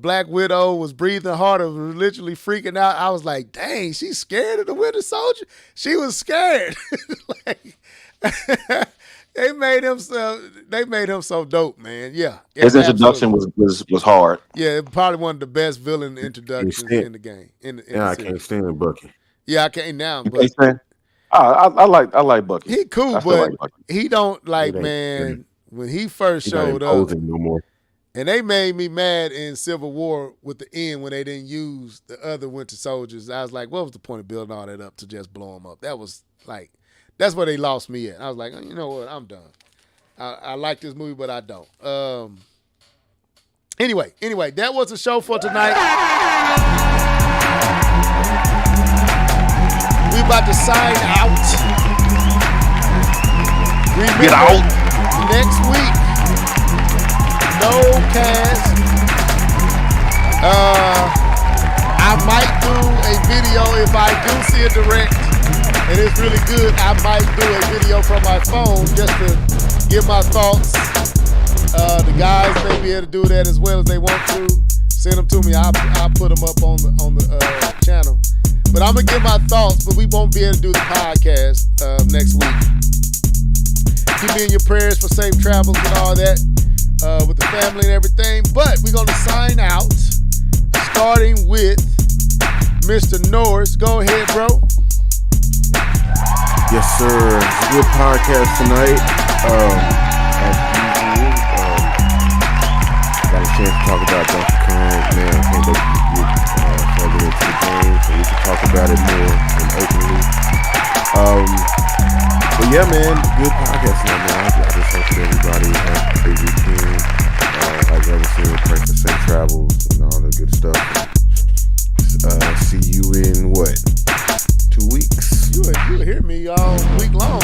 Black Widow was breathing harder, was literally freaking out, I was like, dang, she's scared of the Winter Soldier? She was scared. They made him so dope, man. Yeah. His introduction was hard. Yeah, probably one of the best villain introductions in the game. I can't stand Bucky. Yeah, I can't now. But I like Bucky. He cool, but he don't like, man, when he first showed up. No more. And they made me mad in Civil War with the end when they didn't use the other Winter Soldiers. I was like, what was the point of building all that up to just blow them up? That was like, that's where they lost me at. I was like, you know what? I'm done. I like this movie, but I don't. Anyway, that was the show for tonight. We about to sign out. Remember, Get out. next week, no cast. I might do a video if I do see a direct and it's really good. I might do a video from my phone just to give my thoughts. The guys may be able to do that as well as they want to. Send them to me. I'll put them up on the channel. But I'm gonna give my thoughts. But we won't be able to do the podcast next week. Keep me in your prayers for safe travels and all that with the family and everything. But we're gonna sign out, starting with Mr. Norris. Go ahead, bro. Yes, sir. It's a good podcast tonight. As usual, got a chance to talk about Donkey Kong. Man, I can't wait to get further into the game so we can talk about it more and openly. But yeah, man, good podcast tonight, man. I just hope that everybody has a great weekend. Like Brother said, pray for safe travels and all the good stuff. See you in what? 2 weeks? You will hear me all week long.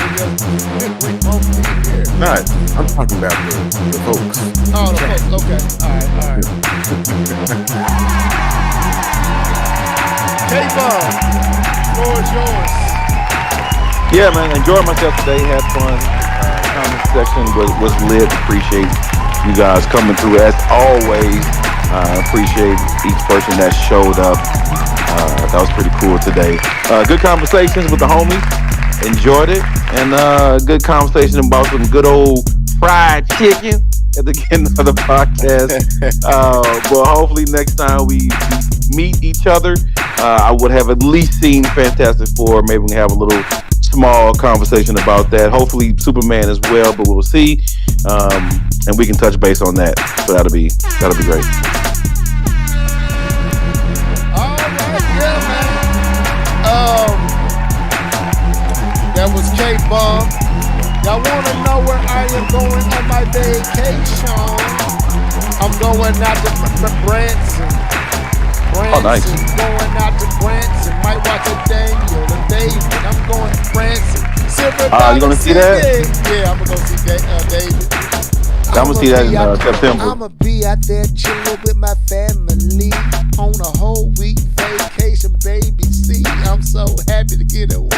Not, I'm talking about the folks. Oh, the folks. Okay. All right. K-Ball, floor is yours. Yeah, man, enjoyed myself today. Had fun. Comment section was lit. Appreciate you guys coming through as always. Appreciate each person that showed up. That was pretty cool today. Good conversations with the homies. Enjoyed it. And good conversation about some good old fried chicken at the end of the podcast. But hopefully next time we meet each other, I would have at least seen Fantastic Four. Maybe we can have a little small conversation about that. Hopefully Superman as well, but we'll see. And we can touch base on that. So that'll be great. That was K-Bomb. Y'all want to know where I am going on my vacation? I'm going out to Branson. Oh, nice. Going out to Branson. Might watch a Daniel and David. I'm going to Branson. You gonna see that? Yeah, I'm going to go see David. I'm gonna see that in September. I'm going to be out there chilling with my family on a whole week vacation, baby. See, I'm so happy to get away.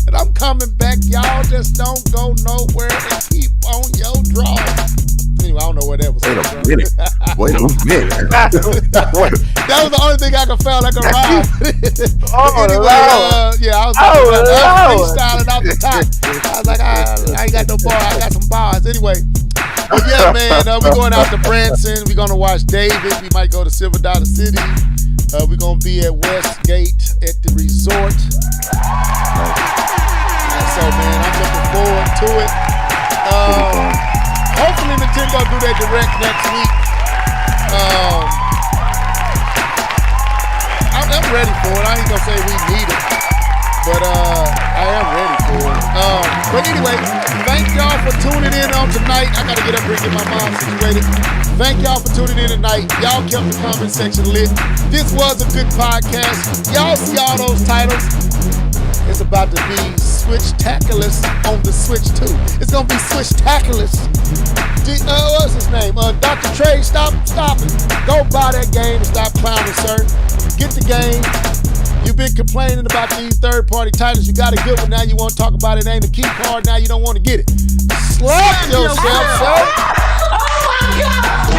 And I'm coming back, y'all. Just don't go nowhere and keep on your draw. Anyway, I don't know where that was. Wait a minute. That was the only thing I could find I could rhyme. Anyway, yeah, I was freestyling off the top. I was like, I ain't got no bar. I got some bars. Anyway. But yeah, man, we're going out to Branson. We're going to watch David. We might go to Silver Dollar City. We're going to be at Westgate at the resort. So, man, I'm looking forward to it. Hopefully Nintendo do their direct next week. I'm ready for it. I ain't going to say we need it. But I am ready for it. But anyway, thank y'all for tuning in on tonight. I got to get up here and get my mom situated. Thank y'all for tuning in tonight. Y'all kept the comment section lit. This was a good podcast. Y'all see all those titles. It's about to be Switch-taculous on the Switch 2. It's going to be Switch-taculous. What's his name? Dr. Trey, stop it. Go buy that game and stop clowning, sir. Get the game. You've been complaining about these third-party titles. You got a good one. Now you want to talk about it. Ain't a key card. Now you don't want to get it. Slap yourself, sir.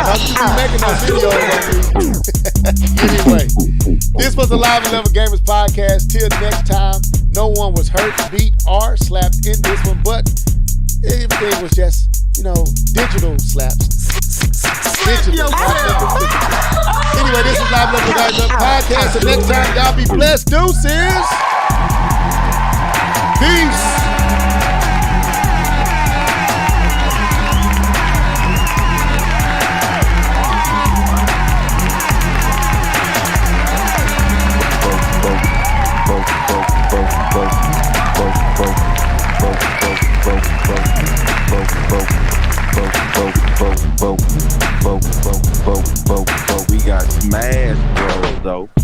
I'll keep making those videos. Anyway, this was the Live and Level Gamers podcast. Till next time, no one was hurt, beat, or slapped in this one, but everything was just, digital slaps. Digital. Anyway, this is Live and Level Gamers podcast. Until next time, y'all be blessed. Deuces. Peace. Smash Bros. Though.